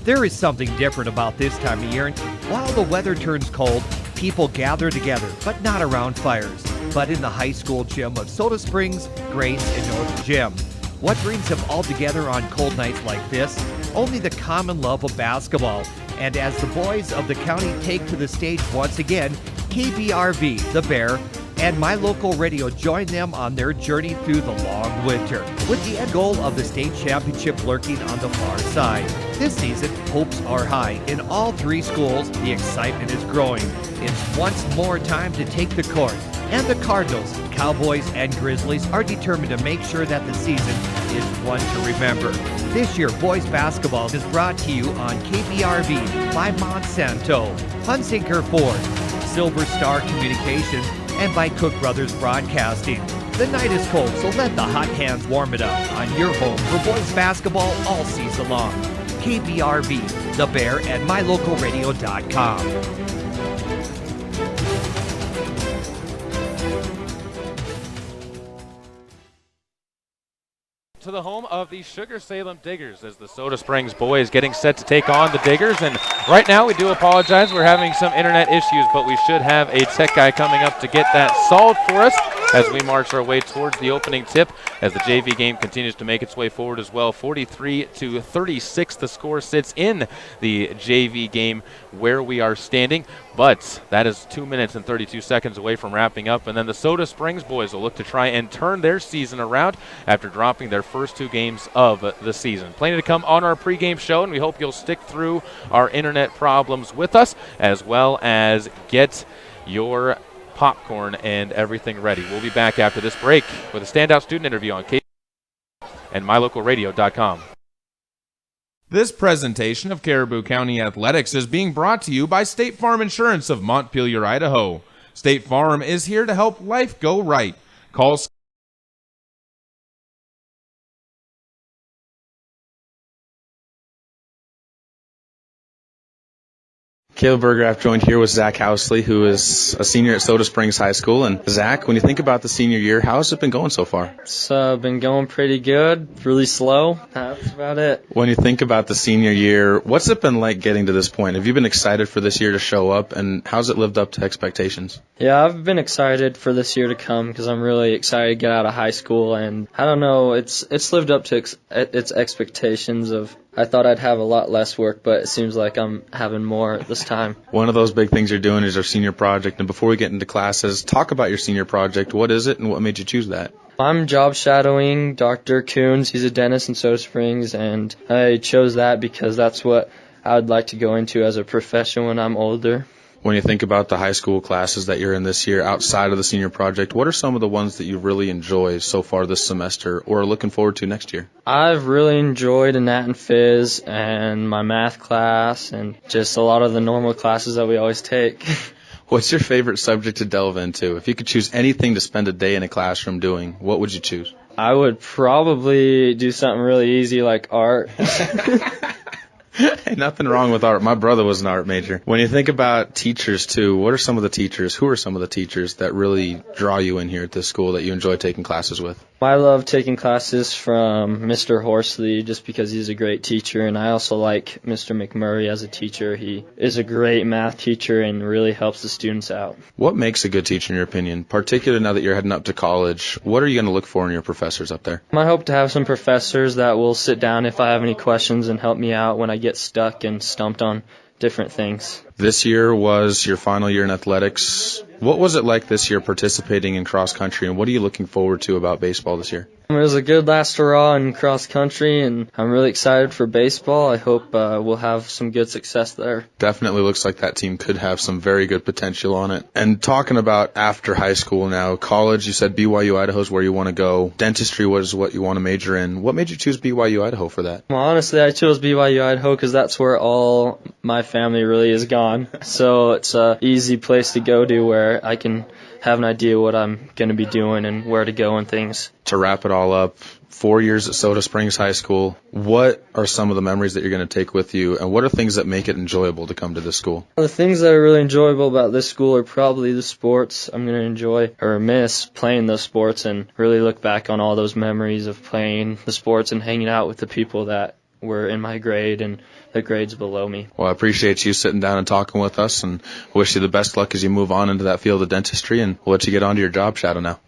There is something different about this time of year. While the weather turns cold, people gather together, but not around fires, but in the high school gym of Soda Springs, Grace, and North Gym. What brings them all together on cold nights like this? Only the common love of basketball. And as the boys of the county take to the stage once again, KBRV, the Bear, and My Local Radio join them on their journey through the long winter, with the end goal of the state championship lurking on the far side. This season, hopes are high. In all three schools, the excitement is growing. It's once more time to take the court. And the Cardinals, Cowboys, and Grizzlies are determined to make sure that the season is one to remember. This year, boys basketball is brought to you on KBRV by Monsanto, Hunsinger Ford, Silver Star Communications, and by Cook Brothers Broadcasting. The night is cold, so let the hot hands warm it up on your home for boys basketball all season long. KBRV, The Bear, and MyLocalRadio.com. To the home of the SUGAR-SALEM Diggers as the Soda Springs boys getting set to take on the Diggers. And right now we do apologize, we're having some internet issues, but we should have a tech guy coming up to get that solved for us as we march our way towards the opening tip as the JV game continues to make its way forward as well. 43-36 the score sits in the JV game where we are standing, but that is 2 minutes and 32 seconds away from wrapping up, and then the Soda Springs boys will look to try and turn their season around after dropping their first two games of the season. Plenty to come on our pregame show, and we hope you'll stick through our internet problems with us, as well as get your popcorn and everything ready. We'll be back after this break with a standout student interview on K and MyLocalRadio.com. This presentation of Caribou County Athletics is being brought to you by State Farm Insurance of Montpelier, Idaho. State Farm is here to help life go right. Call Caleb Bergraff joined here with Zach Housley, who is a senior at Soda Springs High School. And Zach, when you think about the senior year, how has it been going so far? It's been going pretty good, really slow. That's about it. When you think about the senior year, what's it been like getting to this point? Have you been excited for this year to show up, and how's it lived up to expectations? Yeah, I've been excited for this year to come because I'm really excited to get out of high school, and I don't know, it's lived up to its expectations of. I thought I'd have a lot less work, but it seems like I'm having more this time. One of those big things you're doing is our senior project. And before we get into classes, talk about your senior project. What is it and what made you choose that? I'm job shadowing Dr. Coons. He's a dentist in Soda Springs, and I chose that because that's what I would like to go into as a profession when I'm older. When you think about the high school classes that you're in this year outside of the senior project, what are some of the ones that you really enjoy so far this semester or are looking forward to next year? I've really enjoyed Nat and Phys and my math class and just a lot of the normal classes that we always take. What's your favorite subject to delve into? If you could choose anything to spend a day in a classroom doing, what would you choose? I would probably do something really easy like art. Hey, nothing wrong with art. My brother was an art major. When you think about teachers, too, what are some of the teachers, who are some of the teachers that really draw you in here at this school that you enjoy taking classes with? I love taking classes from Mr. Horsley just because he's a great teacher, and I also like Mr. McMurray as a teacher. He is a great math teacher and really helps the students out. What makes a good teacher in your opinion, particularly now that you're heading up to college? What are you going to look for in your professors up there? I hope to have some professors that will sit down if I have any questions and help me out when I get stuck and stumped on different things. This year was your final year in athletics. What was it like this year participating in cross country, and what are you looking forward to about baseball this year? It was a good last hurrah in cross country, and I'm really excited for baseball. I hope we'll have some good success there. Definitely looks like that team could have some very good potential on it. And talking about after high school now, college, you said BYU Idaho is where you want to go. Dentistry was what you want to major in. What made you choose BYU Idaho for that? Well, honestly, I chose BYU Idaho because that's where all my family really is gone. So it's an easy place to go to where I can have an idea what I'm going to be doing and where to go and things. To wrap it all up, 4 years at Soda Springs High School, what are some of the memories that you're going to take with you, and what are things that make it enjoyable to come to this school? The things that are really enjoyable about this school are probably the sports. I'm going to enjoy or miss playing those sports and really look back on all those memories of playing the sports and hanging out with the people that were in my grade and the grades below me. Well, I appreciate you sitting down and talking with us, and wish you the best luck as you move on into that field of dentistry, and we'll let you get on to your job shadow now.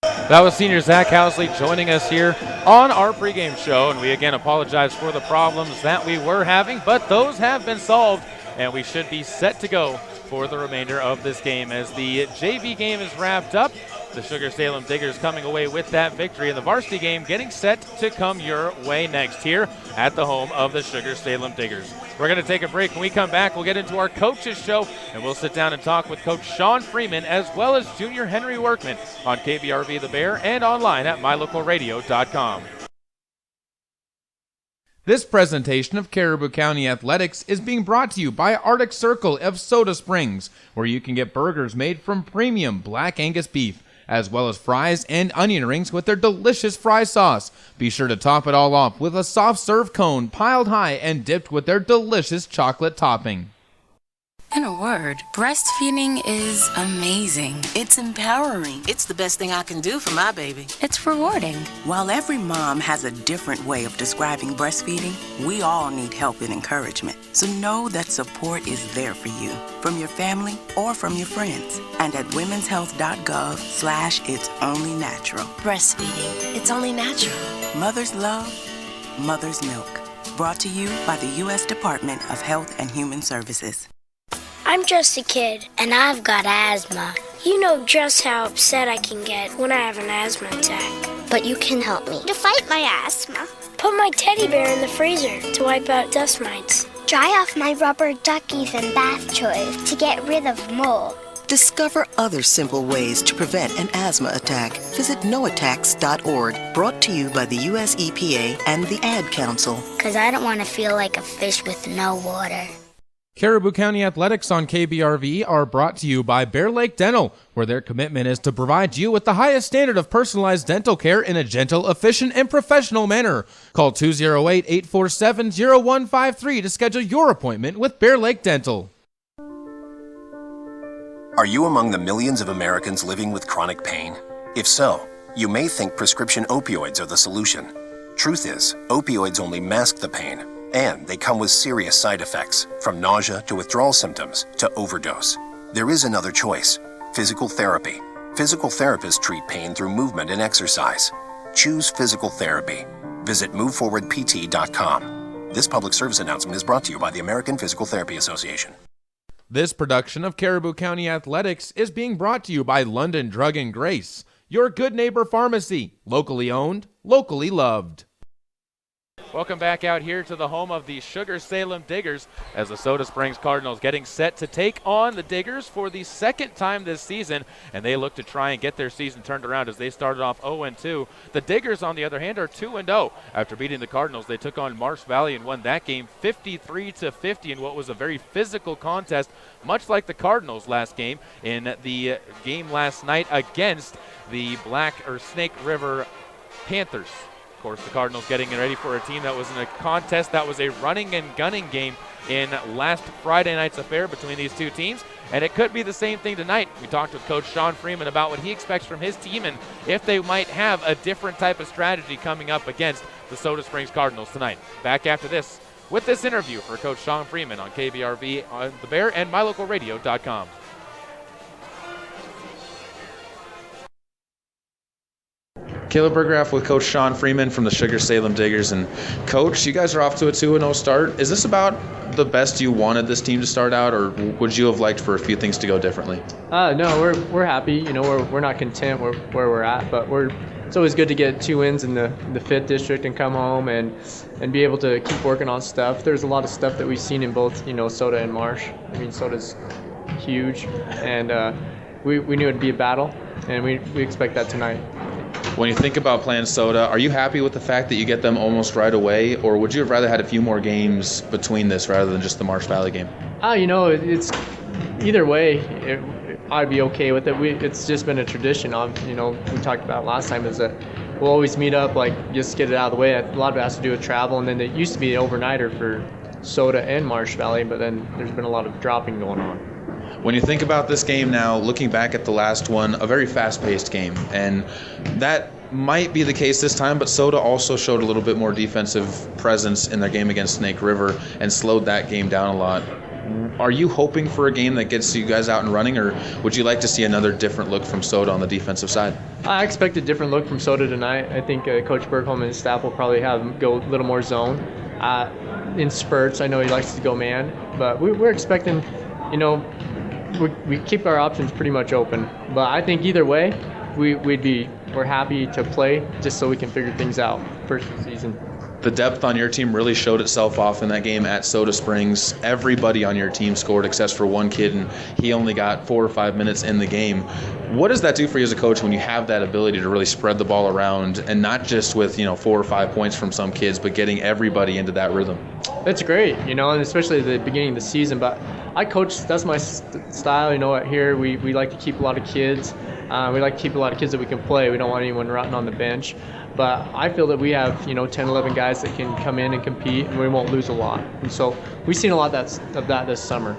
That was senior Zach Housley joining us here on our pregame show, and we again apologize for the problems that we were having, but those have been solved, and we should be set to go for the remainder of this game. As the JV game is wrapped up, the SUGAR-SALEM Diggers coming away with that victory, and the varsity game getting set to come your way next here at the home of the SUGAR-SALEM Diggers. We're going to take a break. When we come back, we'll get into our coaches show, and we'll sit down and talk with Coach Sean Freeman as well as Junior Henry Workman on KBRV The Bear and online at mylocalradio.com. This presentation of Caribou County Athletics is being brought to you by Arctic Circle of Soda Springs, where you can get burgers made from premium Black Angus beef, as well as fries and onion rings with their delicious fry sauce. Be sure to top it all off with a soft serve cone piled high and dipped with their delicious chocolate topping. In a word, breastfeeding is amazing. It's empowering. It's the best thing I can do for my baby. It's rewarding. While every mom has a different way of describing breastfeeding, we all need help and encouragement. So know that support is there for you, from your family or from your friends. And at womenshealth.gov/it's only natural. Breastfeeding. It's only natural. Mother's love, mother's milk. Brought to you by the U.S. Department of Health and Human Services. I'm just a kid, and I've got asthma. You know just how upset I can get when I have an asthma attack. But you can help me to fight my asthma. Put my teddy bear in the freezer to wipe out dust mites. Dry off my rubber duckies and bath toys to get rid of mold. Discover other simple ways to prevent an asthma attack. Visit noattacks.org, brought to you by the U.S. EPA and the Ad Council. Because I don't want to feel like a fish with no water. Caribou County Athletics on KBRV are brought to you by Bear Lake Dental, where their commitment is to provide you with the highest standard of personalized dental care in a gentle, efficient, and professional manner. Call 208-847-0153 to schedule your appointment with Bear Lake Dental. Are you among the millions of Americans living with chronic pain? If so, you may think prescription opioids are the solution. Truth is, opioids only mask the pain, and they come with serious side effects, from nausea to withdrawal symptoms to overdose. There is another choice: physical therapy. Physical therapists treat pain through movement and exercise. Choose physical therapy. Visit moveforwardpt.com. This public service announcement is brought to you by the American Physical Therapy Association. This production of Caribou County Athletics is being brought to you by London Drug and Grace, your good neighbor pharmacy, locally owned, locally loved. Welcome back out here to the home of the SUGAR-SALEM Diggers as the Soda Springs Cardinals getting set to take on the Diggers for the second time this season, and they look to try and get their season turned around as they started off 0-2. The Diggers, on the other hand, are 2-0. After beating the Cardinals, they took on Marsh Valley and won that game 53-50 in what was a very physical contest, much like the Cardinals last game in the game last night against the Snake River Panthers. Of course, the Cardinals getting ready for a team that was in a contest that was a running and gunning game in last Friday night's affair between these two teams, and it could be the same thing tonight. We talked with Coach Sean Freeman about what he expects from his team and if they might have a different type of strategy coming up against the Soda Springs Cardinals tonight. Back after this with this interview for Coach Sean Freeman on KBRV, on The Bear, and mylocalradio.com. Caleb Burgraff with Coach Sean Freeman from the SUGAR-SALEM Diggers. And Coach, you guys are off to a 2-0 start. Is this about the best you wanted this team to start out, or would you have liked for a few things to go differently? No, we're happy. You know, we're not content where we're at, but it's always good to get 2 wins in the 5th district and come home and be able to keep working on stuff. There's a lot of stuff that we've seen in both, Soda and Marsh. I mean, Soda's huge, and we knew it'd be a battle, and we expect that tonight. When you think about playing Soda, are you happy with the fact that you get them almost right away, or would you have rather had a few more games between this rather than just the Marsh Valley game? It's either way. I'd be okay with it. It's just been a tradition. We talked about last time is that we'll always meet up, just get it out of the way. A lot of it has to do with travel, and then it used to be an overnighter for Soda and Marsh Valley, but then there's been a lot of dropping going on. When you think about this game now, looking back at the last one, a very fast-paced game, and that might be the case this time, but Soda also showed a little bit more defensive presence in their game against Snake River and slowed that game down a lot. Are you hoping for a game that gets you guys out and running, or would you like to see another different look from Soda on the defensive side? I expect a different look from Soda tonight. I think Coach Bergholm and his staff will probably have go a little more zone. In spurts, I know he likes to go man, but we're expecting, we keep our options pretty much open. But I think either way, we're happy to play just so we can figure things out first of the season. The depth on your team really showed itself off in that game at Soda Springs. Everybody on your team scored except for one kid, and he only got 4 or 5 minutes in the game. What does that do for you as a coach when you have that ability to really spread the ball around, and not just with 4 or 5 points from some kids, but getting everybody into that rhythm? That's great, and especially at the beginning of the season. But I coach, that's my style. Here we like to keep a lot of kids. We like to keep a lot of kids that we can play. We don't want anyone rotting on the bench. But I feel that we have 10, 11 guys that can come in and compete, and we won't lose a lot. And so we've seen a lot of that this summer.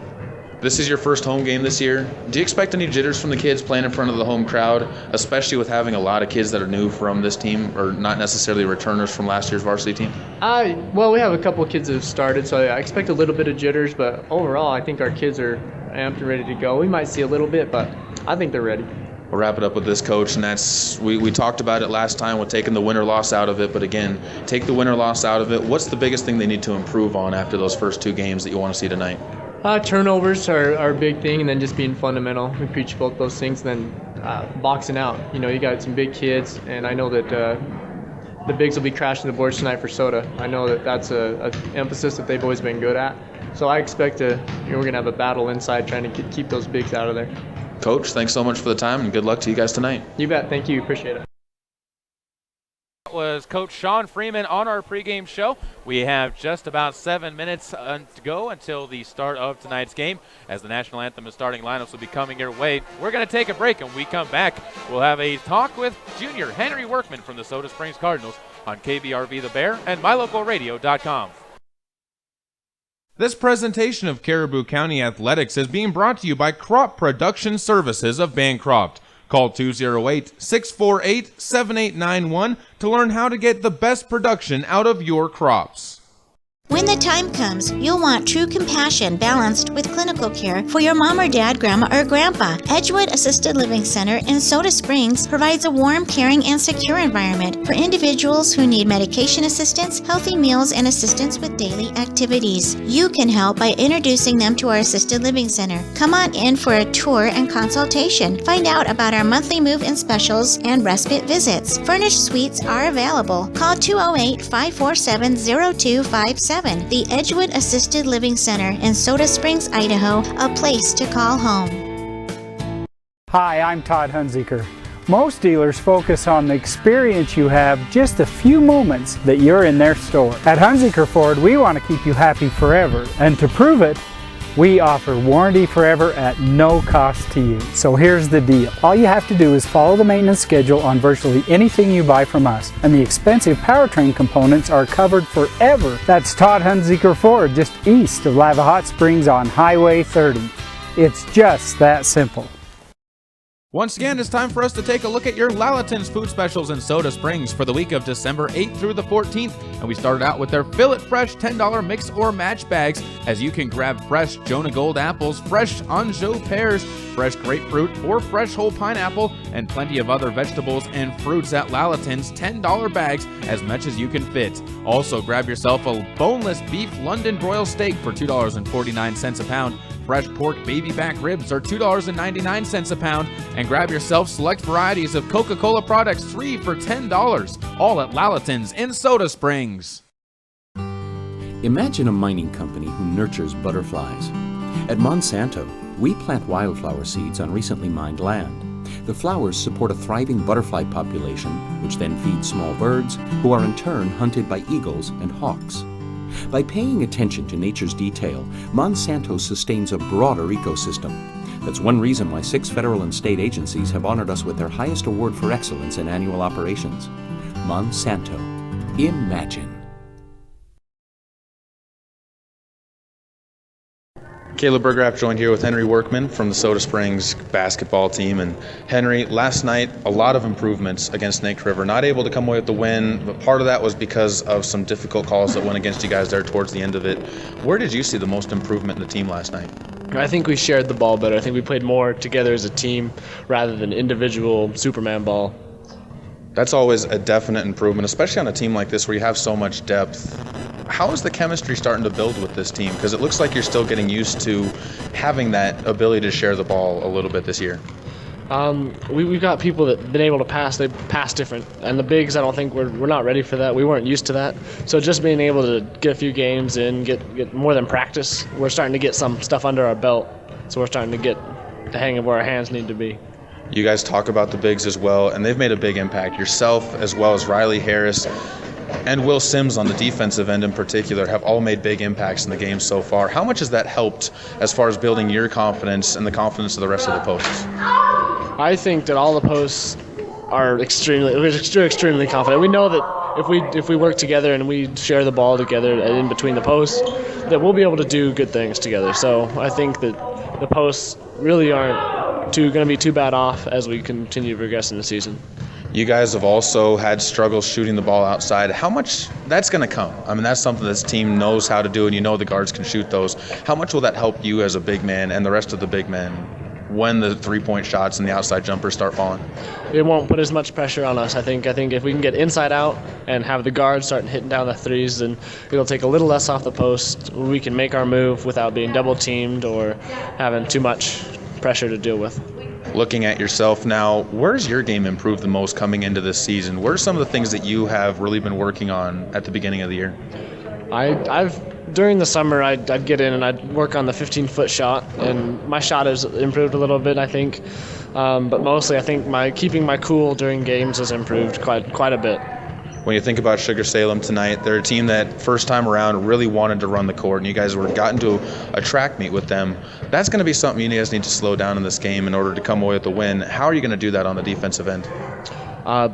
This is your first home game this year. Do you expect any jitters from the kids playing in front of the home crowd, especially with having a lot of kids that are new from this team, or not necessarily returners from last year's varsity team? Well, we have a couple of kids that have started, so I expect a little bit of jitters. But overall, I think our kids are amped and ready to go. We might see a little bit, but I think they're ready. We'll wrap it up with this, Coach, and that's we talked about it last time with taking the win-or-loss out of it, but again, take the win-or-loss out of it. What's the biggest thing they need to improve on after those first 2 games that you want to see tonight? Turnovers are a big thing, and then just being fundamental. We preach both those things, and then boxing out. You got some big kids, and I know that the bigs will be crashing the boards tonight for Soda. I know that that's an emphasis that they've always been good at. So I expect we're going to have a battle inside trying to keep those bigs out of there. Coach, thanks so much for the time, and good luck to you guys tonight. You bet. Thank you. Appreciate it. That was Coach Sean Freeman on our pregame show. We have just about 7 minutes to go until the start of tonight's game. As the national anthem and starting lineups will be coming your way, we're going to take a break, and when we come back, we'll have a talk with junior Henry Workman from the Soda Springs Cardinals on KBRV The Bear and MyLocalRadio.com. This presentation of Caribou County Athletics is being brought to you by Crop Production Services of Bancroft. Call 208-648-7891 to learn how to get the best production out of your crops. When the time comes, you'll want true compassion balanced with clinical care for your mom or dad, grandma or grandpa. Edgewood Assisted Living Center in Soda Springs provides a warm, caring, and secure environment for individuals who need medication assistance, healthy meals, and assistance with daily activities. You can help by introducing them to our Assisted Living Center. Come on in for a tour and consultation. Find out about our monthly move-in specials and respite visits. Furnished suites are available. Call 208-547-0257. The Edgewood Assisted Living Center in Soda Springs, Idaho, a place to call home. Hi, I'm Todd Hunziker. Most dealers focus on the experience you have just a few moments that you're in their store. At Hunziker Ford, we want to keep you happy forever, and to prove it, we offer warranty forever at no cost to you. So here's the deal. All you have to do is follow the maintenance schedule on virtually anything you buy from us, and the expensive powertrain components are covered forever. That's Todd Hunziker Ford, just east of Lava Hot Springs on Highway 30. It's just that simple. Once again, it's time for us to take a look at your Lalaton's food specials in Soda Springs for the week of December 8th through the 14th. And we started out with their Fill It Fresh $10 mix or match bags, as you can grab fresh Jonah Gold apples, fresh Anjou pears, fresh grapefruit, or fresh whole pineapple, and plenty of other vegetables and fruits at Lalaton's $10 bags, as much as you can fit. Also, grab yourself a boneless beef London broil steak for $2.49 a pound. Fresh pork baby back ribs are $2.99 a pound, and grab yourself select varieties of Coca-Cola products 3 for $10, all at Lalaton's in Soda Springs. Imagine a mining company who nurtures butterflies. At Monsanto, we plant wildflower seeds on recently mined land. The flowers support a thriving butterfly population, which then feeds small birds, who are in turn hunted by eagles and hawks. By paying attention to nature's detail, Monsanto sustains a broader ecosystem. That's one reason why 6 federal and state agencies have honored us with their highest award for excellence in annual operations. Monsanto. Imagine. Caleb Bergraff joined here with Henry Workman from the Soda Springs basketball team. And Henry, last night, a lot of improvements against Snake River. Not able to come away with the win, but part of that was because of some difficult calls that went against you guys there towards the end of it. Where did you see the most improvement in the team last night? I think we shared the ball better. I think we played more together as a team rather than individual Superman ball. That's always a definite improvement, especially on a team like this where you have so much depth. How is the chemistry starting to build with this team? Because it looks like you're still getting used to having that ability to share the ball a little bit this year. We've got people that have been able to pass. They pass different. And the bigs, I don't think we're not ready for that. We weren't used to that. So just being able to get a few games in, get more than practice, we're starting to get some stuff under our belt. So we're starting to get the hang of where our hands need to be. You guys talk about the bigs as well, and they've made a big impact. Yourself, as well as Riley Harris and Will Sims on the defensive end in particular, have all made big impacts in the game so far. How much has that helped as far as building your confidence and the confidence of the rest of the posts? I think that all the posts are extremely confident. We know that if we work together and we share the ball together in between the posts, that we'll be able to do good things together. So I think that the posts really aren't going to be too bad off as we continue to progress in the season. You guys have also had struggles shooting the ball outside. How much that's going to come? I mean, that's something this team knows how to do, and you know the guards can shoot those. How much will that help you as a big man and the rest of the big men when the three-point shots and the outside jumpers start falling? It won't put as much pressure on us. I think if we can get inside out and have the guards start hitting down the threes, then it'll take a little less off the post. We can make our move without being double-teamed or having too much pressure to deal with. Looking at yourself now, where's your game improved the most coming into this season? What are some of the things that you have really been working on at the beginning of the year? During the summer, I'd get in and I'd work on the 15-foot shot, and my shot has improved a little bit, I think. But mostly, I think keeping my cool during games has improved quite a bit. When you think about SUGAR-SALEM tonight, they're a team that first time around really wanted to run the court, and you guys got into a track meet with them. That's going to be something you guys need to slow down in this game in order to come away with the win. How are you going to do that on the defensive end?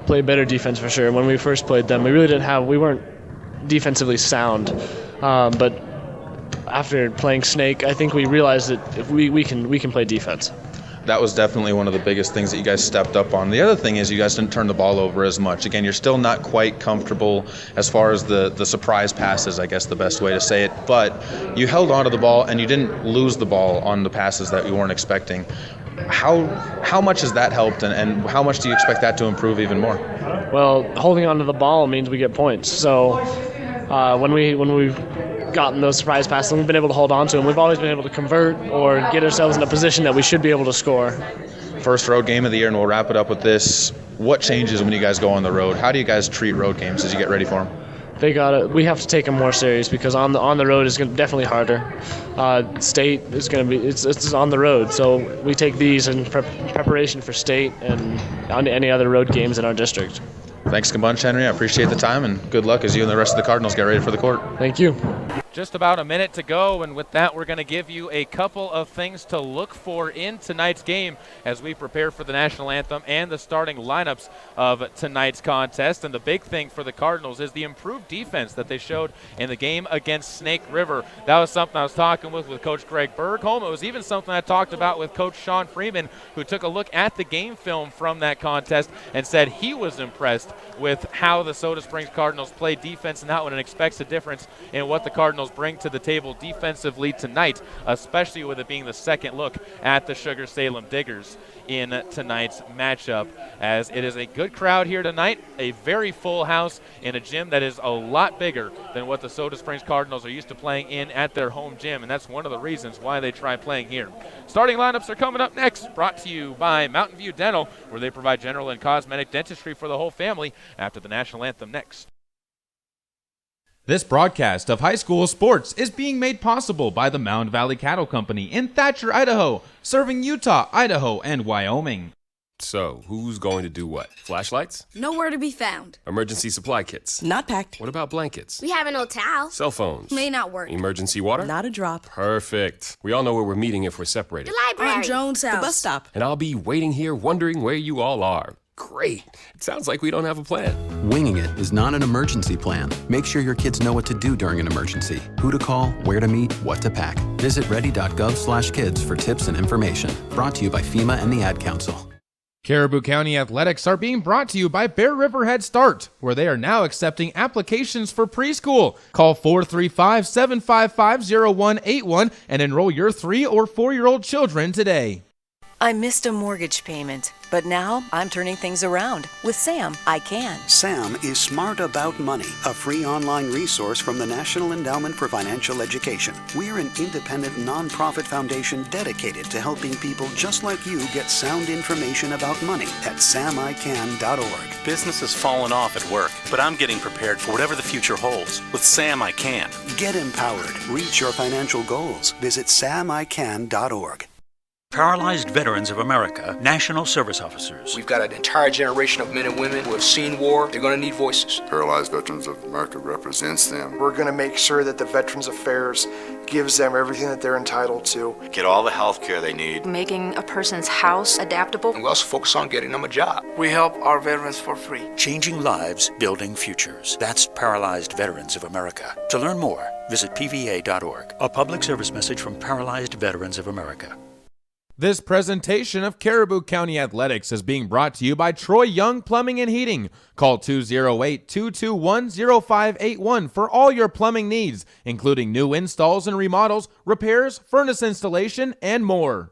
Play better defense for sure. When we first played them, we weren't defensively sound, but after playing Snake, I think we realized that if we can play defense. That was definitely one of the biggest things that you guys stepped up on. The other thing is you guys didn't turn the ball over as much. Again, you're still not quite comfortable as far as the surprise passes, I guess the best way to say it, but you held onto the ball and you didn't lose the ball on the passes that you weren't expecting. How much has that helped, and how much do you expect that to improve even more? Well, holding onto the ball means we get points. So when we've gotten those surprise passes and we've been able to hold on to them, we've always been able to convert or get ourselves in a position that we should be able to score. First road game of the year, and we'll wrap it up with this. What changes when you guys go on the road? How do you guys treat road games as you get ready for them? We have to take them more serious because on the road is definitely harder. State is going to be it's on the road, so we take these in preparation for state and on any other road games in our district. Thanks a bunch, Henry. I appreciate the time, and good luck as you and the rest of the Cardinals get ready for the court. Thank you. Just about a minute to go, and with that, we're going to give you a couple of things to look for in tonight's game as we prepare for the national anthem and the starting lineups of tonight's contest. And the big thing for the Cardinals is the improved defense that they showed in the game against Snake River. That was something I was talking with Coach Greg Bergholm. It was even something I talked about with Coach Sean Freeman, who took a look at the game film from that contest and said he was impressed with how the Soda Springs Cardinals play defense now and expects a difference in what the Cardinals bring to the table defensively tonight, especially with it being the second look at the SUGAR-SALEM Diggers in tonight's matchup, as it is a good crowd here tonight, a very full house in a gym that is a lot bigger than what the Soda Springs Cardinals are used to playing in at their home gym, and that's one of the reasons why they try playing here. Starting lineups are coming up next, brought to you by Mountain View Dental, where they provide general and cosmetic dentistry for the whole family, after the national anthem next. This broadcast of high school sports is being made possible by the Mound Valley Cattle Company in Thatcher, Idaho, serving Utah, Idaho, and Wyoming. So, who's going to do what? Flashlights? Nowhere to be found. Emergency supply kits? Not packed. What about blankets? We have an old towel. Cell phones? May not work. Emergency water? Not a drop. Perfect. We all know where we're meeting if we're separated. The library. On Jones' house. The bus stop. And I'll be waiting here wondering where you all are. Great. It sounds like we don't have a plan. Winging it is not an emergency plan. Make sure your kids know what to do during an emergency, who to call, where to meet, what to pack. Visit ready.gov/kids for tips and information. Brought to you by FEMA and the Ad Council. Caribou County Athletics are being brought to you by Bear River Head Start, where they are now accepting applications for preschool. Call 435-755-0181 and enroll your 3- or 4-year-old children today. I missed a mortgage payment, but now I'm turning things around. With SAM, I can. SAM is Smart About Money, a free online resource from the National Endowment for Financial Education. We're an independent nonprofit foundation dedicated to helping people just like you get sound information about money at samican.org. Business has fallen off at work, but I'm getting prepared for whatever the future holds. With SAM, I can. Get empowered. Reach your financial goals. Visit samican.org. Paralyzed Veterans of America, National Service Officers. We've got an entire generation of men and women who have seen war. They're going to need voices. Paralyzed Veterans of America represents them. We're going to make sure that the Veterans Affairs gives them everything that they're entitled to. Get all the health care they need. Making a person's house adaptable. And we also focus on getting them a job. We help our veterans for free. Changing lives, building futures. That's Paralyzed Veterans of America. To learn more, visit pva.org. A public service message from Paralyzed Veterans of America. This presentation of Caribou County Athletics is being brought to you by Troy Young Plumbing and Heating. Call 208-221-0581 for all your plumbing needs, including new installs and remodels, repairs, furnace installation, and more.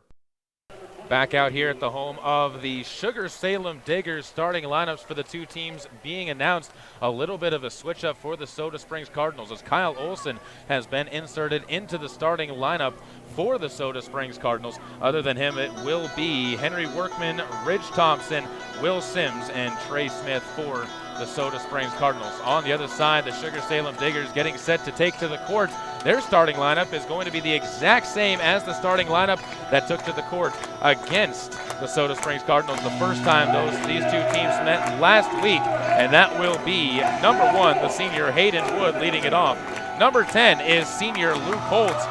Back out here at the home of the SUGAR-SALEM Diggers, starting lineups for the two teams being announced. A little bit of a switch up for the Soda Springs Cardinals as Kyle Olson has been inserted into the starting lineup for the Soda Springs Cardinals. Other than him, it will be Henry Workman, Ridge Thompson, Will Sims, and Trey Smith for the Soda Springs Cardinals. On the other side, the SUGAR-SALEM Diggers getting set to take to the court. Their starting lineup is going to be the exact same as the starting lineup that took to the court against the Soda Springs Cardinals the first time these two teams met last week, and that will be number 1, the senior Hayden Wood leading it off. Number 10 is senior Luke Holt.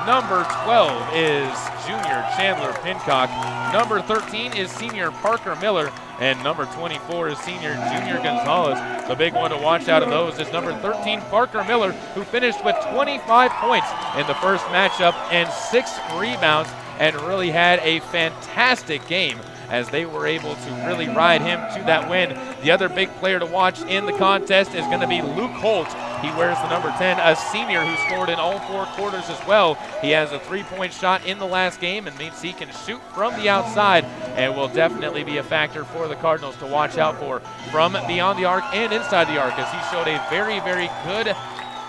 Number 12 is junior Chandler Pincock. Number 13 is senior Parker Miller. And number 24 is senior Junior Gonzalez. The big one to watch out of those is number 13, Parker Miller, who finished with 25 points in the first matchup and 6 rebounds and really had a fantastic game as they were able to really ride him to that win. The other big player to watch in the contest is going to be Luke Holt. He wears the number 10, a senior who scored in all 4 quarters as well. He has a 3-point shot in the last game and means he can shoot from the outside and will definitely be a factor for the Cardinals to watch out for from beyond the arc and inside the arc, as he showed a very, very good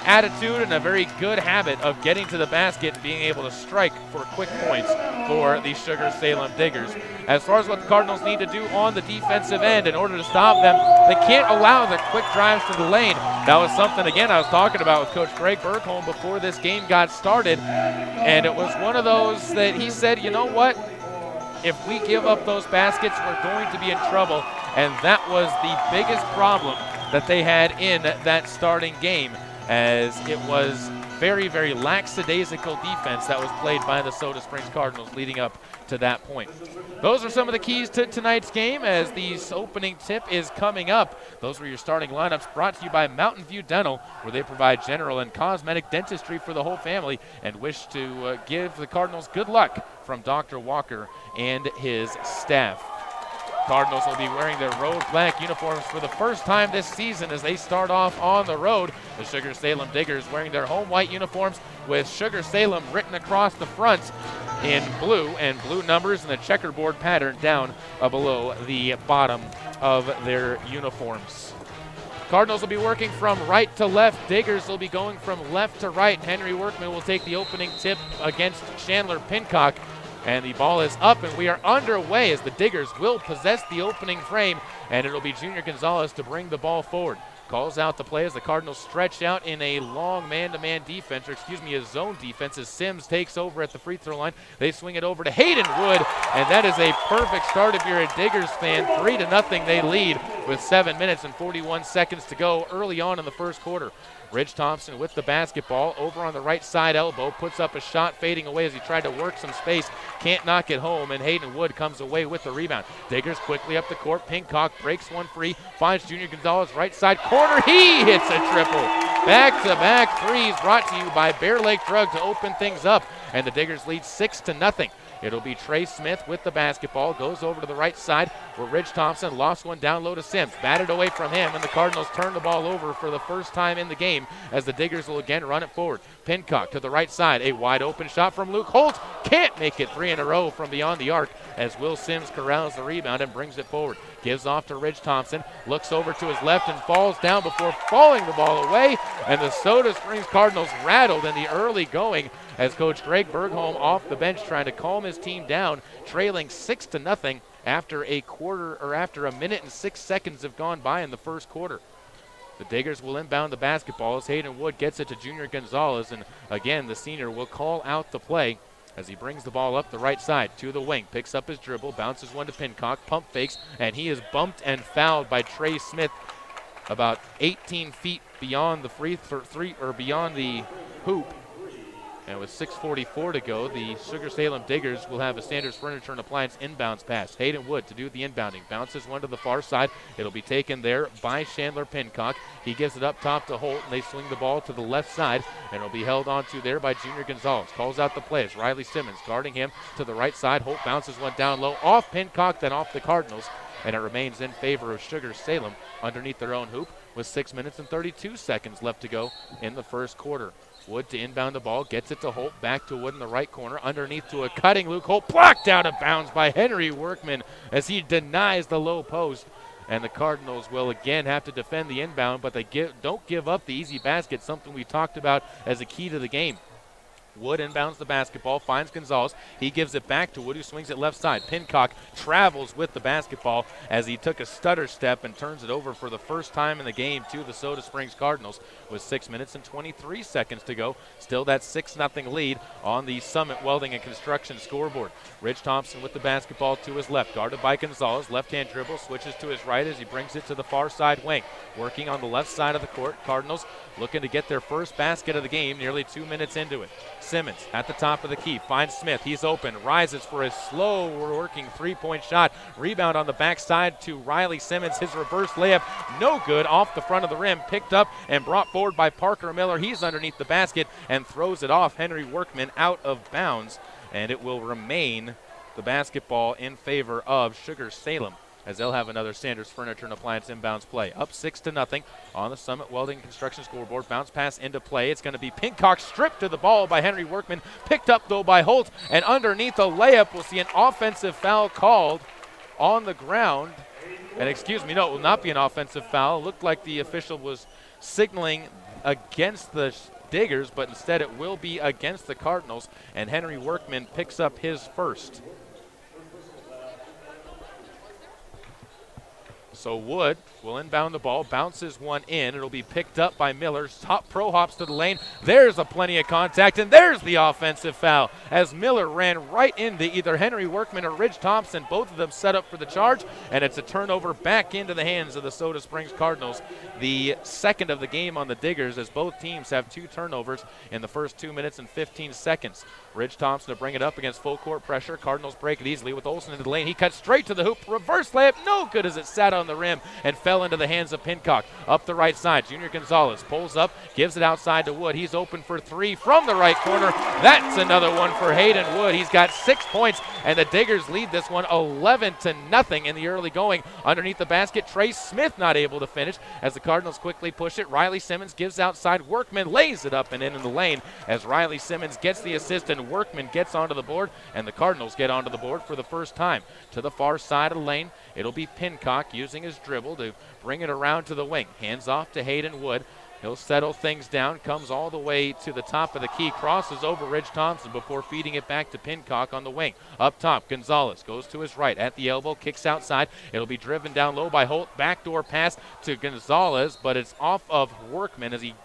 attitude and a very good habit of getting to the basket and being able to strike for quick points for the SUGAR-SALEM Diggers. As far as what the Cardinals need to do on the defensive end in order to stop them, they can't allow the quick drives to the lane. That was something, again, I was talking about with Coach Greg Bergholm before this game got started, and it was one of those that he said, you know what, if we give up those baskets, we're going to be in trouble, and that was the biggest problem that they had in that starting game, as it was very, very lackadaisical defense that was played by the Soda Springs Cardinals leading up to that point. Those are some of the keys to tonight's game as the opening tip is coming up. Those were your starting lineups, brought to you by Mountain View Dental, where they provide general and cosmetic dentistry for the whole family, and wish to give the Cardinals good luck from Dr. Walker and his staff. Cardinals will be wearing their road black uniforms for the first time this season as they start off on the road. The SUGAR-SALEM Diggers wearing their home white uniforms with SUGAR-SALEM written across the front in blue, and blue numbers and the checkerboard pattern down below the bottom of their uniforms. Cardinals will be working from right to left. Diggers will be going from left to right. Henry Workman will take the opening tip against Chandler Pincock. And the ball is up, and we are underway as the Diggers will possess the opening frame, and it'll be Junior Gonzalez to bring the ball forward. Calls out the play as the Cardinals stretch out in a long man-to-man defense, or excuse me, a zone defense, as Sims takes over at the free throw line. They swing it over to Hayden Wood, and that is a perfect start if you're a Diggers fan. 3-0 they lead with 7 minutes and 41 seconds to go early on in the first quarter. Ridge Thompson with the basketball over on the right side elbow, puts up a shot fading away as he tried to work some space, can't knock it home, and Hayden Wood comes away with the rebound. Diggers quickly up the court, Pincock breaks one free, finds Junior Gonzalez right side corner, he hits a triple. Back-to-back threes brought to you by Bear Lake Drug to open things up, and the Diggers lead 6-0. It'll be Trey Smith with the basketball, goes over to the right side where Ridge Thompson lost one down low to Sims. Batted away from him, and the Cardinals turn the ball over for the first time in the game as the Diggers will again run it forward. Pincock to the right side, a wide open shot from Luke Holt. Can't make it 3 in a row from beyond the arc as Will Sims corrals the rebound and brings it forward. Gives off to Ridge Thompson, looks over to his left and falls down before falling the ball away, and the Soda Springs Cardinals rattled in the early going as Coach Greg Bergholm off the bench trying to calm his team down, trailing 6-0 after a minute and 6 seconds have gone by in the first quarter. The Diggers will inbound the basketball as Hayden Wood gets it to Junior Gonzalez, and again the senior will call out the play as he brings the ball up the right side to the wing, picks up his dribble, bounces one to Pincock, pump fakes, and he is bumped and fouled by Trey Smith about 18 feet beyond the beyond the hoop. And with 6:44 to go, the SUGAR-SALEM Diggers will have a Sanders Furniture and Appliance inbounds pass. Hayden Wood to do the inbounding. Bounces one to the far side. It'll be taken there by Chandler Pincock. He gives it up top to Holt, and they swing the ball to the left side, and it'll be held onto there by Junior Gonzalez. Calls out the play as Riley Simmons guarding him to the right side. Holt bounces one down low off Pincock, then off the Cardinals, and it remains in favor of SUGAR-SALEM underneath their own hoop with 6 minutes and 32 seconds left to go in the first quarter. Wood to inbound the ball, gets it to Holt, back to Wood in the right corner, underneath to a cutting Luke Holt, blocked out of bounds by Henry Workman as he denies the low post. And the Cardinals will again have to defend the inbound, but they don't give up the easy basket, something we talked about as a key to the game. Wood inbounds the basketball, finds Gonzalez. He gives it back to Wood, who swings it left side. Pincock travels with the basketball as he took a stutter step and turns it over for the first time in the game to the Soda Springs Cardinals with 6 minutes and 23 seconds to go. Still that 6-0 lead on the Summit Welding and Construction scoreboard. Ridge Thompson with the basketball to his left, guarded by Gonzalez. Left-hand dribble, switches to his right as he brings it to the far side wing. Working on the left side of the court, Cardinals looking to get their first basket of the game, nearly 2 minutes into it. Simmons at the top of the key, finds Smith, he's open, rises for a slow working three-point shot. Rebound on the backside to Riley Simmons, his reverse layup, no good, off the front of the rim, picked up and brought forward by Parker Miller. He's underneath the basket and throws it off Henry Workman out of bounds, and it will remain the basketball in favor of SUGAR-SALEM, as they'll have another Sanders Furniture and Appliance inbounds play. Up 6-0 on the Summit Welding Construction scoreboard. Bounce pass into play. It's going to be Pincock stripped to the ball by Henry Workman. Picked up, though, by Holt. And underneath a layup, we'll see an offensive foul called on the ground. And excuse me, no, it will not be an offensive foul. It looked like the official was signaling against the Diggers, but instead it will be against the Cardinals. And Henry Workman picks up his first. So Wood will inbound the ball, bounces one in. It'll be picked up by Miller. Top pro hops to the lane. There's a plenty of contact, and there's the offensive foul as Miller ran right into either Henry Workman or Ridge Thompson. Both of them set up for the charge, and it's a turnover back into the hands of the Soda Springs Cardinals. The second of the game on the Diggers, as both teams have 2 turnovers in the first 2 minutes and 15 seconds. Ridge Thompson to bring it up against full court pressure. Cardinals break it easily with Olsen into the lane. He cuts straight to the hoop. Reverse layup, no good as it sat on the rim and fell into the hands of Pincock. Up the right side, Junior Gonzalez pulls up, gives it outside to Wood. He's open for 3 from the right corner. That's another one for Hayden Wood. He's got 6 points, and the Diggers lead this one 11-0 in the early going. Underneath the basket, Trey Smith not able to finish as the Cardinals quickly push it. Riley Simmons gives outside. Workman lays it up and in the lane as Riley Simmons gets the assist and Workman gets onto the board, and the Cardinals get onto the board for the first time. To the far side of the lane, it'll be Pincock using his dribble to bring it around to the wing. Hands off to Hayden Wood. He'll settle things down, comes all the way to the top of the key, crosses over Ridge Thompson before feeding it back to Pincock on the wing. Up top, Gonzalez goes to his right at the elbow, kicks outside. It'll be driven down low by Holt. Backdoor pass to Gonzalez, but it's off of Workman as he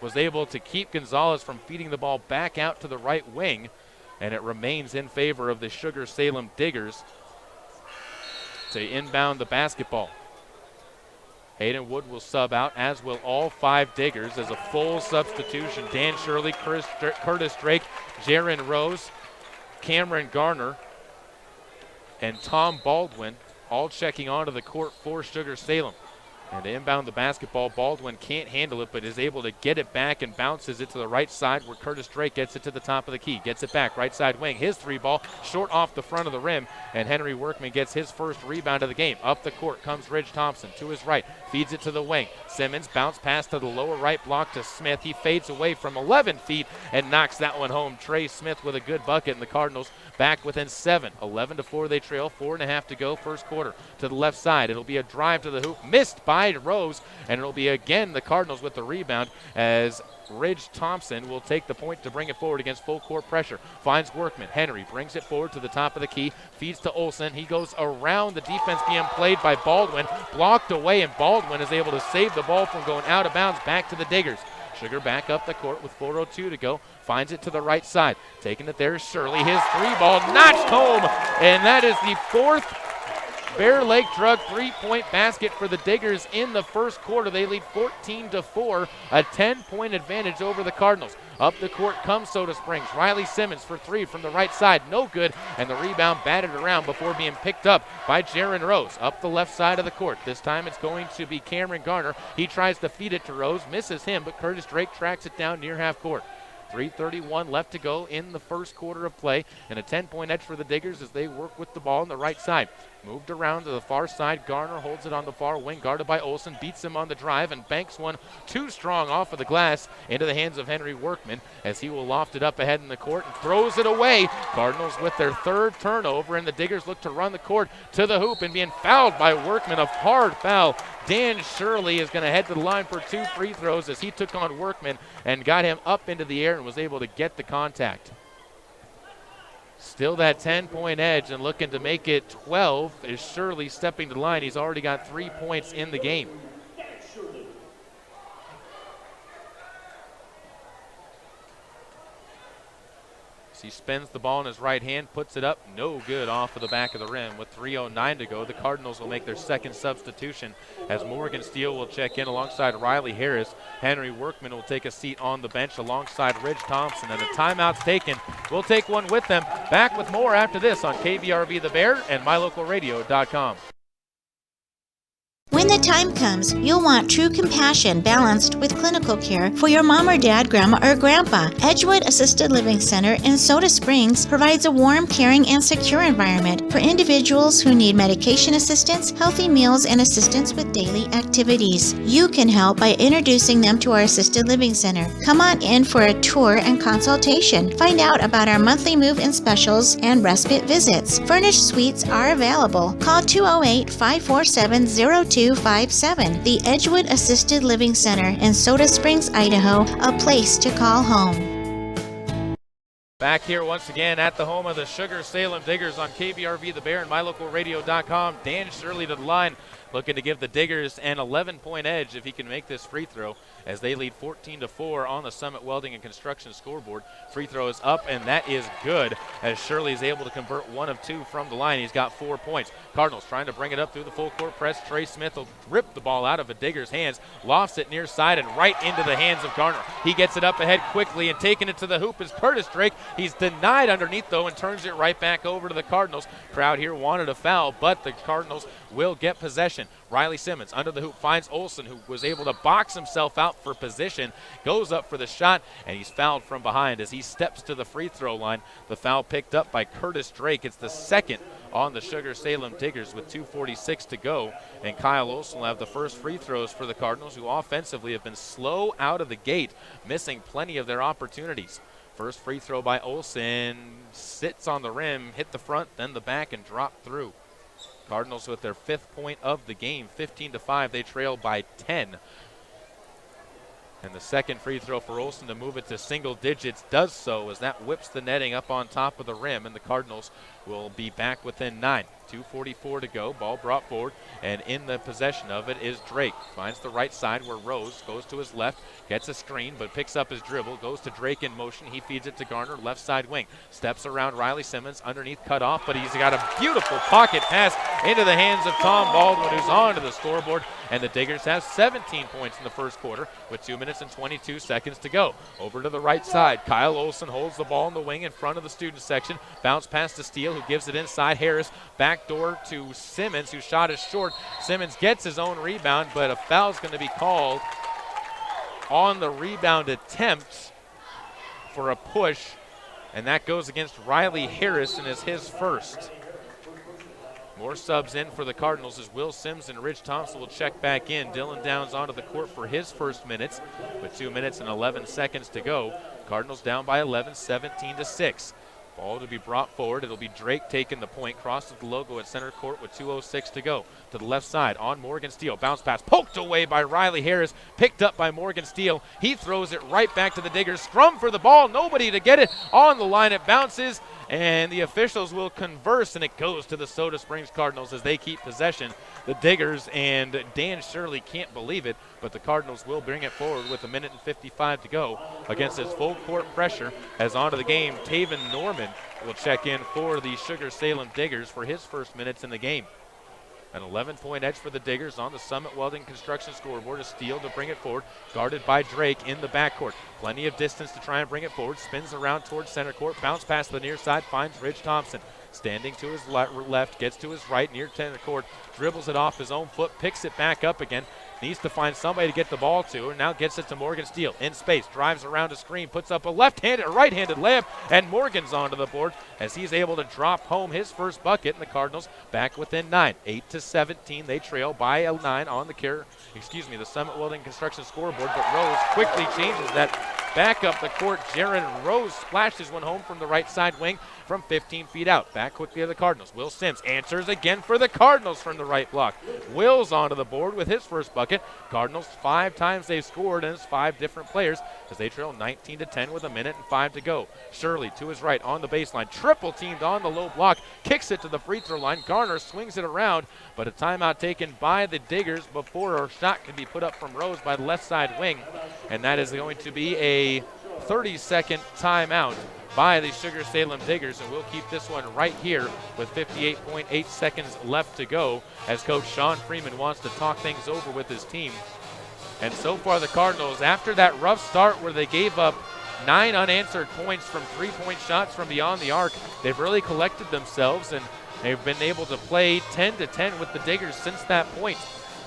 was able to keep Gonzalez from feeding the ball back out to the right wing, and it remains in favor of the SUGAR-SALEM Diggers to inbound the basketball. Hayden Wood will sub out, as will all 5 Diggers, as a full substitution. Dan Shirley, Curtis Drake, Jaron Rose, Cameron Garner, and Tom Baldwin all checking onto the court for Sugar-Salem. And to inbound the basketball, Baldwin can't handle it, but is able to get it back and bounces it to the right side where Curtis Drake gets it to the top of the key. Gets it back, right side wing. His 3-ball, short off the front of the rim, and Henry Workman gets his first rebound of the game. Up the court comes Ridge Thompson to his right, feeds it to the wing. Simmons bounce pass to the lower right block to Smith. He fades away from 11 feet and knocks that one home. Trey Smith with a good bucket, and the Cardinals back within 7. 11-4 they trail, 4.5 to go first quarter. To the left side, it'll be a drive to the hoop, missed by Rose, and it'll be again the Cardinals with the rebound as Ridge Thompson will take the point to bring it forward against full court pressure. Finds Workman. Henry brings it forward to the top of the key, feeds to Olsen. He goes around the defense being played by Baldwin, blocked away, and Baldwin is able to save the ball from going out of bounds back to the Diggers. Sugar back up the court with 4:02 to go. Finds it to the right side. Taking it there is Shirley. His 3-ball notched home, and that is the 4th Bear Lake Drug 3-point basket for the Diggers in the first quarter. They lead 14-4, a 10-point advantage over the Cardinals. Up the court comes Soda Springs. Riley Simmons for 3 from the right side. No good, and the rebound batted around before being picked up by Jaron Rose. Up the left side of the court. This time it's going to be Cameron Garner. He tries to feed it to Rose, misses him, but Curtis Drake tracks it down near half court. 3:31 left to go in the first quarter of play, and a 10-point edge for the Diggers as they work with the ball on the right side. Moved around to the far side. Garner holds it on the far wing, guarded by Olsen, beats him on the drive, and banks one too strong off of the glass into the hands of Henry Workman as he will loft it up ahead in the court and throws it away. Cardinals with their 3rd turnover, and the Diggers look to run the court to the hoop and being fouled by Workman, a hard foul. Dan Shirley is going to head to the line for 2 free throws as he took on Workman and got him up into the air and was able to get the contact. Still that 10-point edge, and looking to make it 12 is Shirley stepping to the line. He's already got 3 points in the game. He spins the ball in his right hand, puts it up, no good off of the back of the rim. With 3:09 to go, the Cardinals will make their 2nd substitution as Morgan Steele will check in alongside Riley Harris. Henry Workman will take a seat on the bench alongside Ridge Thompson, and the timeout's taken. We'll take one with them. Back with more after this on KBRV The Bear and MyLocalRadio.com. When the time comes, you'll want true compassion balanced with clinical care for your mom or dad, grandma, or grandpa. Edgewood Assisted Living Center in Soda Springs provides a warm, caring, and secure environment for individuals who need medication assistance, healthy meals, and assistance with daily activities. You can help by introducing them to our Assisted Living Center. Come on in for a tour and consultation. Find out about our monthly move-in specials and respite visits. Furnished suites are available. Call 208-547-0257. The Edgewood Assisted Living Center in Soda Springs, Idaho, a place to call home. Back here once again at the home of the Sugar-Salem Diggers on KBRV The Bear and MyLocalRadio.com. Dan Shirley to the line, looking to give the Diggers an 11-point edge if he can make this free throw as they lead 14-4 on the Summit Welding and Construction scoreboard. Free throw is up, and that is good as Shirley is able to convert 1 of 2 from the line. He's got 4 points. Cardinals trying to bring it up through the full court press. Trey Smith will rip the ball out of a Digger's hands, lofts it near side and right into the hands of Garner. He gets it up ahead quickly, and taking it to the hoop is Curtis Drake. He's denied underneath, though, and turns it right back over to the Cardinals. Crowd here wanted a foul, but the Cardinals will get possession. Riley Simmons under the hoop finds Olsen, who was able to box himself out for position, goes up for the shot, and he's fouled from behind as he steps to the free throw line. The foul picked up by Curtis Drake. It's the 2nd on the Sugar-Salem Diggers with 2:46 to go, and Kyle Olsen will have the first free throws for the Cardinals, who offensively have been slow out of the gate, missing plenty of their opportunities. First free throw by Olsen, sits on the rim, hit the front, then the back, and dropped through. Cardinals with their 5th point of the game, 15-5. They trail by 10. And the second free throw for Olsen to move it to single digits does so as that whips the netting up on top of the rim, and the Cardinals will be back within 9. 2:44 to go. Ball brought forward, and in the possession of it is Drake. Finds the right side where Rose goes to his left, gets a screen, but picks up his dribble, goes to Drake in motion. He feeds it to Garner, left side wing. Steps around Riley Simmons, underneath cut off, but he's got a beautiful pocket pass into the hands of Tom Baldwin, who's on to the scoreboard. And the Diggers have 17 points in the first quarter with 2 minutes and 22 seconds to go. Over to the right side, Kyle Olson holds the ball in the wing in front of the student section. Bounce pass to Steele, who gives it inside. Harris backdoor to Simmons, whose shot is short. Simmons gets his own rebound, but a foul's going to be called on the rebound attempt for a push, and that goes against Riley Harris and is his first. More subs in for the Cardinals as Will Sims and Ridge Thompson will check back in. Dylan Downs onto the court for his first minutes with 2 minutes and 11 seconds to go. Cardinals down by 11, 17-6. Ball to be brought forward. It'll be Drake taking the point. Crosses the logo at center court with 2:06 to go. To the left side on Morgan Steele. Bounce pass poked away by Riley Harris. Picked up by Morgan Steele. He throws it right back to the Diggers. Scrum for the ball. Nobody to get it. On the line it bounces. And the officials will converse, and it goes to the Soda Springs Cardinals as they keep possession. The Diggers and Dan Shirley can't believe it, but the Cardinals will bring it forward with 1 minute and 55 to go against his full court pressure. As onto the game, Taven Norman will check in for the SUGAR-SALEM Diggers for his first minutes in the game. An 11-point edge for the Diggers on the Summit Welding Construction scoreboard. A steal to bring it forward, guarded by Drake in the backcourt. Plenty of distance to try and bring it forward. Spins around towards center court. Bounce past the near side. Finds Ridge Thompson. Standing to his left, gets to his right near center court. Dribbles it off his own foot. Picks it back up again. Needs to find somebody to get the ball to, and now gets it to Morgan Steele. In space, drives around a screen, puts up a right-handed layup, and Morgan's onto the board as he's able to drop home his first bucket, and the Cardinals back within 9. 8-17, they trail by a 9 on the Summit Welding Construction scoreboard, but Rose quickly changes that. Back up the court, Jaron Rose splashes one home from the right side wing from 15 feet out. Back quickly to the Cardinals. Will Sims answers again for the Cardinals from the right block. Will's onto the board with his first bucket. Cardinals 5 times they've scored, and it's 5 different players as they trail 19-10 with 1 minute and 5 to go. Shirley to his right on the baseline. Triple teamed on the low block. Kicks it to the free throw line. Garner swings it around, but a timeout taken by the Diggers before a shot can be put up from Rose by the left side wing. And that is going to be a 30-second timeout by the SUGAR-SALEM Diggers, and we'll keep this one right here with 58.8 seconds left to go as Coach Sean Freeman wants to talk things over with his team. And so far the Cardinals, after that rough start where they gave up 9 unanswered points from 3-point shots from beyond the arc, they've really collected themselves, and they've been able to play 10-10 with the Diggers since that point.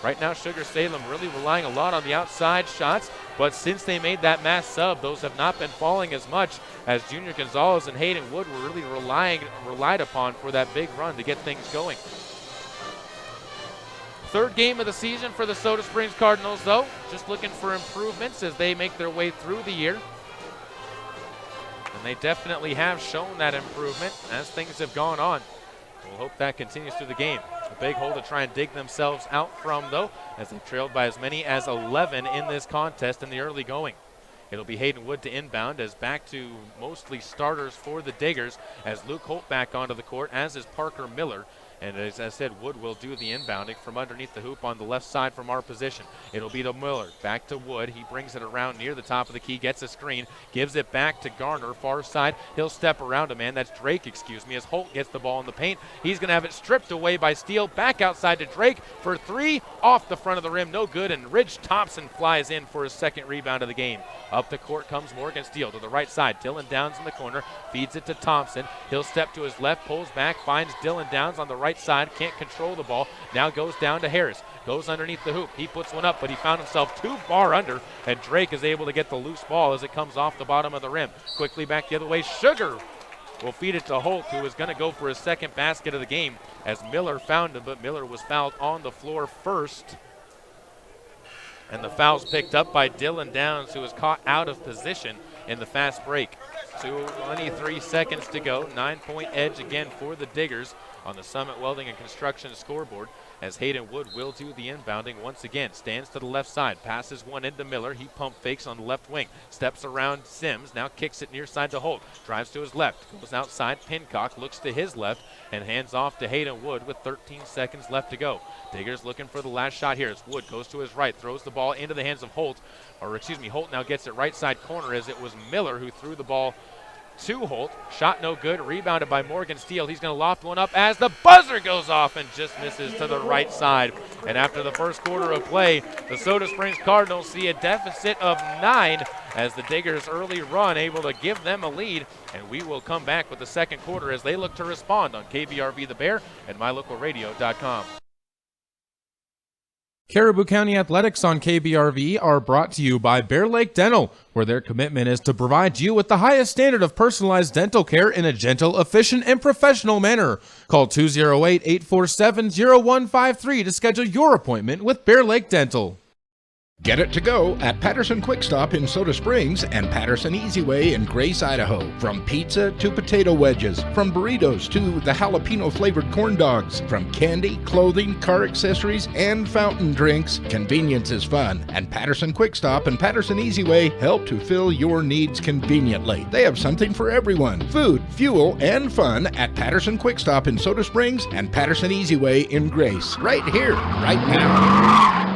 Right now, SUGAR-SALEM really relying a lot on the outside shots, but since they made that mass sub, those have not been falling as much as Junior Gonzalez and Hayden Wood were really relied upon for that big run to get things going. Third game of the season for the Soda Springs Cardinals, though. Just looking for improvements as they make their way through the year. And they definitely have shown that improvement as things have gone on. We'll hope that continues through the game. A big hole to try and dig themselves out from, though, as they trailed by as many as 11 in this contest in the early going. It'll be Hayden Wood to inbound as back to mostly starters for the Diggers as Luke Holt back onto the court, as is Parker Miller. And as I said, Wood will do the inbounding from underneath the hoop on the left side from our position. It'll be to Miller. Back to Wood. He brings it around near the top of the key, gets a screen, gives it back to Garner, far side. He'll step around a man. That's Drake, as Holt gets the ball in the paint. He's going to have it stripped away by Steele. Back outside to Drake for 3. Off the front of the rim. No good. And Ridge Thompson flies in for his second rebound of the game. Up the court comes Morgan Steele to the right side. Dylan Downs in the corner. Feeds it to Thompson. He'll step to his left, pulls back, finds Dylan Downs on the right side, can't control the ball, now goes down to Harris, goes underneath the hoop, he puts one up, but he found himself too far under, and Drake is able to get the loose ball as it comes off the bottom of the rim. Quickly back the other way, Sugar will feed it to Holt, who is going to go for his second basket of the game, as Miller found him, but Miller was fouled on the floor first. And the foul's picked up by Dylan Downs, who was caught out of position in the fast break. 23 seconds to go. 9-point edge again for the Diggers on the Summit Welding and Construction scoreboard as Hayden Wood will do the inbounding once again. Stands to the left side, passes one into Miller. He pump fakes on the left wing, steps around Sims, now kicks it near side to Holt. Drives to his left, goes outside. Pincock looks to his left and hands off to Hayden Wood with 13 seconds left to go. Diggers looking for the last shot here as Wood goes to his right, throws the ball into the hands of Holt. Holt now gets it right side corner as it was Miller who threw the ball to Holt. Shot no good, rebounded by Morgan Steele. He's going to loft one up as the buzzer goes off and just misses to the right side. And after the first quarter of play, the Soda Springs Cardinals see a deficit of 9 as the Diggers' early run able to give them a lead. And we will come back with the second quarter as they look to respond on KBRV The Bear and MyLocalRadio.com. Caribou County Athletics on KBRV are brought to you by Bear Lake Dental, where their commitment is to provide you with the highest standard of personalized dental care in a gentle, efficient, and professional manner. Call 208-847-0153 to schedule your appointment with Bear Lake Dental. Get it to go at Patterson Quick Stop in Soda Springs and Patterson Easy Way in Grace, Idaho. From pizza to potato wedges, from burritos to the jalapeno flavored corn dogs, from candy, clothing, car accessories, and fountain drinks, convenience is fun. And Patterson Quick Stop and Patterson Easy Way help to fill your needs conveniently. They have something for everyone: food, fuel, and fun at Patterson Quick Stop in Soda Springs and Patterson Easy Way in Grace. Right here, right now.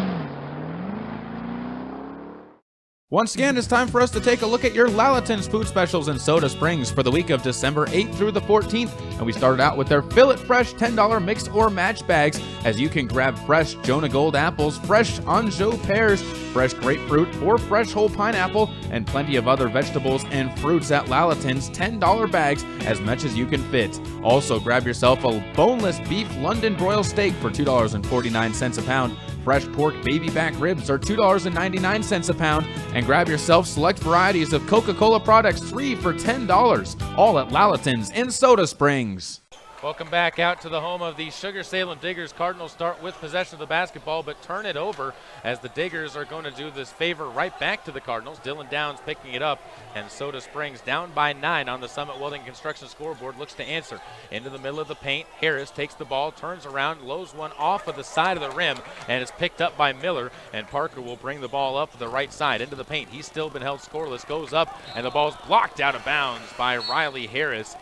Once again, it's time for us to take a look at your Lalaton's food specials in Soda Springs for the week of December 8th through the 14th. And we started out with their Fill It Fresh $10 mix or match bags, as you can grab fresh Jonah Gold apples, fresh Anjou pears, fresh grapefruit, or fresh whole pineapple, and plenty of other vegetables and fruits at Lalaton's $10 bags, as much as you can fit. Also, grab yourself a boneless beef London broil steak for $2.49 a pound. Fresh pork baby back ribs are $2.99 a pound, and grab yourself select varieties of Coca-Cola products 3 for $10, all at Lalaton's in Soda Springs. Welcome back out to the home of the SUGAR-SALEM Diggers. Cardinals start with possession of the basketball, but turn it over as the Diggers are going to do this favor right back to the Cardinals. Dylan Downs picking it up, and Soda Springs down by 9 on the Summit Welding Construction scoreboard. Looks to answer into the middle of the paint. Harris takes the ball, turns around, lows one off of the side of the rim, and it's picked up by Miller, and Parker will bring the ball up the right side into the paint. He's still been held scoreless, goes up, and the ball's blocked out of bounds by Riley Harris.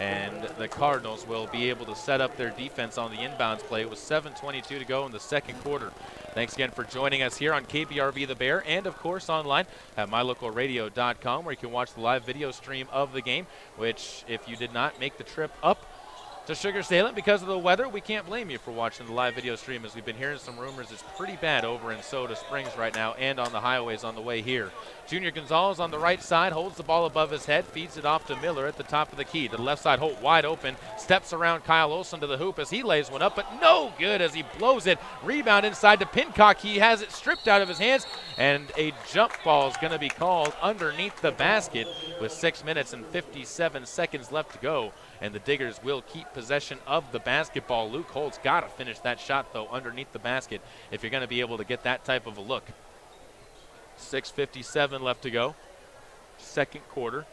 And the Cardinals will be able to set up their defense on the inbounds play with 7:22 to go in the second quarter. Thanks again for joining us here on KBRV The Bear, and of course online at MyLocalRadio.com, where you can watch the live video stream of the game, which if you did not make the trip up to SUGAR-SALEM because of the weather, we can't blame you for watching the live video stream, as we've been hearing some rumors it's pretty bad over in Soda Springs right now and on the highways on the way here. Junior Gonzalez on the right side holds the ball above his head, feeds it off to Miller at the top of the key. To the left side, Holt wide open, steps around Kyle Olson to the hoop as he lays one up, but no good as he blows it. Rebound inside to Pincock. He has it stripped out of his hands, and a jump ball is going to be called underneath the basket with 6 minutes and 57 seconds left to go. And the Diggers will keep possession of the basketball. Luke Holt's got to finish that shot, though, underneath the basket if you're going to be able to get that type of a look. 6:57 left to go. Second quarter.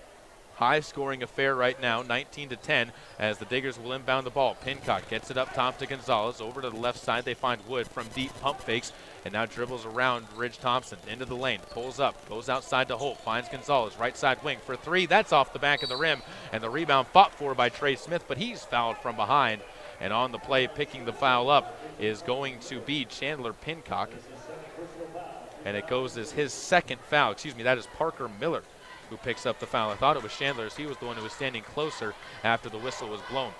High-scoring affair right now, 19-10, as the Diggers will inbound the ball. Pincock gets it up top to Gonzalez. Over to the left side, they find Wood from deep pump fakes, and now dribbles around Ridge Thompson into the lane. Pulls up, goes outside to Holt, finds Gonzalez, right side wing for 3. That's off the back of the rim, and the rebound fought for by Trey Smith, but he's fouled from behind. And on the play, picking the foul up is going to be Chandler Pincock. And it goes as his second foul. That is Parker Miller who picks up the foul. I thought it was Chandler, as he was the one who was standing closer after the whistle was blown.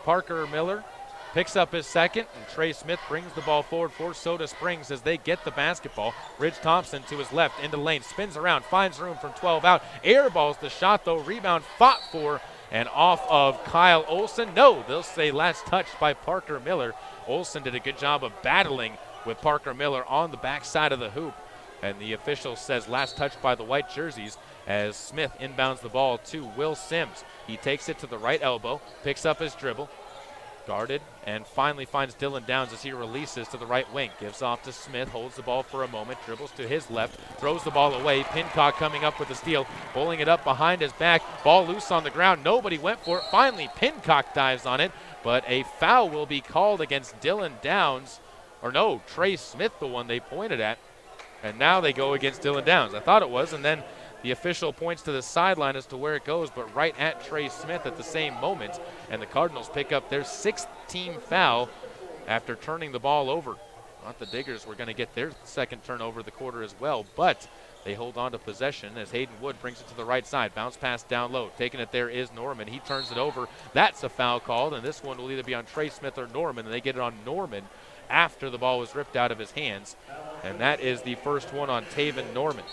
Parker Miller picks up his second, and Trey Smith brings the ball forward for Soda Springs as they get the basketball. Ridge Thompson to his left, into the lane, spins around, finds room from 12 out, airballs the shot though, rebound fought for and off of Kyle Olson. No, they'll say last touched by Parker Miller. Olson did a good job of battling with Parker Miller on the backside of the hoop, and the official says last touched by the white jerseys, as Smith inbounds the ball to Will Sims. He takes it to the right elbow, picks up his dribble, guarded, and finally finds Dylan Downs as he releases to the right wing. Gives off to Smith, holds the ball for a moment, dribbles to his left, throws the ball away. Pincock coming up with the steal, bowling it up behind his back. Ball loose on the ground. Nobody went for it. Finally, Pincock dives on it, but a foul will be called against Dylan Downs or no, Trey Smith, the one they pointed at. And now they go against Dylan Downs. I thought it was, and then the official points to the sideline as to where it goes, but right at Trey Smith at the same moment. And the Cardinals pick up their 6th team foul after turning the ball over. Thought the Diggers were going to get their second turnover of the quarter as well, but they hold on to possession as Hayden Wood brings it to the right side. Bounce pass down low. Taking it there is Norman. He turns it over. That's a foul called, and this one will either be on Trey Smith or Norman, and they get it on Norman after the ball was ripped out of his hands. And that is the first one on Taven Norman.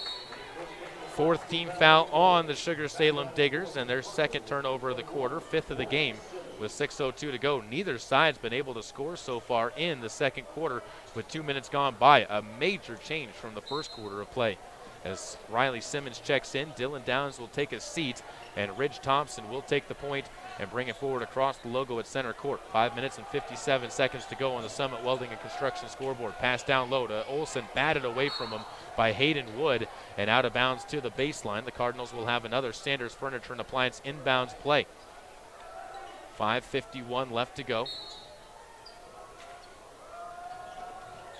4th team foul on the Sugar-Salem Diggers, and their second turnover of the quarter, 5th of the game. With 6:02 to go, neither side's been able to score so far in the second quarter with 2 minutes gone by. A major change from the first quarter of play. As Riley Simmons checks in, Dylan Downs will take a seat, and Ridge Thompson will take the point and bring it forward across the logo at center court. 5 minutes and 57 seconds to go on the Summit Welding and Construction scoreboard. Pass down low to Olsen, batted away from him by Hayden Wood, and out of bounds to the baseline. The Cardinals will have another Sanders Furniture and Appliance inbounds play. 5:51 left to go.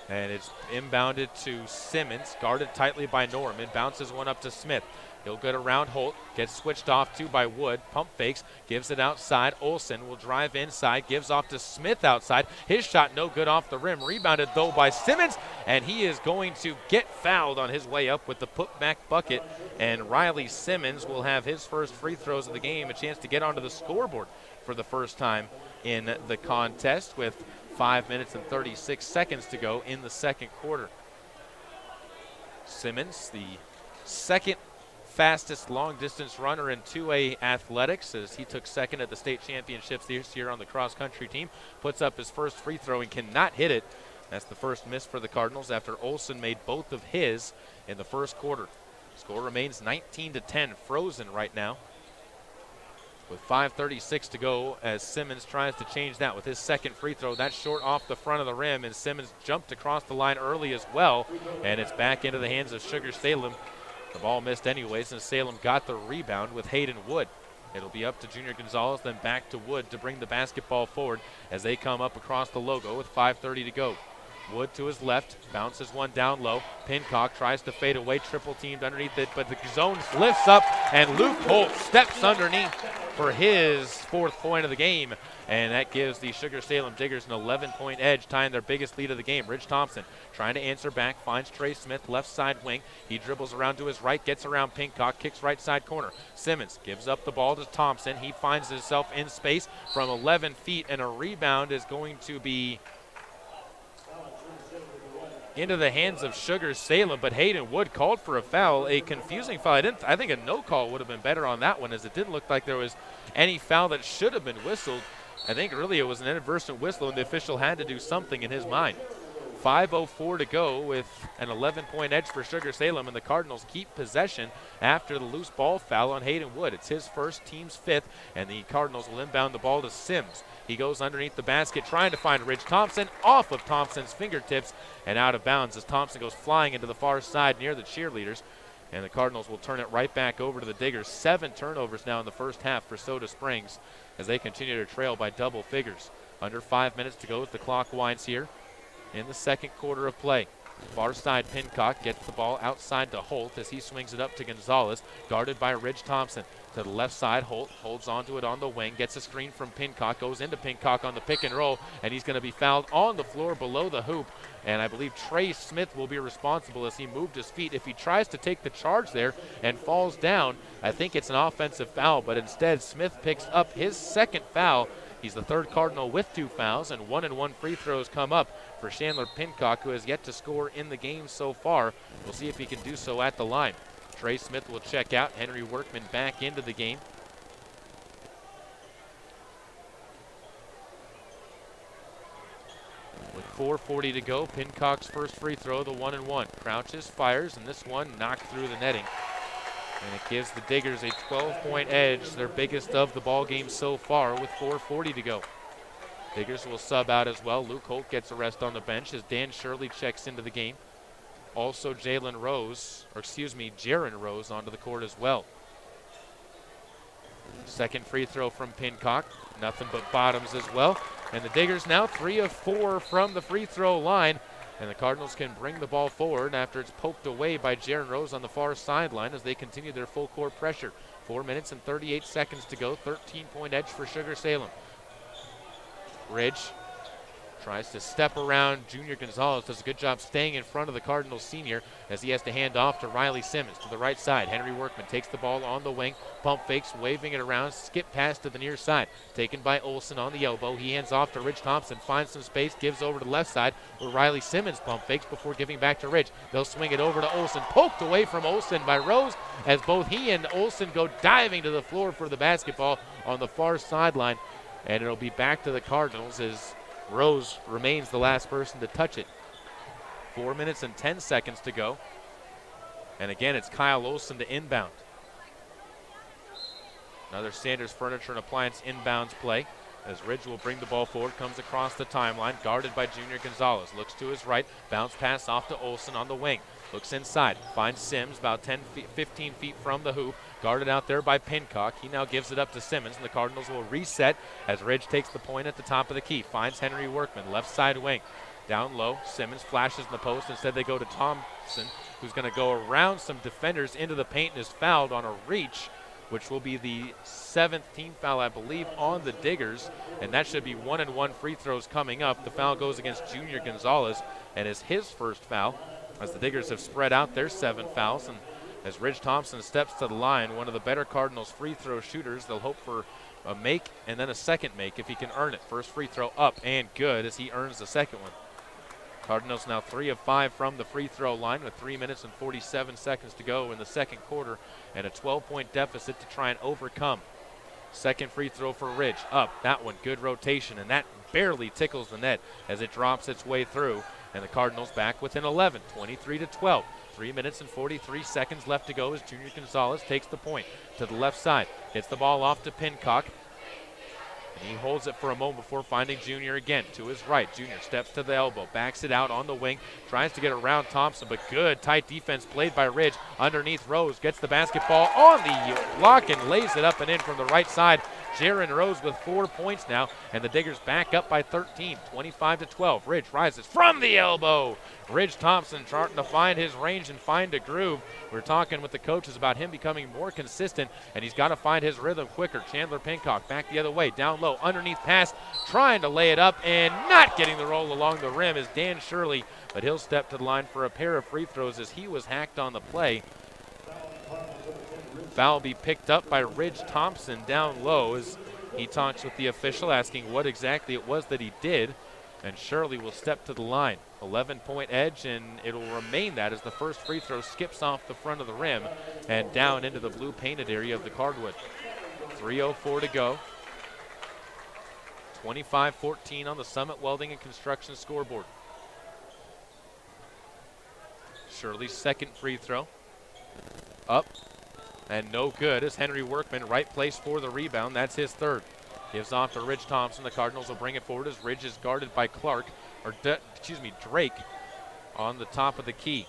And it's inbounded to Simmons, guarded tightly by Norman. Bounces one up to Smith. He'll get around Holt, gets switched off to by Wood. Pump fakes, gives it outside. Olsen will drive inside, gives off to Smith outside. His shot no good off the rim. Rebounded though by Simmons, and he is going to get fouled on his way up with the putback bucket. And Riley Simmons will have his first free throws of the game, a chance to get onto the scoreboard for the first time in the contest with 5 minutes and 36 seconds to go in the second quarter. Simmons, the second fastest long-distance runner in 2A athletics, as he took second at the state championships this year on the cross-country team, puts up his first free throw and cannot hit it. That's the first miss for the Cardinals after Olsen made both of his in the first quarter. Score remains 19-10, frozen right now, with 5:36 to go as Simmons tries to change that with his second free throw. That's short off the front of the rim, and Simmons jumped across the line early as well, and it's back into the hands of Sugar-Salem. The ball missed anyways, and Salem got the rebound with Hayden Wood. It'll be up to Junior Gonzalez, then back to Wood to bring the basketball forward as they come up across the logo with 5:30 to go. Wood to his left, bounces one down low. Pincock tries to fade away, triple teamed underneath it, but the zone lifts up, and Luke Holt steps underneath for his 4th point of the game, and that gives the Sugar-Salem Diggers an 11-point edge, tying their biggest lead of the game. Ridge Thompson trying to answer back, finds Trey Smith, left side wing. He dribbles around to his right, gets around Pincock, kicks right side corner. Simmons gives up the ball to Thompson. He finds himself in space from 11 feet, and a rebound is going to be into the hands of Sugar-Salem, but Hayden Wood called for a foul, a confusing foul. I think a no call would have been better on that one, as it didn't look like there was any foul that should have been whistled. I think really it was an inadvertent whistle, and the official had to do something in his mind. 5:04 to go with an 11-point edge for Sugar-Salem, and the Cardinals keep possession after the loose ball foul on Hayden Wood. It's his first, team's 5th, and the Cardinals will inbound the ball to Sims. He goes underneath the basket trying to find Ridge Thompson, off of Thompson's fingertips and out of bounds as Thompson goes flying into the far side near the cheerleaders. And the Cardinals will turn it right back over to the Diggers. 7 turnovers now in the first half for Soda Springs as they continue to trail by double figures. Under 5 minutes to go as the clock winds here in the second quarter of play. Far side, Pincock gets the ball outside to Holt as he swings it up to Gonzalez, guarded by Ridge Thompson. To the left side, Holt holds onto it on the wing, gets a screen from Pincock, goes into Pincock on the pick and roll, and he's going to be fouled on the floor below the hoop. And I believe Trey Smith will be responsible as he moved his feet. If he tries to take the charge there and falls down, I think it's an offensive foul, but instead Smith picks up his second foul. He's the 3rd Cardinal with 2 fouls, and 1-and-1 free throws come up for Chandler Pincock, who has yet to score in the game so far. We'll see if he can do so at the line. Trey Smith will check out. Henry Workman back into the game. With 4:40 to go, Pincock's first free throw, the 1-and-1. Crouches, fires, and this one knocked through the netting. And it gives the Diggers a 12-point edge, their biggest of the ball game so far, with 4:40 to go. Diggers will sub out as well. Luke Holt gets a rest on the bench as Dan Shirley checks into the game. Also Jaron Rose onto the court as well. Second free throw from Pincock. Nothing but bottoms as well. And the Diggers now 3 of 4 from the free throw line. And the Cardinals can bring the ball forward after it's poked away by Jaron Rose on the far sideline as they continue their full court pressure. 4 minutes and 38 seconds to go. 13-point edge for Sugar-Salem. Ridge tries to step around Junior Gonzalez. Does a good job staying in front of the Cardinals senior as he has to hand off to Riley Simmons to the right side. Henry Workman takes the ball on the wing. Pump fakes, waving it around. Skip pass to the near side. Taken by Olsen on the elbow. He hands off to Ridge Thompson. Finds some space. Gives over to the left side where Riley Simmons pump fakes before giving back to Ridge. They'll swing it over to Olsen. Poked away from Olsen by Rose as both he and Olsen go diving to the floor for the basketball on the far sideline. And it'll be back to the Cardinals as Rose remains the last person to touch it. 4 minutes and 10 seconds to go. And again, it's Kyle Olsen to inbound. Another Sanders Furniture and Appliance inbounds play as Ridge will bring the ball forward, comes across the timeline, guarded by Junior Gonzalez. Looks to his right, bounce pass off to Olsen on the wing. Looks inside, finds Sims about 15 feet from the hoop, guarded out there by Pincock. He now gives it up to Simmons, and the Cardinals will reset as Ridge takes the point at the top of the key. Finds Henry Workman, left side wing. Down low, Simmons flashes in the post. Instead they go to Thompson, who's going to go around some defenders into the paint and is fouled on a reach, which will be the 7th team foul, I believe, on the Diggers. And that should be 1-and-1 free throws coming up. The foul goes against Junior Gonzalez and is his first foul as the Diggers have spread out their 7 fouls. And as Ridge Thompson steps to the line, one of the better Cardinals free throw shooters, they'll hope for a make and then a second make if he can earn it. First free throw up and good as he earns the second one. Cardinals now 3 of 5 from the free throw line with 3 minutes and 47 seconds to go in the second quarter and a 12-point deficit to try and overcome. Second free throw for Ridge. Up. That one. Good rotation. And that barely tickles the net as it drops its way through. And the Cardinals back within 11. 23-12. 3 minutes and 43 seconds left to go as Junior Gonzalez takes the point to the left side. Gets the ball off to Pincock. And he holds it for a moment before finding Junior again to his right. Junior steps to the elbow, backs it out on the wing, tries to get around Thompson, but good tight defense played by Ridge. Underneath Rose, gets the basketball on the block and lays it up and in from the right side. Jaron Rose with 4 points now, and the Diggers back up by 13, 25-12. Ridge rises from the elbow. Ridge Thompson trying to find his range and find a groove. We're talking with the coaches about him becoming more consistent, and he's got to find his rhythm quicker. Chandler Pincock back the other way, down low, underneath pass, trying to lay it up and not getting the roll along the rim is Dan Shirley, but he'll step to the line for a pair of free throws as he was hacked on the play. Foul be picked up by Ridge Thompson down low as he talks with the official asking what exactly it was that he did, and Shirley will step to the line. 11-point edge, and it'll remain that as the first free throw skips off the front of the rim and down into the blue painted area of the cardwood. 3:04 to go. 25-14 on the Summit Welding and Construction scoreboard. Shirley's second free throw. Up and no good as Henry Workman, right place for the rebound. That's his third. Gives off to Ridge Thompson. The Cardinals will bring it forward as Ridge is guarded by Drake on the top of the key.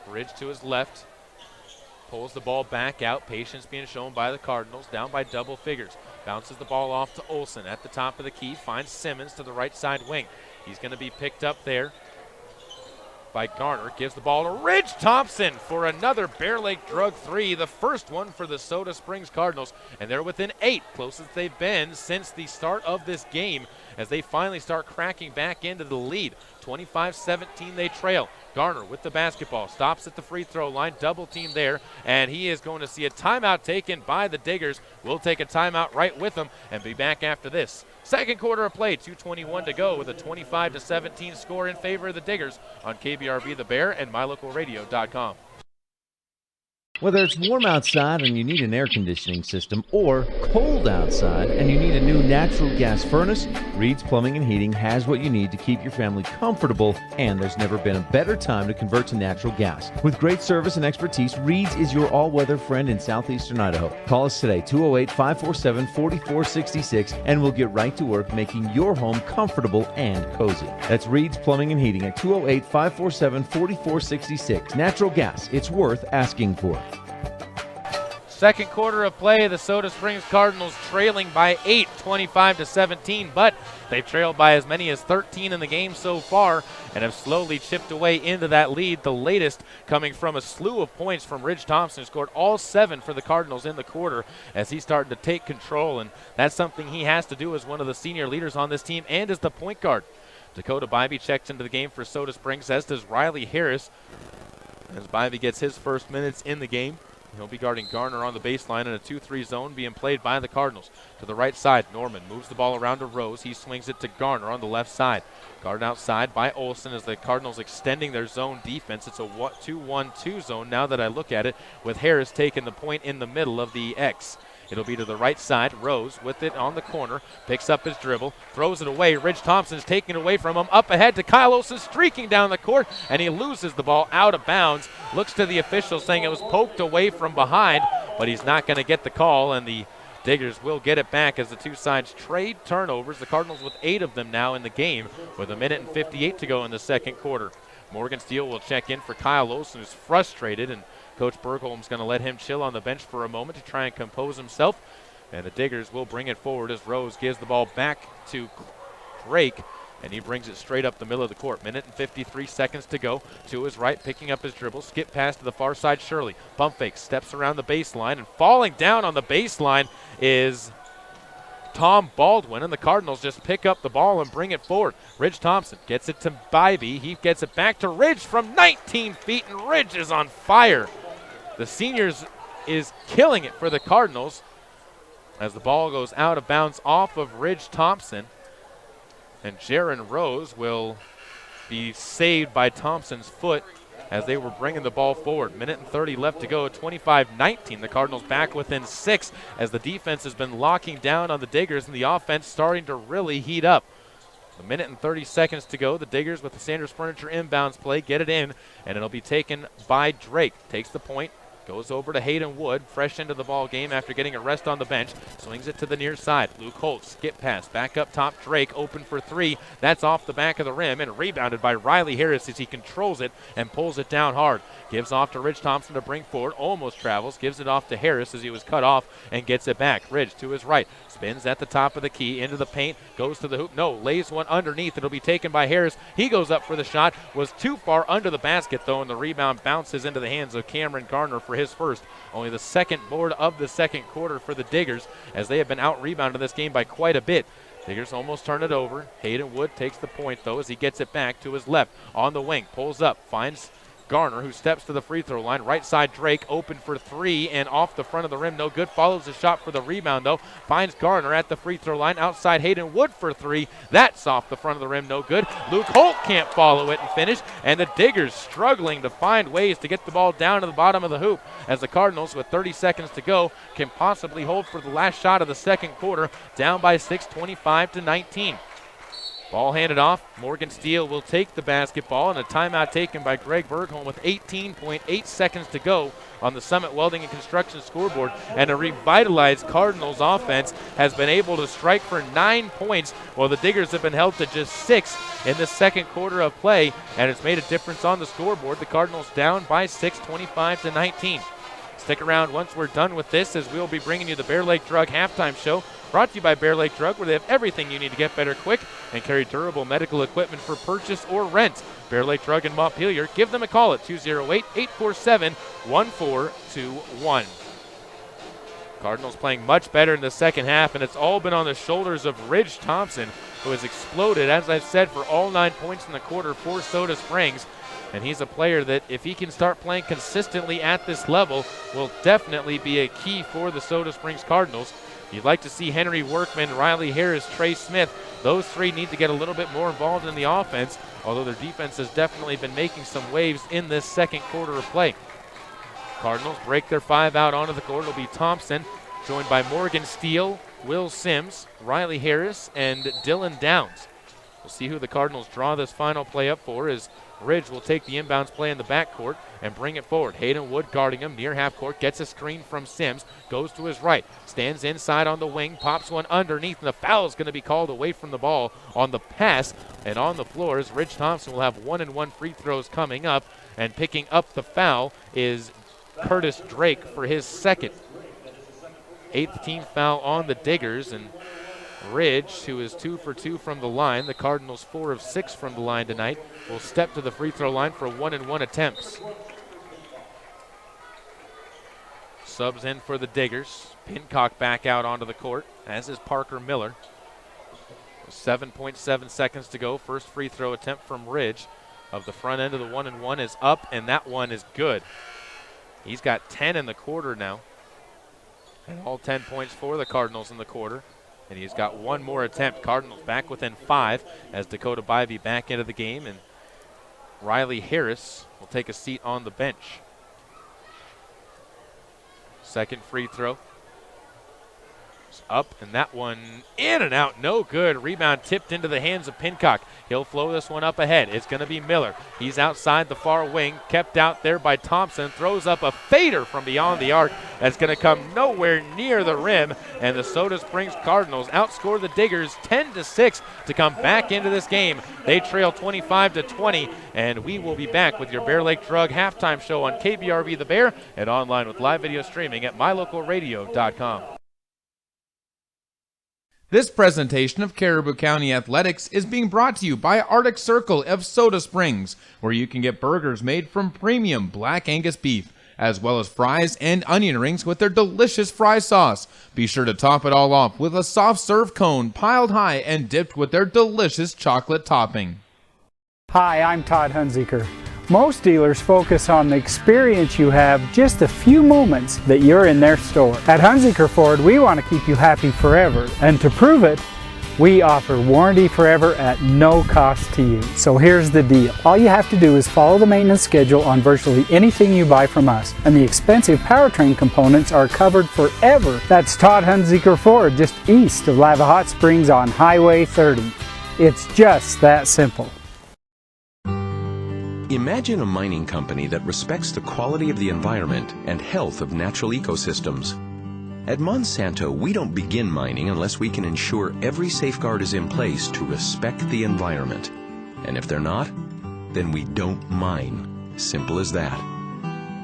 Ridge to his left. Pulls the ball back out. Patience being shown by the Cardinals. Down by double figures. Bounces the ball off to Olsen at the top of the key. Finds Simmons to the right side wing. He's going to be picked up there by Garner. Gives the ball to Ridge Thompson for another Bear Lake drug three, the first one for the Soda Springs Cardinals, and they're within 8, closest they've been since the start of this game as they finally start cracking back into the lead. 25-17 they trail. Garner with the basketball, stops at the free throw line, double team there, and he is going to see a timeout taken by the Diggers. We'll take a timeout right with them and be back after this. Second quarter of play, 2:21 to go with a 25-17 score in favor of the Diggers on KBRB The Bear and MyLocalRadio.com. Whether it's warm outside and you need an air conditioning system or cold outside and you need a new natural gas furnace, Reed's Plumbing and Heating has what you need to keep your family comfortable, and there's never been a better time to convert to natural gas. With great service and expertise, Reed's is your all-weather friend in southeastern Idaho. Call us today, 208-547-4466, and we'll get right to work making your home comfortable and cozy. That's Reed's Plumbing and Heating at 208-547-4466. Natural gas, it's worth asking for. Second quarter of play, the Soda Springs Cardinals trailing by 8, 25-17, but they've trailed by as many as 13 in the game so far and have slowly chipped away into that lead, the latest coming from a slew of points from Ridge Thompson, who scored all 7 for the Cardinals in the quarter as he's starting to take control, and that's something he has to do as one of the senior leaders on this team and as the point guard. Dakota Bybee checks into the game for Soda Springs, as does Riley Harris, as Bybee gets his first minutes in the game. He'll be guarding Garner on the baseline in a 2-3 zone being played by the Cardinals. To the right side, Norman moves the ball around to Rose. He swings it to Garner on the left side. Guarded outside by Olsen as the Cardinals extending their zone defense. It's a 2-1-2 zone now that I look at it, with Harris taking the point in the middle of the X. It'll be to the right side. Rose with it on the corner. Picks up his dribble. Throws it away. Ridge Thompson's taking it away from him. Up ahead to Kyle Olsen, streaking down the court, and he loses the ball out of bounds. Looks to the official saying it was poked away from behind, but he's not going to get the call, and the Diggers will get it back as the two sides trade turnovers. The Cardinals with 8 of them now in the game with 1:58 to go in the second quarter. Morgan Steele will check in for Kyle Olsen, who's frustrated, and Coach Bergholm's going to let him chill on the bench for a moment to try and compose himself. And the Diggers will bring it forward as Rose gives the ball back to Drake, and he brings it straight up the middle of the court. 1:53 to go. To his right, picking up his dribble. Skip pass to the far side, Shirley. Pump fake, steps around the baseline, and falling down on the baseline is Tom Baldwin, and the Cardinals just pick up the ball and bring it forward. Ridge Thompson gets it to Bybee. He gets it back to Ridge from 19 feet, and Ridge is on fire. The seniors is killing it for the Cardinals as the ball goes out of bounds off of Ridge Thompson. And Jaron Rose will be saved by Thompson's foot as they were bringing the ball forward. 1:30 left to go, 25-19. The Cardinals back within 6 as the defense has been locking down on the Diggers and the offense starting to really heat up. 1:30 to go. The Diggers with the Sanders Furniture inbounds play get it in, and it'll be taken by Drake. Takes the point. Goes over to Hayden Wood, fresh into the ball game after getting a rest on the bench. Swings it to the near side. Luke Holt, skip pass, back up top. Drake open for 3. That's off the back of the rim and rebounded by Riley Harris as he controls it and pulls it down hard. Gives off to Ridge Thompson to bring forward. Almost travels. Gives it off to Harris as he was cut off and gets it back. Ridge to his right. Spins at the top of the key, into the paint, goes to the hoop. No, lays one underneath. It'll be taken by Harris. He goes up for the shot. Was too far under the basket, though, and the rebound bounces into the hands of Cameron Garner for his first. Only the second board of the second quarter for the Diggers, as they have been out-rebounded this game by quite a bit. Diggers almost turn it over. Hayden Wood takes the point, though, as he gets it back to his left. On the wing, pulls up, finds Garner, who steps to the free throw line. Right side, Drake open for 3 and off the front of the rim. No good. Follows the shot for the rebound, though. Finds Garner at the free throw line. Outside, Hayden Wood for 3. That's off the front of the rim. No good. Luke Holt can't follow it and finish. And the Diggers struggling to find ways to get the ball down to the bottom of the hoop as the Cardinals, with 30 seconds to go, can possibly hold for the last shot of the second quarter. Down by 6, 25-19. Ball handed off. Morgan Steele will take the basketball, and a timeout taken by Greg Bergholm with 18.8 seconds to go on the Summit Welding and Construction scoreboard. And a revitalized Cardinals offense has been able to strike for 9 points, while the Diggers have been held to just 6 in the second quarter of play, and it's made a difference on the scoreboard. The Cardinals down by 6, 25-19. Stick around once we're done with this, as we'll be bringing you the Bear Lake Drug halftime show. Brought to you by Bear Lake Drug, where they have everything you need to get better quick and carry durable medical equipment for purchase or rent. Bear Lake Drug in Montpelier. Give them a call at 208-847-1421. Cardinals playing much better in the second half, and it's all been on the shoulders of Ridge Thompson, who has exploded, as I've said, for all 9 points in the quarter for Soda Springs. And he's a player that, if he can start playing consistently at this level, will definitely be a key for the Soda Springs Cardinals. You'd like to see Henry Workman, Riley Harris, Trey Smith. Those 3 need to get a little bit more involved in the offense, although their defense has definitely been making some waves in this second quarter of play. Cardinals break their 5 out onto the court. It'll be Thompson, joined by Morgan Steele, Will Sims, Riley Harris, and Dylan Downs. We'll see who the Cardinals draw this final play up for, as Ridge will take the inbounds play in the backcourt and bring it forward. Hayden Wood guarding him near half court, gets a screen from Sims, goes to his right, stands inside on the wing, pops one underneath, and the foul is going to be called away from the ball on the pass. And on the floor, as Ridge Thompson will have 1-and-1 free throws coming up, and picking up the foul is Curtis Drake for his second. 8th team foul on the Diggers, and Ridge, who is 2 for 2 from the line, the Cardinals 4 of 6 from the line tonight, will step to the free throw line for 1-and-1 attempts. Subs in for the Diggers. Pincock back out onto the court, as is Parker Miller. 7.7 seconds to go. First free throw attempt from Ridge of the front end of the 1-and-1 is up, and that one is good. He's got 10 in the quarter now. And all 10 points for the Cardinals in the quarter. And he's got one more attempt. Cardinals back within 5 as Dakota Bivey back into the game, and Riley Harris will take a seat on the bench. Second free throw. It's up, and that one in and out, no good. Rebound tipped into the hands of Pincock. He'll flow this one up ahead. It's going to be Miller. He's outside the far wing, kept out there by Thompson. Throws up a fader from beyond the arc that's going to come nowhere near the rim. And the Soda Springs Cardinals outscore the Diggers 10-6 to come back into this game. They trail 25-20, and we will be back with your Bear Lake Drug halftime show on KBRV The Bear and online with live video streaming at mylocalradio.com. This presentation of Caribou County Athletics is being brought to you by Arctic Circle of Soda Springs, where you can get burgers made from premium Black Angus beef, as well as fries and onion rings with their delicious fry sauce. Be sure to top it all off with a soft serve cone piled high and dipped with their delicious chocolate topping. Hi, I'm Todd Hunziker. Most dealers focus on the experience you have just a few moments that you're in their store. At Hunziker Ford, we want to keep you happy forever, and to prove it, we offer warranty forever at no cost to you. So here's the deal. All you have to do is follow the maintenance schedule on virtually anything you buy from us, and the expensive powertrain components are covered forever. That's Todd Hunziker Ford, just east of Lava Hot Springs on Highway 30. It's just that simple. Imagine a mining company that respects the quality of the environment and health of natural ecosystems. At Monsanto, we don't begin mining unless we can ensure every safeguard is in place to respect the environment. And if they're not, then we don't mine. Simple as that.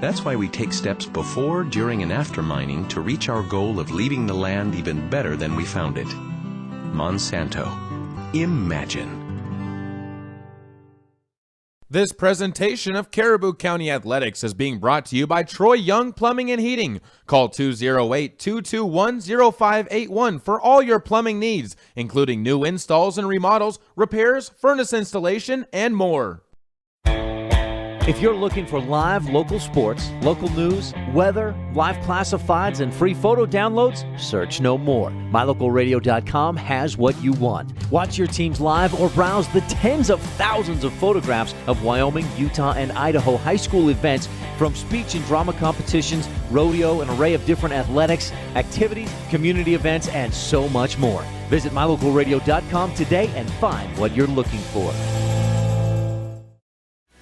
That's why we take steps before, during, and after mining to reach our goal of leaving the land even better than we found it. Monsanto. Imagine. This presentation of Caribou County Athletics is being brought to you by Troy Young Plumbing and Heating. Call 208-221-0581 for all your plumbing needs, including new installs and remodels, repairs, furnace installation, and more. If you're looking for live local sports, local news, weather, live classifieds, and free photo downloads, search no more. MyLocalRadio.com has what you want. Watch your teams live or browse the tens of thousands of photographs of Wyoming, Utah, and Idaho high school events, from speech and drama competitions, rodeo, an array of different athletics, activities, community events, and so much more. Visit MyLocalRadio.com today and find what you're looking for.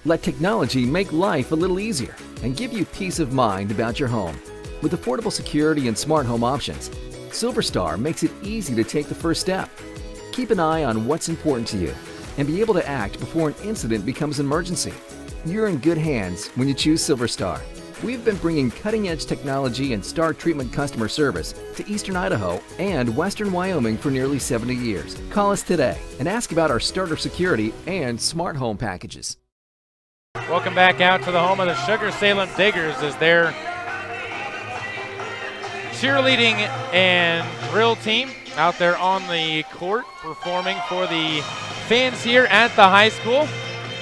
Let technology make life a little easier and give you peace of mind about your home. With affordable security and smart home options, SilverStar makes it easy to take the first step. Keep an eye on what's important to you and be able to act before an incident becomes an emergency. You're in good hands when you choose SilverStar. We've been bringing cutting-edge technology and star treatment customer service to Eastern Idaho and Western Wyoming for nearly 70 years. Call us today and ask about our starter security and smart home packages. Welcome back out to the home of the SUGAR-SALEM Diggers as their cheerleading and drill team out there on the court performing for the fans here at the high school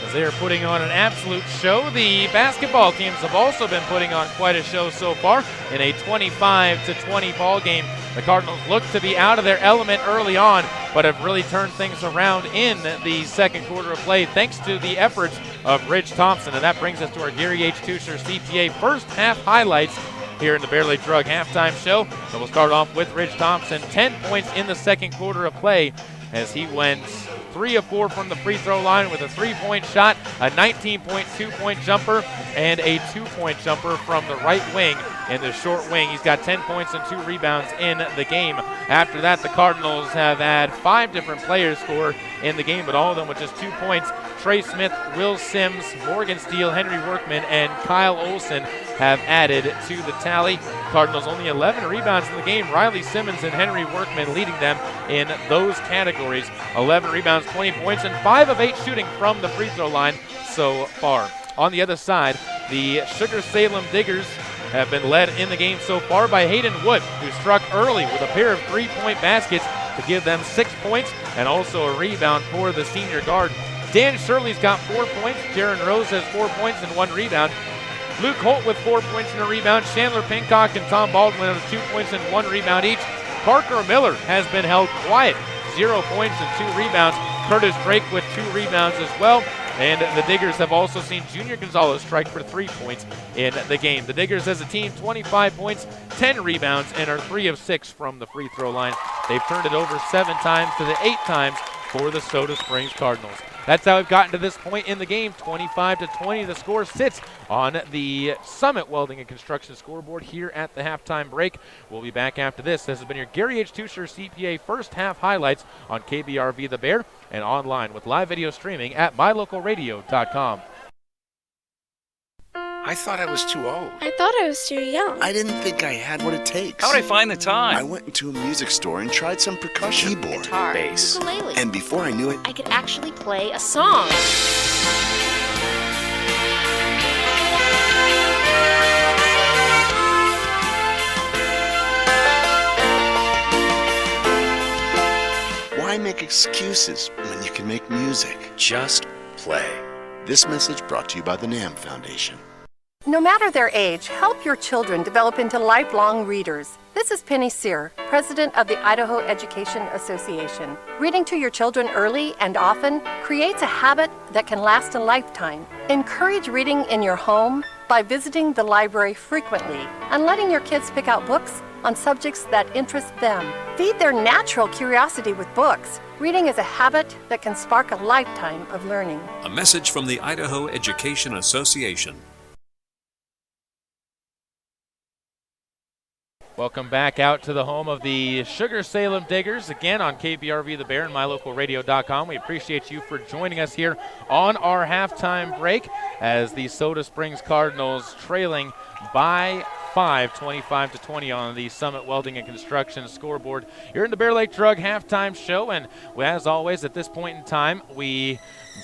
as they are putting on an absolute show. The basketball teams have also been putting on quite a show so far in a 25-20 ball game. The Cardinals look to be out of their element early on, but have really turned things around in the second quarter of play thanks to the efforts of Ridge Thompson. And that brings us to our Gary H. Tusher CPA first half highlights here in the Bear Lake Drug halftime show. So we'll start off with Ridge Thompson, 10 points in the second quarter of play as he went 3 of 4 from the free throw line with a 3-point shot, a 19.2-point jumper, and a 2-point jumper from the right wing in the short wing. He's got 10 points and 2 rebounds in the game. After that, the Cardinals have had 5 different players score in the game, but all of them with just 2 points. Trey Smith, Will Sims, Morgan Steele, Henry Workman, and Kyle Olson have added to the tally. Cardinals only 11 rebounds in the game. Riley Simmons and Henry Workman leading them in those categories. 11 rebounds, 20 points, and 5 of 8 shooting from the free throw line so far. On the other side, the SUGAR-SALEM Diggers have been led in the game so far by Hayden Wood, who struck early with a pair of 3-point baskets to give them 6 points and also a rebound for the senior guard. Dan Shirley's got 4 points. Jaron Rose has 4 points and 1 rebound. Luke Holt with 4 points and a rebound. Chandler Pincock and Tom Baldwin with 2 points and 1 rebound each. Parker Miller has been held quiet, 0 points and 2 rebounds. Curtis Drake with 2 rebounds as well. And the Diggers have also seen Junior Gonzalez strike for 3 points in the game. The Diggers as a team, 25 points, 10 rebounds, and are 3 of 6 from the free throw line. They've turned it over 7 times to the 8 times for the Soda Springs Cardinals. That's how we've gotten to this point in the game. 25-20, the score sits on the Summit Welding and Construction scoreboard here at the halftime break. We'll be back after this. This has been your Gary H. Tusher CPA first half highlights on KBRV The Bear and online with live video streaming at mylocalradio.com. I thought I was too old. I thought I was too young. I didn't think I had what it takes. How'd I find the time? I went into a music store and tried some percussion. Keyboard, guitar, bass, ukulele. And before I knew it, I could actually play a song. why make excuses when you can make music? Just play. This message brought to you by the NAM Foundation. No matter their age, help your children develop into lifelong readers. This is Penny Sear, president of the Idaho Education Association. Reading to your children early and often creates a habit that can last a lifetime. Encourage reading in your home by visiting the library frequently and letting your kids pick out books on subjects that interest them. Feed their natural curiosity with books. Reading is a habit that can spark a lifetime of learning. A message from the Idaho Education Association. Welcome back out to the home of the SUGAR-SALEM Diggers, again on KBRV The Bear and mylocalradio.com. We appreciate you for joining us here on our halftime break as the Soda Springs Cardinals trailing by 5, 25-20 on the Summit Welding and Construction scoreboard. You're in the Bear Lake Drug halftime show, and as always at this point in time, we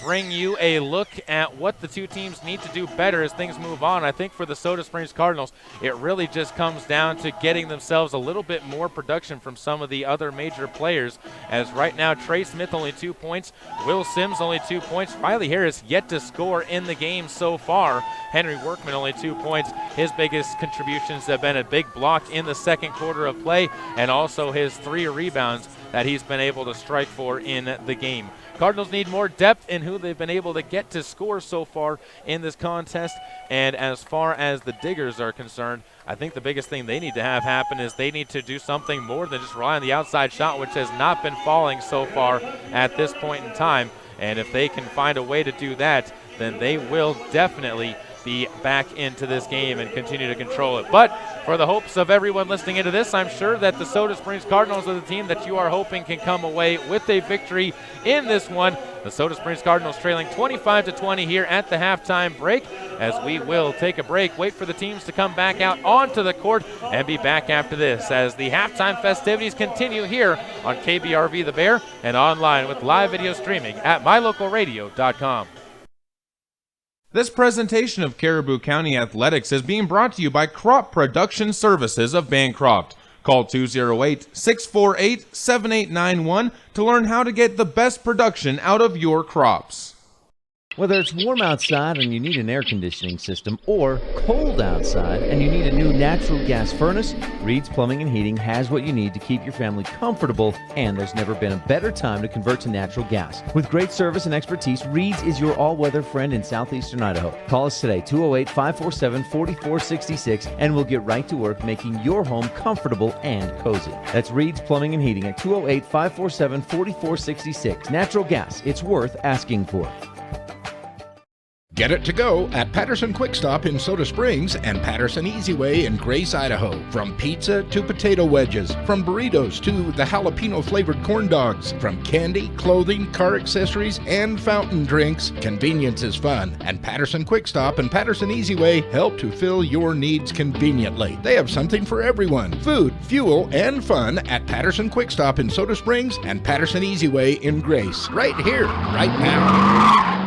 bring you a look at what the two teams need to do better as things move on. I think for the Soda Springs Cardinals, it really just comes down to getting themselves a little bit more production from some of the other major players, as right now Trey Smith only 2 points, Will Sims only 2 points, Riley Harris yet to score in the game so far, Henry Workman only 2 points. His biggest contributions have been a big block in the second quarter of play and also his 3 rebounds that he's been able to strike for in the game. Cardinals need more depth in who they've been able to get to score so far in this contest. And as far as the Diggers are concerned, I think the biggest thing they need to have happen is they need to do something more than just rely on the outside shot, which has not been falling so far at this point in time. And if they can find a way to do that, then they will definitely be back into this game and continue to control it. But for the hopes of everyone listening into this, I'm sure that the Soda Springs Cardinals are the team that you are hoping can come away with a victory in this one. The Soda Springs Cardinals trailing 25-20 here at the halftime break, as we will take a break, wait for the teams to come back out onto the court, and be back after this as the halftime festivities continue here on KBRV The Bear and online with live video streaming at mylocalradio.com. This presentation of Caribou County Athletics is being brought to you by Crop Production Services of Bancroft. Call 208-648-7891 to learn how to get the best production out of your crops. Whether it's warm outside and you need an air conditioning system, or cold outside and you need a new natural gas furnace, Reed's Plumbing and Heating has what you need to keep your family comfortable, and there's never been a better time to convert to natural gas. With great service and expertise, Reed's is your all-weather friend in southeastern Idaho. Call us today, 208-547-4466, and we'll get right to work making your home comfortable and cozy. That's Reed's Plumbing and Heating at 208-547-4466. Natural gas, it's worth asking for. Get it to go at Patterson Quick Stop in Soda Springs and Patterson Easy Way in Grace, Idaho. From pizza to potato wedges, from burritos to the jalapeno flavored corn dogs, from candy, clothing, car accessories, and fountain drinks, convenience is fun. And Patterson Quick Stop and Patterson Easy Way help to fill your needs conveniently. They have something for everyone: food, fuel, and fun at Patterson Quick Stop in Soda Springs and Patterson Easy Way in Grace. Right here, right now.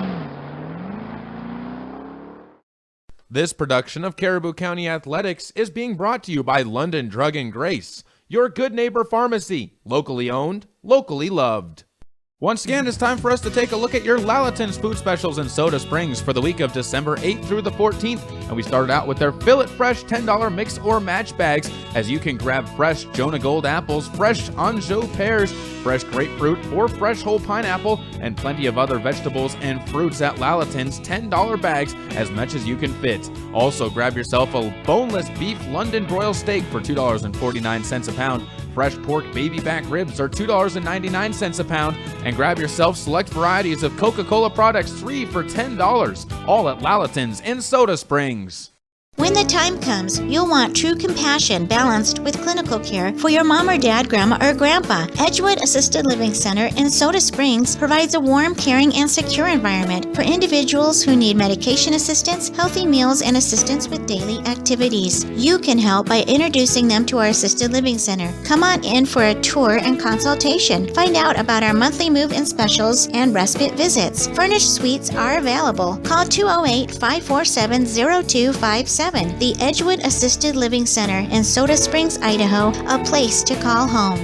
This production of Caribou County Athletics is being brought to you by London Drug and Grace, your good neighbor pharmacy, locally owned, locally loved. Once again, it's time for us to take a look at your Lalaton's food specials in Soda Springs for the week of December 8th through the 14th. And we started out with their Fill It Fresh $10 mix or match bags, as you can grab fresh Jonah Gold apples, fresh Anjou pears, fresh grapefruit, or fresh whole pineapple, and plenty of other vegetables and fruits at Lalaton's $10 bags, as much as you can fit. Also, grab yourself a boneless beef London broil steak for $2.49 a pound. Fresh pork baby back ribs are $2.99 a pound, and grab yourself select varieties of Coca-Cola products, 3 for $10, all at Lalaton's in Soda Springs. When the time comes, you'll want true compassion balanced with clinical care for your mom or dad, grandma or grandpa. Edgewood Assisted Living Center in Soda Springs provides a warm, caring, and secure environment for individuals who need medication assistance, healthy meals, and assistance with daily activities. You can help by introducing them to our Assisted Living Center. Come on in for a tour and consultation. Find out about our monthly move-in specials and respite visits. Furnished suites are available. Call 208-547-0257. The Edgewood Assisted Living Center in Soda Springs, Idaho, a place to call home.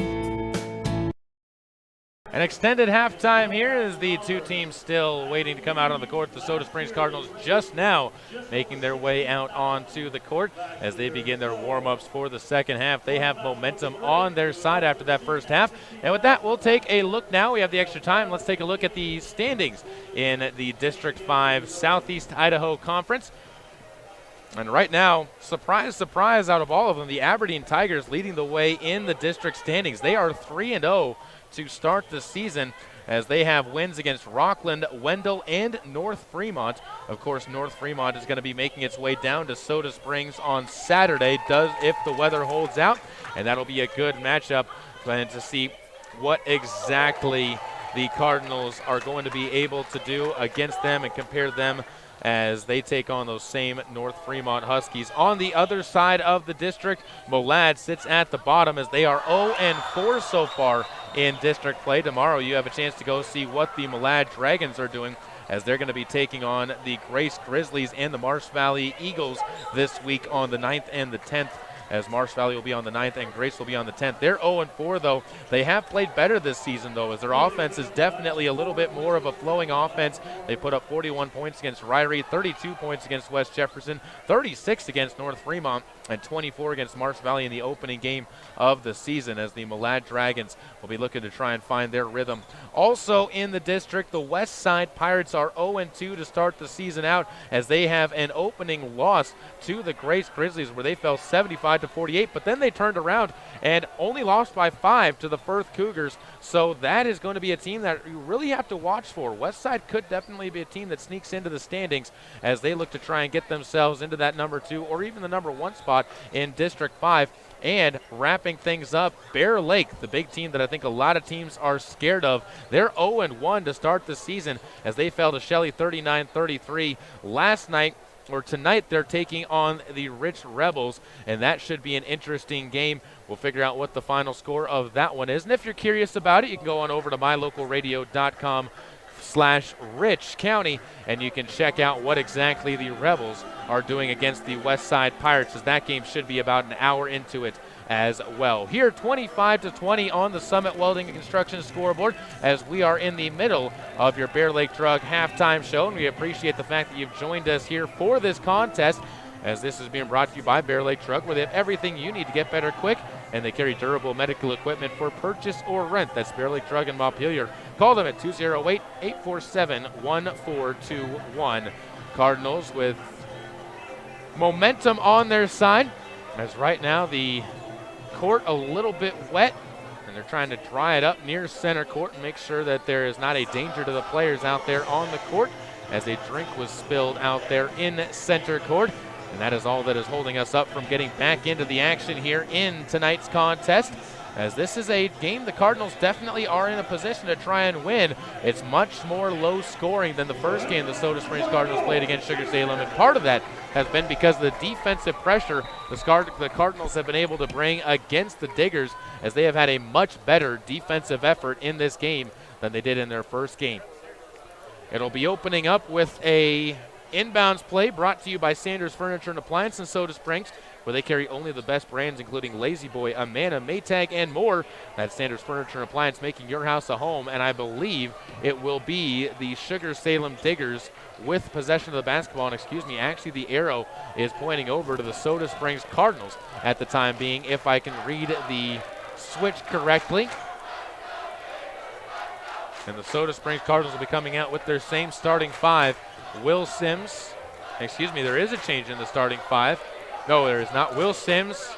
An extended halftime here as the two teams still waiting to come out on the court. The Soda Springs Cardinals just now making their way out onto the court as they begin their warm-ups for the second half. They have momentum on their side after that first half. And with that, we'll take a look now. We have the extra time. Let's take a look at the standings in the District 5 Southeast Idaho Conference. And right now, surprise, surprise, out of all of them, the Aberdeen Tigers leading the way in the district standings. They are 3-0 to start the season as they have wins against Rockland, Wendell, and North Fremont. Of course, North Fremont is going to be making its way down to Soda Springs on Saturday, if the weather holds out, and that'll be a good matchup and to see what exactly the Cardinals are going to be able to do against them and compare them as they take on those same North Fremont Huskies. On the other side of the district, Molad sits at the bottom as they are 0-4 so far in district play. Tomorrow you have a chance to go see what the Molad Dragons are doing as they're going to be taking on the Grace Grizzlies and the Marsh Valley Eagles this week on the 9th and the 10th. As Marsh Valley will be on the 9th and Grace will be on the 10th. They're 0-4, though. They have played better this season, though, as their offense is definitely a little bit more of a flowing offense. They put up 41 points against Ryrie, 32 points against West Jefferson, 36 against North Fremont, and 24 against Marsh Valley in the opening game of the season, as the Molad Dragons will be looking to try and find their rhythm. Also in the district, the West Side Pirates are 0-2 to start the season out, as they have an opening loss to the Grace Grizzlies where they fell 75-48, but then they turned around and only lost by 5 to the Firth Cougars. So that is going to be a team that you really have to watch for. West Side could definitely be a team that sneaks into the standings as they look to try and get themselves into that number 2 or even the number 1 spot in District 5. And wrapping things up, Bear Lake, the big team that I think a lot of teams are scared of. They're 0-1 to start the season as they fell to Shelley 39-33 last night. Or tonight they're taking on the Rich Rebels, and that should be an interesting game. We'll figure out what the final score of that one is. And if you're curious about it, you can go on over to mylocalradio.com/Rich County, and you can check out what exactly the Rebels are doing against the West Side Pirates, as that game should be about an hour into it as well. Here, 25-20 on the Summit Welding and Construction scoreboard as we are in the middle of your Bear Lake Drug halftime show, and we appreciate the fact that you've joined us here for this contest, as this is being brought to you by Bear Lake Drug, where they have everything you need to get better quick, and they carry durable medical equipment for purchase or rent. That's Bear Lake Drug in Montpelier. Call them at 208-847-1421. Cardinals with momentum on their side, as right now the court a little bit wet, and they're trying to dry it up near center court and make sure that there is not a danger to the players out there on the court as a drink was spilled out there in center court. And that is all that is holding us up from getting back into the action here in tonight's contest, as this is a game the Cardinals definitely are in a position to try and win. It's much more low scoring than the first game the Soda Springs Cardinals played against Sugar-Salem, and part of that has been because of the defensive pressure the Cardinals have been able to bring against the Diggers, as they have had a much better defensive effort in this game than they did in their first game. It'll be opening up with a inbounds play brought to you by Sanders Furniture and Appliance in Soda Springs, where they carry only the best brands, including Lazy Boy, Amana, Maytag, and more. That's Sanders Furniture and Appliance, making your house a home, and I believe it will be the Sugar-Salem Diggers with possession of the basketball. And actually the arrow is pointing over to the Soda Springs Cardinals at the time being, if I can read the switch correctly. And the Soda Springs Cardinals will be coming out with their same starting five. Will Sims, there is a change in the starting five. No, there is not. Will Sims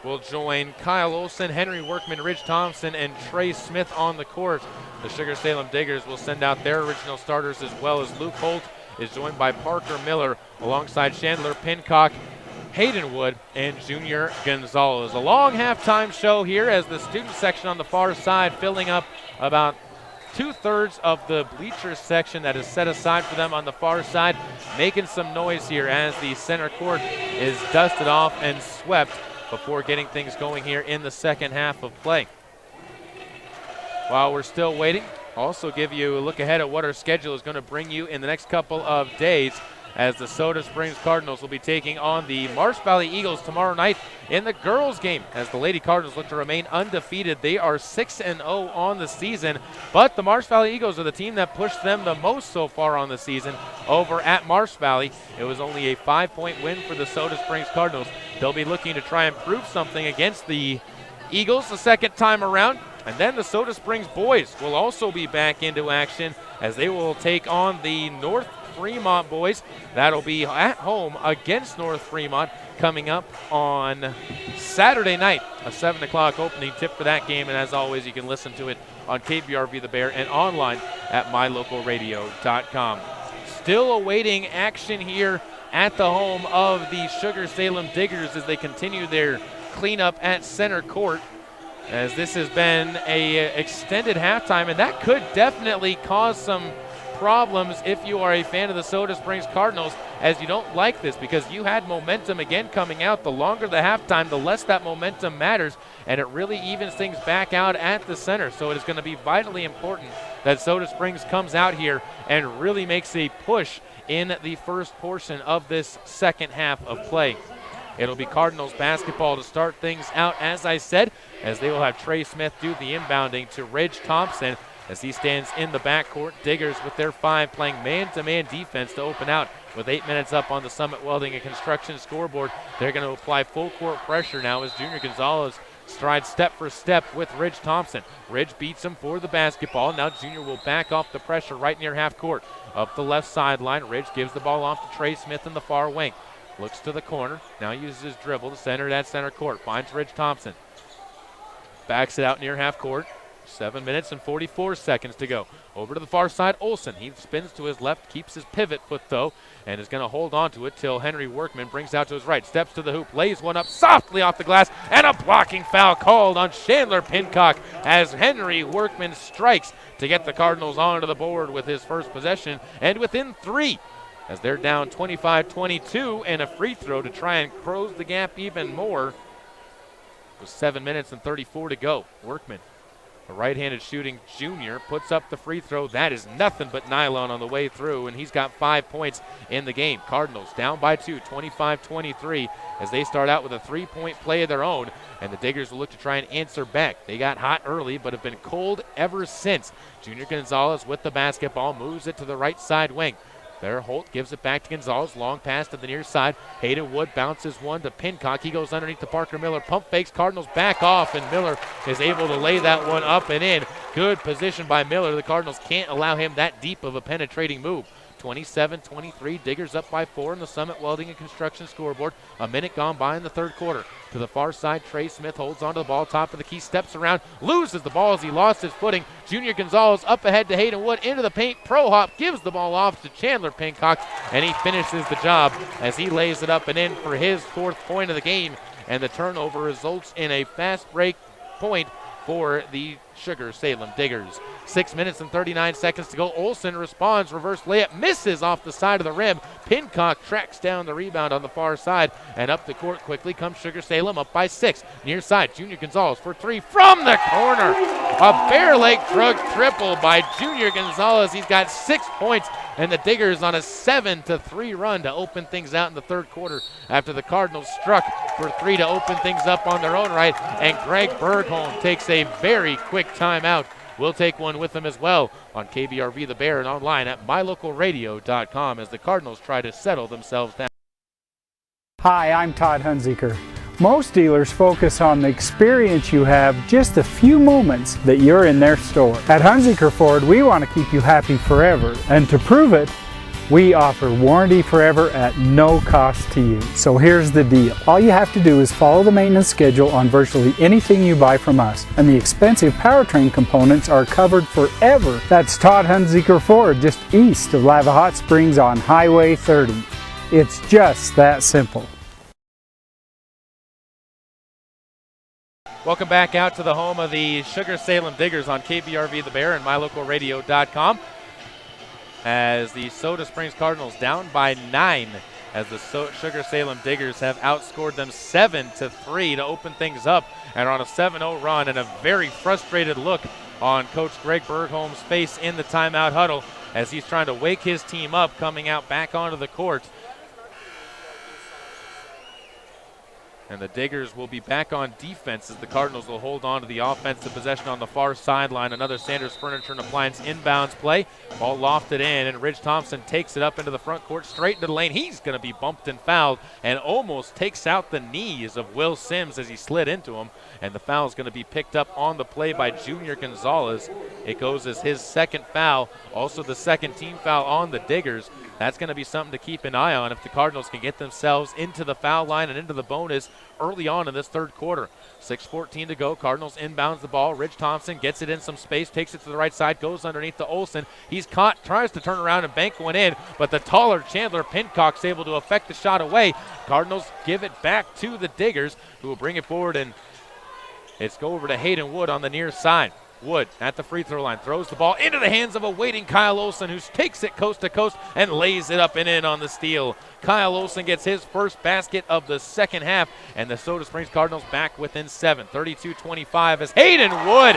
will join Kyle Olson, Henry Workman, Ridge Thompson, and Trey Smith on the court. The Sugar-Salem Diggers will send out their original starters, as well as Luke Holt is joined by Parker Miller alongside Chandler Pincock, Hayden Wood, and Junior Gonzalez. A long halftime show here as the student section on the far side filling up about 2/3 of the bleachers section that is set aside for them on the far side, making some noise here as the center court is dusted off and swept before getting things going here in the second half of play. While we're still waiting, also give you a look ahead at what our schedule is going to bring you in the next couple of days, as the Soda Springs Cardinals will be taking on the Marsh Valley Eagles tomorrow night in the girls game, as the Lady Cardinals look to remain undefeated. They are 6-0 on the season, but the Marsh Valley Eagles are the team that pushed them the most so far on the season over at Marsh Valley. It was only a 5-point win for the Soda Springs Cardinals. They'll be looking to try and prove something against the Eagles the second time around. And then the Soda Springs boys will also be back into action, as they will take on the North Fremont boys. That'll be at home against North Fremont coming up on Saturday night. A 7 o'clock opening tip for that game, and as always, you can listen to it on KBRV The Bear and online at mylocalradio.com. Still awaiting action here at the home of the Sugar-Salem Diggers as they continue their cleanup at center court, as this has been a extended halftime, and that could definitely cause some problems if you are a fan of the Soda Springs Cardinals, as you don't like this because you had momentum again coming out. The longer the halftime, the less that momentum matters, and it really evens things back out at the center. So it is going to be vitally important that Soda Springs comes out here and really makes a push in the first portion of this second half of play. It'll be Cardinals basketball to start things out, as I said, as they will have Trey Smith do the inbounding to Ridge Thompson as he stands in the backcourt. Diggers with their 5 playing man-to-man defense to open out with 8 minutes up on the Summit Welding and Construction scoreboard. They're going to apply full court pressure now as Junior Gonzalez strides step for step with Ridge Thompson. Ridge beats him for the basketball. Now Junior will back off the pressure right near half court. Up the left sideline, Ridge gives the ball off to Trey Smith in the far wing. Looks to the corner, now uses his dribble to center that center court. Finds Ridge Thompson. Backs it out near half court. 7 minutes and 44 seconds to go. Over to the far side, Olson. He spins to his left, keeps his pivot foot though, and is going to hold on to it till Henry Workman brings out to his right. Steps to the hoop, lays one up softly off the glass, and a blocking foul called on Chandler Pincock as Henry Workman strikes to get the Cardinals onto the board with his first possession, and within 3, as they're down 25-22, and a free throw to try and close the gap even more. With 7 minutes and 34 to go. Workman, a right-handed shooting junior, puts up the free throw. That is nothing but nylon on the way through, and he's got 5 points in the game. Cardinals down by 2, 25-23, as they start out with a 3-point play of their own, and the Diggers will look to try and answer back. They got hot early, but have been cold ever since. Junior Gonzalez with the basketball, moves it to the right side wing. There, Holt gives it back to Gonzalez. Long pass to the near side. Hayden Wood bounces one to Pincock. He goes underneath to Parker Miller. Pump fakes. Cardinals back off, and Miller is able to lay that one up and in. Good position by Miller. The Cardinals can't allow him that deep of a penetrating move. 27-23, Diggers up by 4 in the Summit Welding and Construction scoreboard. A minute gone by in the third quarter. To the far side, Trey Smith holds onto the ball, top of the key, steps around, loses the ball as he lost his footing. Junior Gonzalez up ahead to Hayden Wood, into the paint, pro hop, gives the ball off to Chandler Pincock, and he finishes the job as he lays it up and in for his 4th point of the game, and the turnover results in a fast break point for the SUGAR-SALEM Diggers. 6 minutes and 39 seconds to go. Olsen responds, reverse layup, misses off the side of the rim. Pincock tracks down the rebound on the far side, and up the court quickly comes SUGAR-SALEM, up by 6. Near side, Junior Gonzalez for 3 from the corner. A Bear Lake drug triple by Junior Gonzalez. He's got 6 points, and the Diggers on a 7-3 run to open things out in the third quarter after the Cardinals struck for 3 to open things up on their own right, and Greg Bergholm takes a very quick timeout. We'll take one with them as well on KBRV The Bear and online at mylocalradio.com as the Cardinals try to settle themselves down. Hi, I'm Todd Hunziker. Most dealers focus on the experience you have just a few moments that you're in their store. At Hunziker Ford, we want to keep you happy forever, and to prove it, we offer warranty forever at no cost to you. So here's the deal. All you have to do is follow the maintenance schedule on virtually anything you buy from us, and the expensive powertrain components are covered forever. That's Todd Hunziker Ford, just east of Lava Hot Springs on Highway 30. It's just that simple. Welcome back out to the home of the SUGAR-SALEM Diggers on KBRV The Bear and mylocalradio.com. As the Soda Springs Cardinals down by 9, as the SUGAR-SALEM Diggers have outscored them 7-3 to open things up, and are on a 7-0 run, and a very frustrated look on Coach Greg Bergholm's face in the timeout huddle as he's trying to wake his team up coming out back onto the court. And the Diggers will be back on defense as the Cardinals will hold on to the offensive possession on the far sideline. Another Sanders Furniture and Appliance inbounds play. Ball lofted in, and Ridge Thompson takes it up into the front court, straight into the lane. He's going to be bumped and fouled, and almost takes out the knees of Will Sims as he slid into him. And the foul is going to be picked up on the play by Junior Gonzalez. It goes as his 2nd foul, also the 2nd team foul on the Diggers. That's going to be something to keep an eye on if the Cardinals can get themselves into the foul line and into the bonus early on in this third quarter. 6:14 to go. Cardinals inbounds the ball. Ridge Thompson gets it in some space, takes it to the right side, goes underneath to Olsen. He's caught, tries to turn around and bank one in, but the taller Chandler Pincock's able to effect the shot away. Cardinals give it back to the Diggers, who will bring it forward, and it's go over to Hayden Wood on the near side. Wood at the free throw line throws the ball into the hands of a waiting Kyle Olsen, who takes it coast to coast and lays it up and in on the steal. Kyle Olsen gets his first basket of the second half, and the Soda Springs Cardinals back within 7, 32-25, as Hayden Wood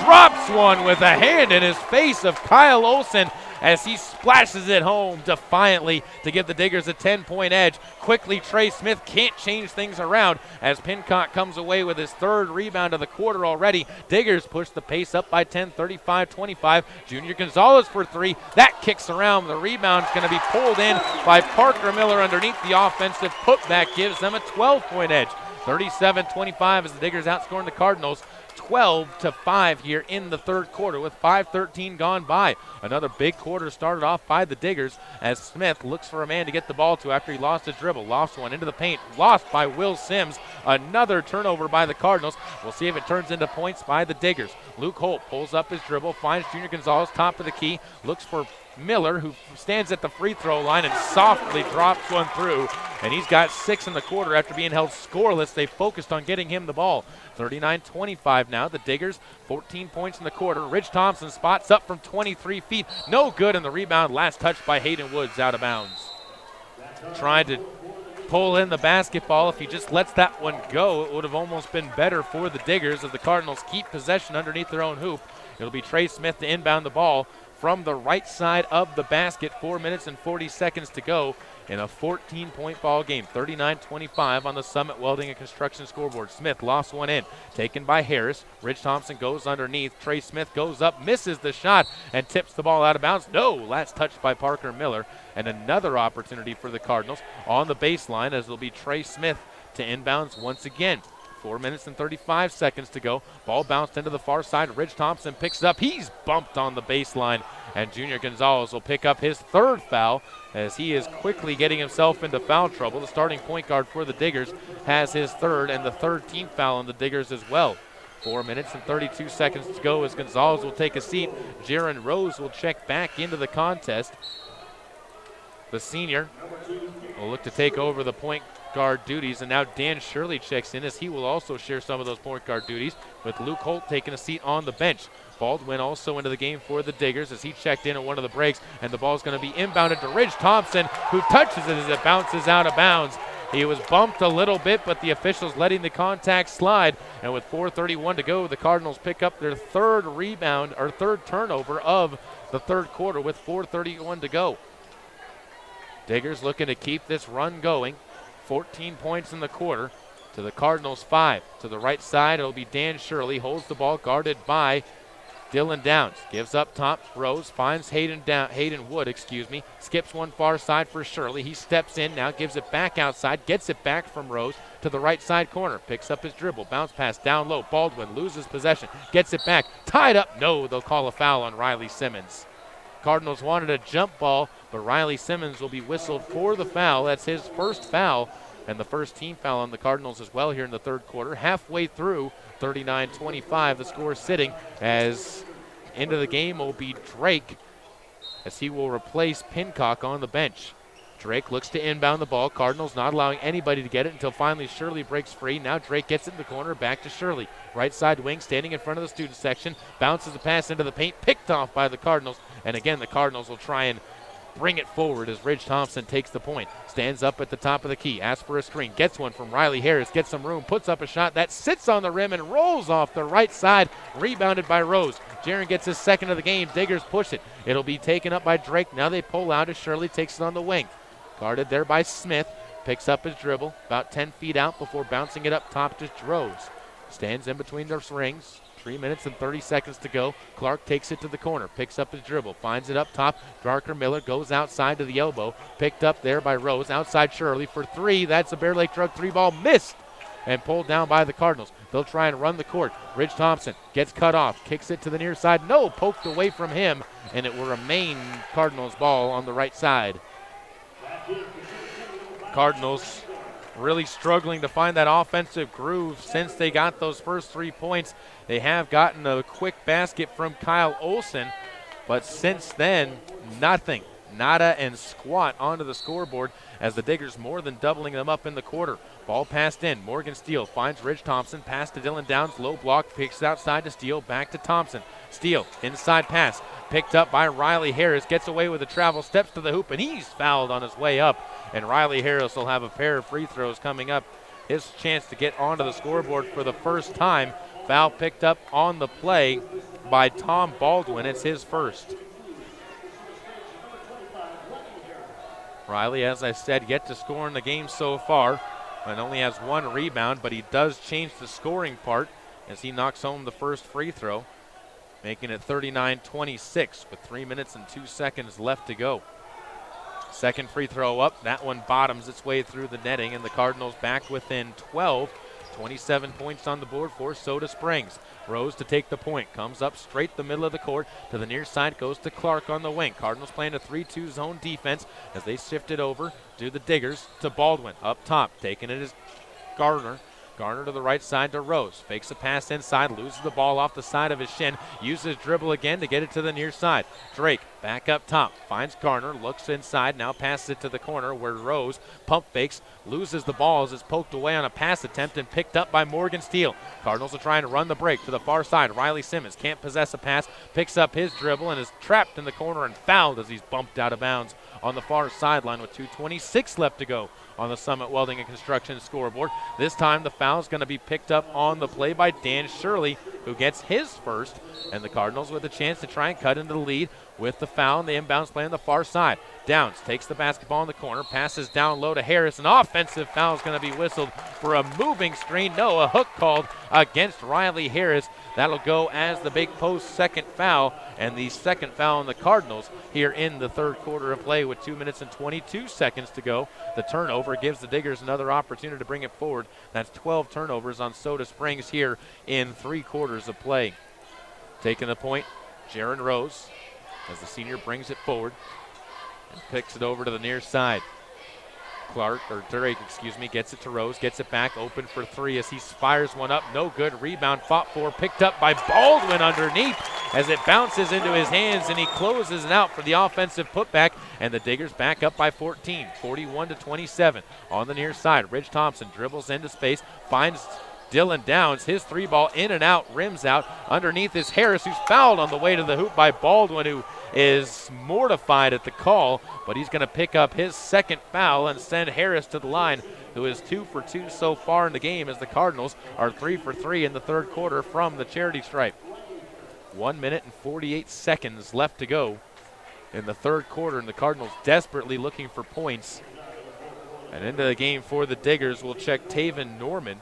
drops one with a hand in his face of Kyle Olsen as he splashes it home defiantly to give the Diggers a 10-point edge. Quickly, Trey Smith can't change things around as Pincock comes away with his 3rd rebound of the quarter already. Diggers push the pace up by 10, 35-25. Junior Gonzalez for 3. That kicks around. The rebound's going to be pulled in by Parker Miller underneath the offensive putback, gives them a 12-point edge. 37-25 as the Diggers outscoring the Cardinals 12-5 here in the third quarter with 5:13 gone by. Another big quarter started off by the Diggers as Smith looks for a man to get the ball to after he lost his dribble. Lost one into the paint, lost by Will Sims. Another turnover by the Cardinals. We'll see if it turns into points by the Diggers. Luke Holt pulls up his dribble, finds Junior Gonzalez top of the key, looks for Miller, who stands at the free throw line and softly drops one through, and he's got 6 in the quarter after being held scoreless. They focused on getting him the ball. 39-25 now. The Diggers 14 points in the quarter. Ridge Thompson spots up from 23 feet, no good, and the rebound last touched by Hayden Woods out of bounds. Trying to pull in the basketball. If he just lets that one go, it would have almost been better for the Diggers as the Cardinals keep possession underneath their own hoop. It'll be Trey Smith to inbound the ball from the right side of the basket. 4 minutes and 40 seconds to go in a 14-point ball game. 39-25 on the Summit Welding and Construction scoreboard. Smith lost one in, taken by Harris. Ridge Thompson goes underneath. Trey Smith goes up, misses the shot, and tips the ball out of bounds. No, last touched by Parker Miller. And another opportunity for the Cardinals on the baseline as it'll be Trey Smith to inbounds once again. 4 minutes and 35 seconds to go. Ball bounced into the far side. Ridge Thompson picks it up. He's bumped on the baseline, and Junior Gonzalez will pick up his third foul as he is quickly getting himself into foul trouble. The starting point guard for the Diggers has his third and the third team foul on the Diggers as well. 4 minutes and 32 seconds to go as Gonzalez will take a seat. Jaron Rose will check back into the contest. The senior will look to take over the point guard duties, and now Dan Shirley checks in as he will also share some of those point guard duties, with Luke Holt taking a seat on the bench. Baldwin also into the game for the Diggers as he checked in at one of the breaks, and the ball is going to be inbounded to Ridge Thompson, who touches it as it bounces out of bounds. He was bumped a little bit, but the officials letting the contact slide, and with 4:31 to go, the Cardinals pick up their third turnover of the third quarter with 4:31 to go. Diggers looking to keep this run going. 14 points in the quarter to the Cardinals 5. To the right side, it'll be Dan Shirley. Holds the ball guarded by Dylan Downs. Gives up top. Rose finds Hayden Wood, skips one far side for Shirley. He steps in now, gives it back outside, gets it back from Rose to the right side corner. Picks up his dribble. Bounce pass down low. Baldwin loses possession. Gets it back. Tied up. No, they'll call a foul on Riley Simmons. Cardinals wanted a jump ball, but Riley Simmons will be whistled for the foul. That's his first foul and the first team foul on the Cardinals as well here in the third quarter. Halfway through, 39-25, the score sitting, as into the game will be Drake as he will replace Pincock on the bench. Drake looks to inbound the ball. Cardinals not allowing anybody to get it until finally Shirley breaks free. Now Drake gets it in the corner, back to Shirley. Right side wing, standing in front of the student section. Bounces the pass into the paint, picked off by the Cardinals. And again, the Cardinals will try and bring it forward as Ridge Thompson takes the point. Stands up at the top of the key, asks for a screen, gets one from Riley Harris, gets some room, puts up a shot that sits on the rim and rolls off the right side, rebounded by Rose. Jaron gets his second of the game. Diggers push it. It'll be taken up by Drake. Now they pull out as Shirley takes it on the wing. Guarded there by Smith, picks up his dribble, about 10 feet out before bouncing it up top to Rose. Stands in between those rings. 3 minutes and 30 seconds to go. Clark takes it to the corner, picks up his dribble, finds it up top. Darker Miller goes outside to the elbow, picked up there by Rose. Outside Shirley for three. That's a Bear Lake Drug three ball missed and pulled down by the Cardinals. They'll try and run the court. Ridge Thompson gets cut off, kicks it to the near side. No, poked away from him, and it will remain Cardinals ball on the right side. Cardinals really struggling to find that offensive groove since they got those first 3 points. They have gotten a quick basket from Kyle Olson, but since then, nothing. Nada and squat onto the scoreboard as the Diggers more than doubling them up in the quarter. Ball passed in. Morgan Steele finds Ridge Thompson. Pass to Dylan Downs. Low block. Picks it outside to Steele. Back to Thompson. Steele. Inside pass. Picked up by Riley Harris. Gets away with the travel. Steps to the hoop, and he's fouled on his way up. And Riley Harris will have a pair of free throws coming up. His chance to get onto the scoreboard for the first time. Foul picked up on the play by Tom Baldwin. It's his first. Riley, as I said, yet to score in the game so far, and only has one rebound, but he does change the scoring part as he knocks home the first free throw, making it 39-26 with 3 minutes and 2 seconds left to go. Second free throw up. That one bottoms its way through the netting, and the Cardinals back within 12. 27 points on the board for Soda Springs. Rose to take the point. Comes up straight the middle of the court to the near side. Goes to Clark on the wing. Cardinals playing a 3-2 zone defense as they shift it over to the Diggers to Baldwin. Up top. Taking it is Gardner. Garner to the right side to Rose. Fakes a pass inside, loses the ball off the side of his shin, uses dribble again to get it to the near side. Drake back up top, finds Garner, looks inside, now passes it to the corner where Rose pump fakes, loses the ball as it's poked away on a pass attempt and picked up by Morgan Steele. Cardinals are trying to run the break to the far side. Riley Simmons can't possess a pass, picks up his dribble and is trapped in the corner and fouled as he's bumped out of bounds on the far sideline with 2:26 left to go on the Summit Welding and Construction scoreboard. This time the foul is going to be picked up on the play by Dan Shirley, who gets his first, and the Cardinals with a chance to try and cut into the lead with the foul and the inbounds play on the far side. Downs takes the basketball in the corner, passes down low to Harris. An offensive foul is going to be whistled for a moving screen. No, a hook called against Riley Harris. That'll go as the big post second foul, and the second foul on the Cardinals here in the third quarter of play. play with 2 minutes and 22 seconds to go. The turnover gives the Diggers another opportunity to bring it forward. That's 12 turnovers on Soda Springs here in 3 quarters of play. Taking the point, Jaron Rose, as the senior brings it forward and picks it over to the near side. Drake, gets it to Rose, gets it back, open for 3 as he fires one up. No good. Rebound fought for, picked up by Baldwin underneath as it bounces into his hands, and he closes it out for the offensive putback, and the Diggers back up by 14, 41-27. On the near side, Ridge Thompson dribbles into space, finds Dylan Downs, his 3-ball in and out, rims out. Underneath is Harris, who's fouled on the way to the hoop by Baldwin, who is mortified at the call, but he's going to pick up his second foul and send Harris to the line, who is 2 for 2 so far in the game, as the Cardinals are 3 for 3 in the third quarter from the charity stripe. 1 minute and 48 seconds left to go in the third quarter, and the Cardinals desperately looking for points. And into the game for the Diggers, we'll check Taven Norman.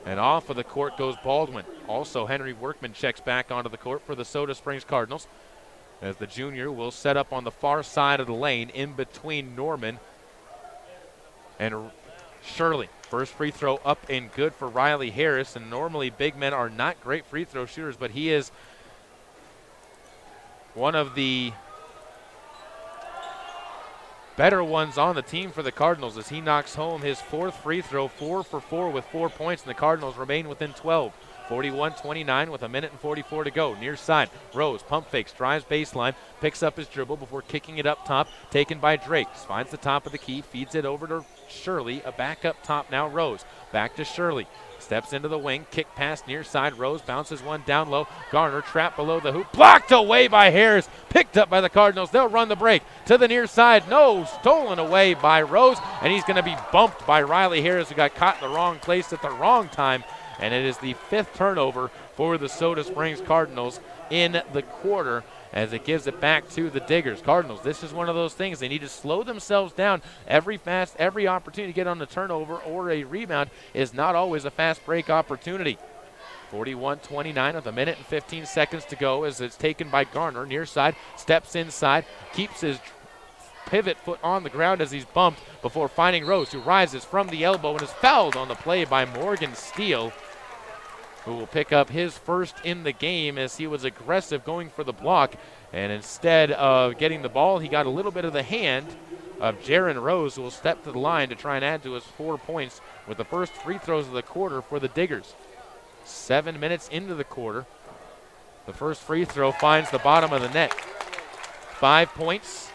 And off of the court goes Baldwin. Also, Henry Workman checks back onto the court for the Soda Springs Cardinals, as the junior will set up on the far side of the lane in between Norman and Shirley. First free throw up and good for Riley Harris, and normally big men are not great free throw shooters, but he is one of the better ones on the team for the Cardinals, as he knocks home his 4th free throw, 4 for 4 with 4 points, and the Cardinals remain within 12. 41-29 with 1 minute and 44 to go. Near side, Rose pump fakes, drives baseline, picks up his dribble before kicking it up top, taken by Drake. Finds the top of the key, feeds it over to Shirley. A back up top now, Rose. Back to Shirley. Steps into the wing, kick pass near side. Rose bounces one down low. Garner trapped below the hoop, blocked away by Harris. Picked up by the Cardinals. They'll run the break to the near side. No, stolen away by Rose, and he's going to be bumped by Riley Harris, who got caught in the wrong place at the wrong time. And it is the 5th turnover for the Soda Springs Cardinals in the quarter, as it gives it back to the Diggers. Cardinals, this is one of those things. They need to slow themselves down. Every opportunity to get on the turnover or a rebound is not always a fast break opportunity. 41-29 with 1 minute and 15 seconds to go, as it's taken by Garner. Near side, steps inside, keeps his pivot foot on the ground as he's bumped before finding Rose, who rises from the elbow and is fouled on the play by Morgan Steele, who will pick up his first in the game, as he was aggressive going for the block, and instead of getting the ball, he got a little bit of the hand of Jaron Rose, who will step to the line to try and add to his 4 points with the first free throws of the quarter for the Diggers. 7 minutes into the quarter, the first free throw finds the bottom of the net. 5 points.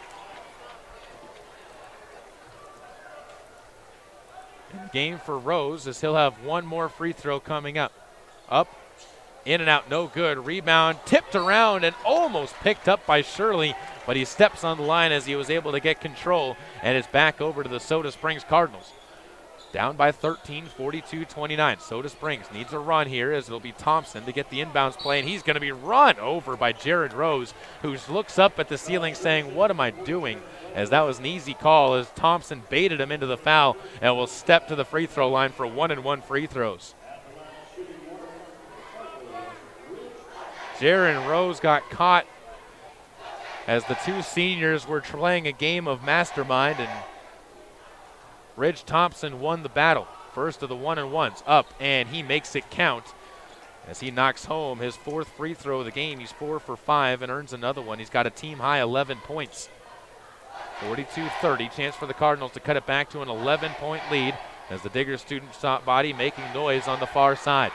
Game for Rose, as he'll have one more free throw coming up. Up, in and out, no good. Rebound tipped around and almost picked up by Shirley, but he steps on the line as he was able to get control, and it's back over to the Soda Springs Cardinals. Down by 13, 42-29. Soda Springs needs a run here, as it'll be Thompson to get the inbounds play, and he's going to be run over by Jared Rose, who looks up at the ceiling saying, "What am I doing?" As that was an easy call, as Thompson baited him into the foul and will step to the free throw line for 1-and-1 free throws. Jaron Rose got caught as the two seniors were playing a game of mastermind, and Ridge Thompson won the battle. First of the 1-and-1s up, and he makes it count as he knocks home his 4th free throw of the game. He's 4 for 5 and earns another one. He's got a team-high 11 points. 42-30, chance for the Cardinals to cut it back to an 11-point lead, as the Diggers student body making noise on the far side.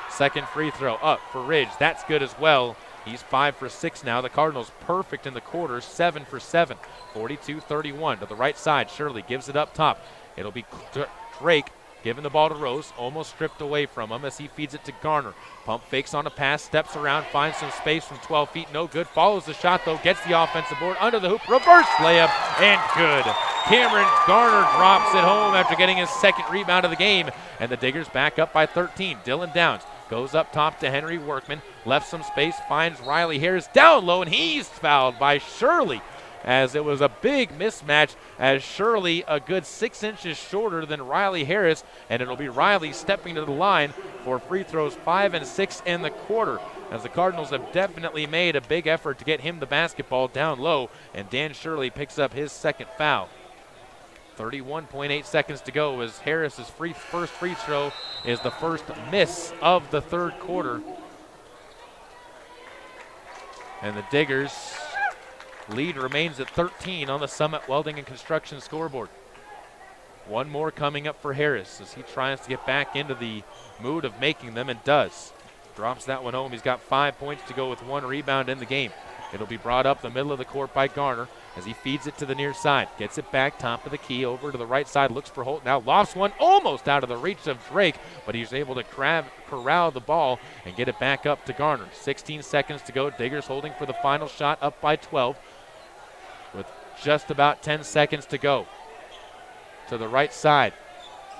Second free throw up for Ridge. That's good as well. He's 5 for 6 now. The Cardinals perfect in the quarter, 7 for 7. 42-31 to the right side. Shirley gives it up top. It'll be Drake giving the ball to Rose, almost stripped away from him as he feeds it to Garner. Pump fakes on a pass, steps around, finds some space from 12 feet, no good. Follows the shot though, gets the offensive board, under the hoop, reverse layup, and good. Cameron Garner drops it home after getting his 2nd rebound of the game, and the Diggers back up by 13. Dylan Downs goes up top to Henry Workman, left some space, finds Riley Harris down low, and he's fouled by Shirley, as it was a big mismatch, as Shirley a good 6 inches shorter than Riley Harris, and it'll be Riley stepping to the line for free throws 5 and 6 in the quarter. as the Cardinals have definitely made a big effort to get him the basketball down low, and Dan Shirley picks up his second foul. 31.8 seconds to go as Harris's first free throw is the first miss of the third quarter. And the Diggers lead remains at 13 on the Summit Welding and Construction scoreboard. One more coming up for Harris as he tries to get back into the mood of making them, and does. Drops that one home. He's got 5 points to go with 1 rebound in the game. It'll be brought up the middle of the court by Garner as he feeds it to the near side. Gets it back, top of the key, over to the right side, looks for Holt. Now lofts one almost out of the reach of Drake, but he's able to corral the ball and get it back up to Garner. 16 seconds to go. Diggers holding for the final shot, up by 12 with just about 10 seconds to go. To the right side.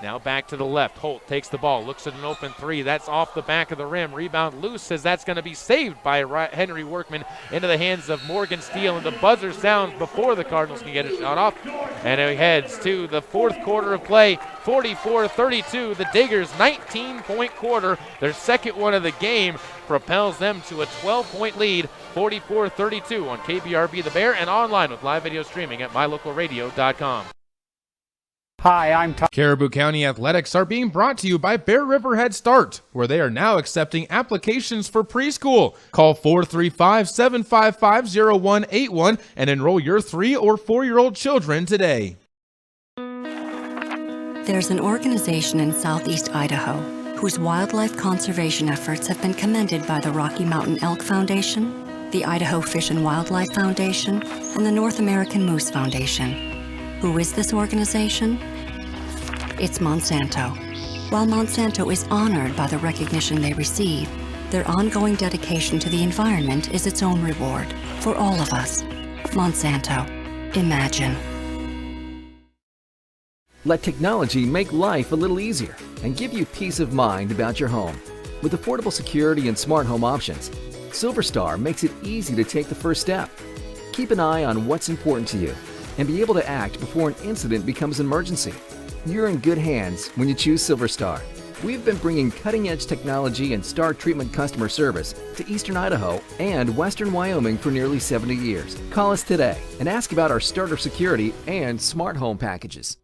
Now back to the left. Holt takes the ball, looks at an open three. That's off the back of the rim. Rebound loose, as that's going to be saved by Henry Workman into the hands of Morgan Steele. And the buzzer sounds before the Cardinals can get a shot off. And it heads to the fourth quarter of play. 44-32. The Diggers' 19-point quarter, their second one of the game, propels them to a 12-point lead. 44-32 on KBRB The Bear, and online with live video streaming at mylocalradio.com. Hi, I'm Todd. Caribou County Athletics are being brought to you by Bear River Head Start, where they are now accepting applications for preschool. Call 435-755-0181 and enroll your 3 or 4-year-old children today. There's an organization in southeast Idaho whose wildlife conservation efforts have been commended by the Rocky Mountain Elk Foundation, the Idaho Fish and Wildlife Foundation, and the North American Moose Foundation. Who is this organization? It's Monsanto. While Monsanto is honored by the recognition they receive, their ongoing dedication to the environment is its own reward for all of us. Monsanto. Imagine. Let technology make life a little easier and give you peace of mind about your home. With affordable security and smart home options, SilverStar makes it easy to take the first step. Keep an eye on what's important to you and be able to act before an incident becomes an emergency. You're in good hands when you choose SilverStar. We've been bringing cutting-edge technology and star treatment customer service to Eastern Idaho and Western Wyoming for nearly 70 years. Call us today and ask about our starter security and smart home packages.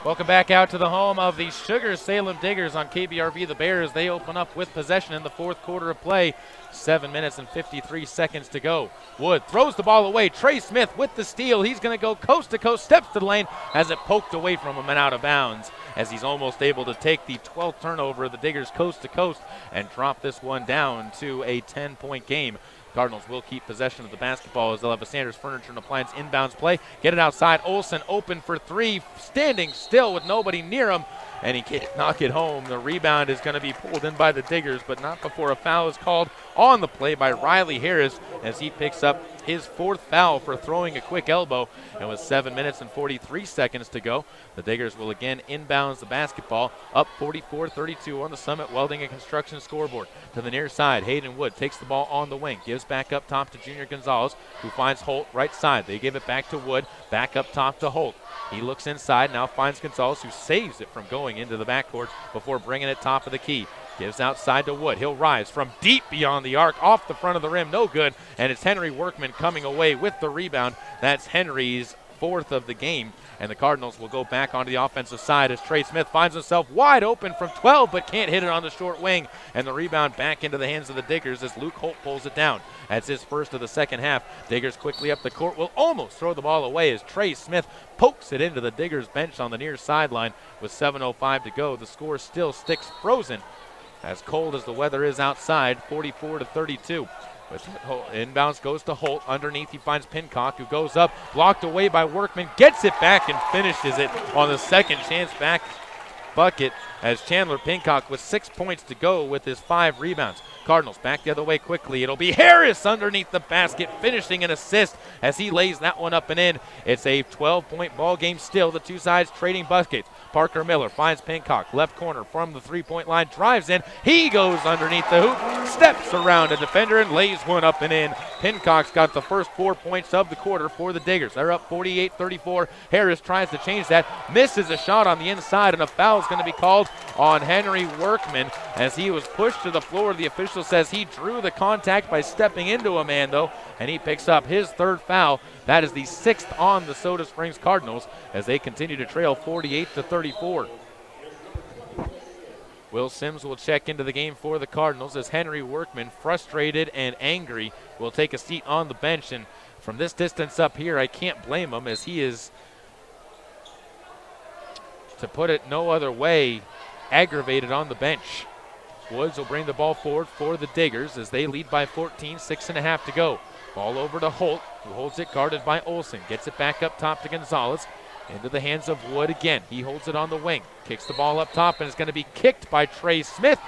Welcome back out to the home of the SUGAR-SALEM Diggers on KBRB The Bears. They open up with possession in the fourth quarter of play. 7 minutes and 53 seconds to go. Wood throws the ball away. Trey Smith with the steal. He's going to go coast to coast, steps to the lane, has it poked away from him and out of bounds, as he's almost able to take the 12th turnover of the Diggers coast to coast and drop this one down to a 10-point game. Cardinals will keep possession of the basketball as they'll have a Sanders Furniture and Appliance inbounds play. Get it outside. Olsen open for 3, standing still with nobody near him, and he can't knock it home. The rebound is going to be pulled in by the Diggers, but not before a foul is called on the play by Riley Harris as he picks up his 4th foul for throwing a quick elbow. And with 7 minutes and 43 seconds to go, the Diggers will again inbounds the basketball, up 44-32 on the Summit Welding and Construction scoreboard. To the near side, Hayden Wood takes the ball on the wing, gives back up top to Junior Gonzalez, who finds Holt right side. They give it back to Wood, back up top to Holt. He looks inside, now finds Gonzalez, who saves it from going into the backcourt before bringing it top of the key. Gives outside to Wood. He'll rise from deep beyond the arc, off the front of the rim, no good. And it's Henry Workman coming away with the rebound. That's Henry's 4th of the game. And the Cardinals will go back onto the offensive side as Trey Smith finds himself wide open from 12, but can't hit it on the short wing. And the rebound back into the hands of the Diggers as Luke Holt pulls it down. That's his first of the second half. Diggers quickly up the court, will almost throw the ball away as Trey Smith pokes it into the Diggers bench on the near sideline with 7:05 to go. The score still sticks frozen, as cold as the weather is outside, 44-32. Inbounds goes to Holt. Underneath he finds Pincock, who goes up, blocked away by Workman, gets it back and finishes it on the second chance back bucket as Chandler Pincock with 6 points to go with his 5 rebounds. Cardinals back the other way quickly. It'll be Harris underneath the basket, finishing an assist as he lays that one up and in. It's a 12-point ball game still. The two sides trading buckets. Parker Miller finds Pincock, left corner from the three-point line, drives in. He goes underneath the hoop, steps around a defender, and lays one up and in. Pincock's got the first 4 points of the quarter for the Diggers. They're up 48-34. Harris tries to change that, misses a shot on the inside, and a foul is going to be called on Henry Workman as he was pushed to the floor. The official says he drew the contact by stepping into a man, though, and he picks up his third foul. That is the 6th on the Soda Springs Cardinals as they continue to trail 48-34. Will Sims will check into the game for the Cardinals as Henry Workman, frustrated and angry, will take a seat on the bench. And from this distance up here, I can't blame him as he is, to put it no other way, aggravated on the bench. Woods will bring the ball forward for the Diggers as they lead by 14, 6.5 to go. Ball over to Holt, who holds it guarded by Olsen. Gets it back up top to Gonzalez. Into the hands of Wood again. He holds it on the wing. Kicks the ball up top, and it's going to be kicked by Trey Smith.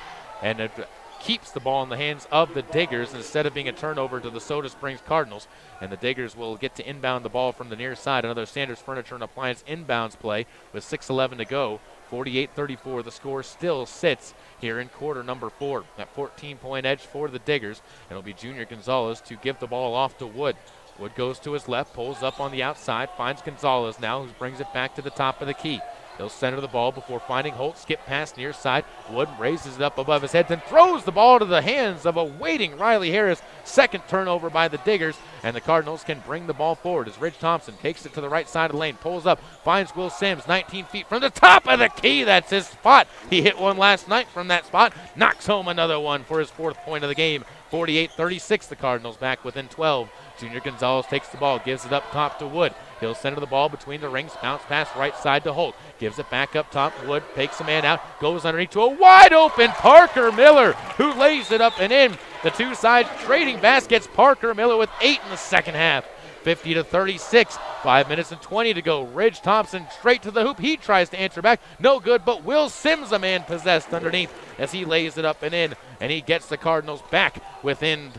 And it keeps the ball in the hands of the Diggers instead of being a turnover to the Soda Springs Cardinals. And the Diggers will get to inbound the ball from the near side. Another Sanders Furniture and Appliance inbounds play with 6:11 to go. 48-34. The score still sits here in quarter number 4. That 14-point edge for the Diggers. It'll be Junior Gonzalez to give the ball off to Wood. Wood goes to his left, pulls up on the outside, finds Gonzalez now, who brings it back to the top of the key. He'll center the ball before finding Holt, skip pass near side. Wood raises it up above his head, then throws the ball to the hands of a waiting Riley Harris. Second turnover by the Diggers, and the Cardinals can bring the ball forward as Ridge Thompson takes it to the right side of the lane, pulls up, finds Will Sims, 19 feet from the top of the key. That's his spot. He hit one last night from that spot, knocks home another one for his 4th point of the game. 48-36, the Cardinals back within 12. Junior Gonzalez takes the ball, gives it up top to Wood. He'll center the ball between the rings, bounce pass right side to Holt. Gives it back up top. Wood takes a man out, goes underneath to a wide open Parker Miller, who lays it up and in. The two sides trading baskets. Parker Miller with 8 in the second half. 50-36, 5 minutes and 20 to go. Ridge Thompson straight to the hoop. He tries to answer back. No good, but Will Sims, a man possessed underneath as he lays it up and in. And he gets the Cardinals back within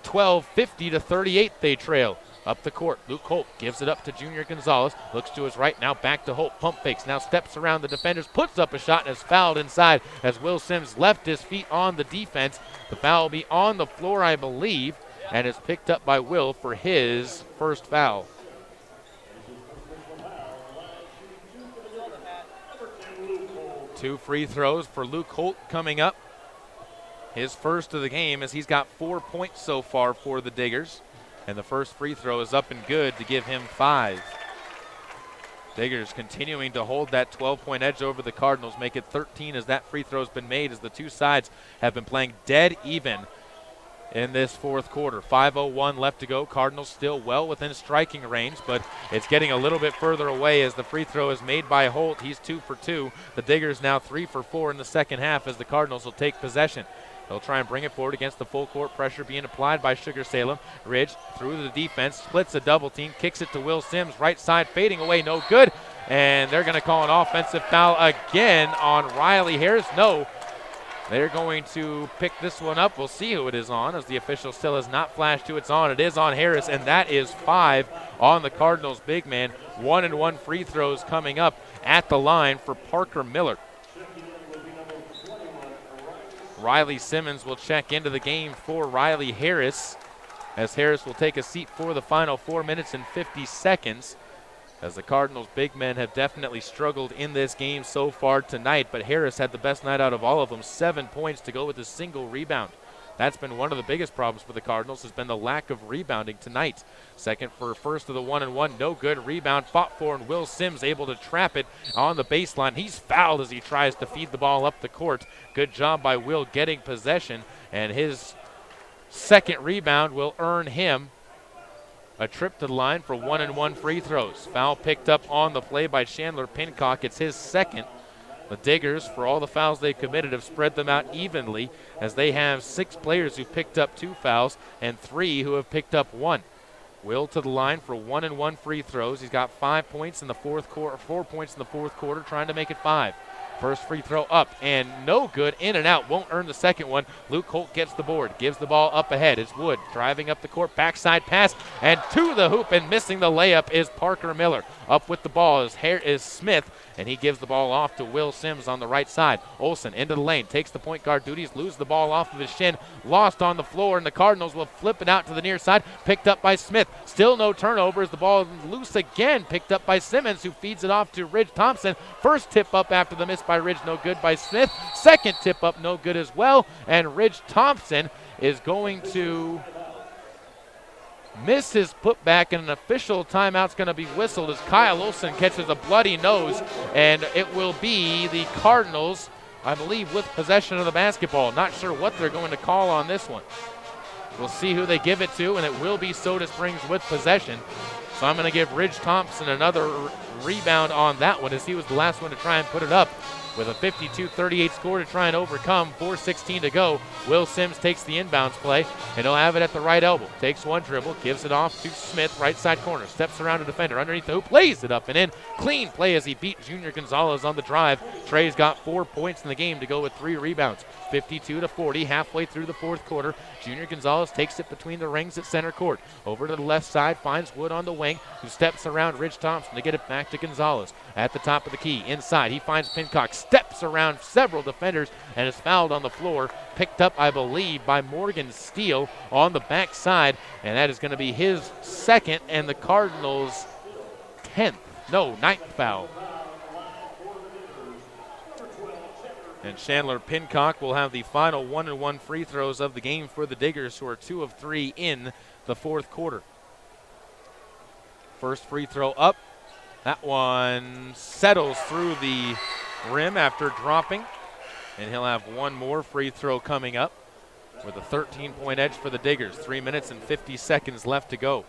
12, 50-38 they trail. Up the court, Luke Holt gives it up to Junior Gonzalez. Looks to his right, now back to Holt. Pump fakes, now steps around the defenders, puts up a shot and is fouled inside as Will Sims left his feet on the defense. The foul will be on the floor, I believe, and is picked up by Will for his first foul. Two free throws for Luke Holt coming up. His first of the game as he's got 4 points so far for the Diggers. And the first free throw is up and good to give him 5. Diggers continuing to hold that 12-point edge over the Cardinals, make it 13 as that free throw's been made as the two sides have been playing dead even in this 4th quarter. 5:01 left to go. Cardinals still well within striking range, but it's getting a little bit further away as the free throw is made by Holt. He's 2 for 2. The Diggers now 3 for 4 in the second half as the Cardinals will take possession. They'll try and bring it forward against the full court pressure being applied by SUGAR-SALEM. Ridge through the defense, splits a double team, kicks it to Will Sims, right side fading away, no good. And they're going to call an offensive foul again on Riley Harris. No, they're going to pick this one up. We'll see who it is on as the official still has not flashed who it's on. It is on Harris, and that is 5 on the Cardinals big man. 1-and-1 free throws coming up at the line for Parker Miller. Riley Simmons will check into the game for Riley Harris as Harris will take a seat for the final 4 minutes and 50 seconds as the Cardinals big men have definitely struggled in this game so far tonight, but Harris had the best night out of all of them, 7 points to go with a single rebound. That's been one of the biggest problems for the Cardinals, has been the lack of rebounding tonight. Second for first of the 1-and-1, no good. Rebound fought for, and Will Sims able to trap it on the baseline. He's fouled as he tries to feed the ball up the court. Good job by Will getting possession, and his second rebound will earn him a trip to the line for 1-and-1 free throws. Foul picked up on the play by Chandler Pincock. It's his second. The Diggers, for all the fouls they committed, have spread them out evenly as they have 6 players who picked up 2 fouls and 3 who have picked up 1. Will to the line for 1-and-1 free throws. He's got 5 points in the 4th quarter, 4 points in the 4th quarter, trying to make it 5. First free throw up and no good. In and out. Won't earn the second one. Luke Holt gets the board. Gives the ball up ahead. It's Wood driving up the court. Backside pass and to the hoop, and missing the layup is Parker Miller. Up with the ball is Smith, and he gives the ball off to Will Sims on the right side. Olsen into the lane. Takes the point guard duties. Loses the ball off of his shin. Lost on the floor, and the Cardinals will flip it out to the near side. Picked up by Smith. Still no turnovers. The ball loose again. Picked up by Simmons, who feeds it off to Ridge Thompson. First tip up after the miss by Ridge, no good by Smith. Second tip up, no good as well. And Ridge Thompson is going to miss his putback, and an official timeout's going to be whistled as Kyle Olsen catches a bloody nose, and it will be the Cardinals, I believe, with possession of the basketball. Not sure what they're going to call on this one. We'll see who they give it to, and it will be Soda Springs with possession. So I'm going to give Ridge Thompson another rebound on that one, as he was the last one to try and put it up. With a 52-38 score to try and overcome, 4:16 to go. Will Sims takes the inbounds play, and he'll have it at the right elbow. Takes one dribble, gives it off to Smith, right side corner. Steps around a defender underneath the hoop, lays it up and in. Clean play as he beat Junior Gonzalez on the drive. Trey's got 4 points in the game to go with 3 rebounds. 52-40, halfway through the fourth quarter. Junior Gonzalez takes it between the rings at center court. Over to the left side, finds Wood on the wing, who steps around Ridge Thompson to get it back to Gonzalez. At the top of the key, inside, he finds Pincock, steps around several defenders, and is fouled on the floor. Picked up, I believe, by Morgan Steele on the backside, and that is going to be his second and the Cardinals' ninth foul. And Chandler Pincock will have the final 1-1 free throws of the game for the Diggers, who are 2 of 3 in the fourth quarter. First free throw up. That one settles through the rim after dropping. And he'll have one more free throw coming up with a 13-point edge for the Diggers. 3 minutes and 50 seconds left to go.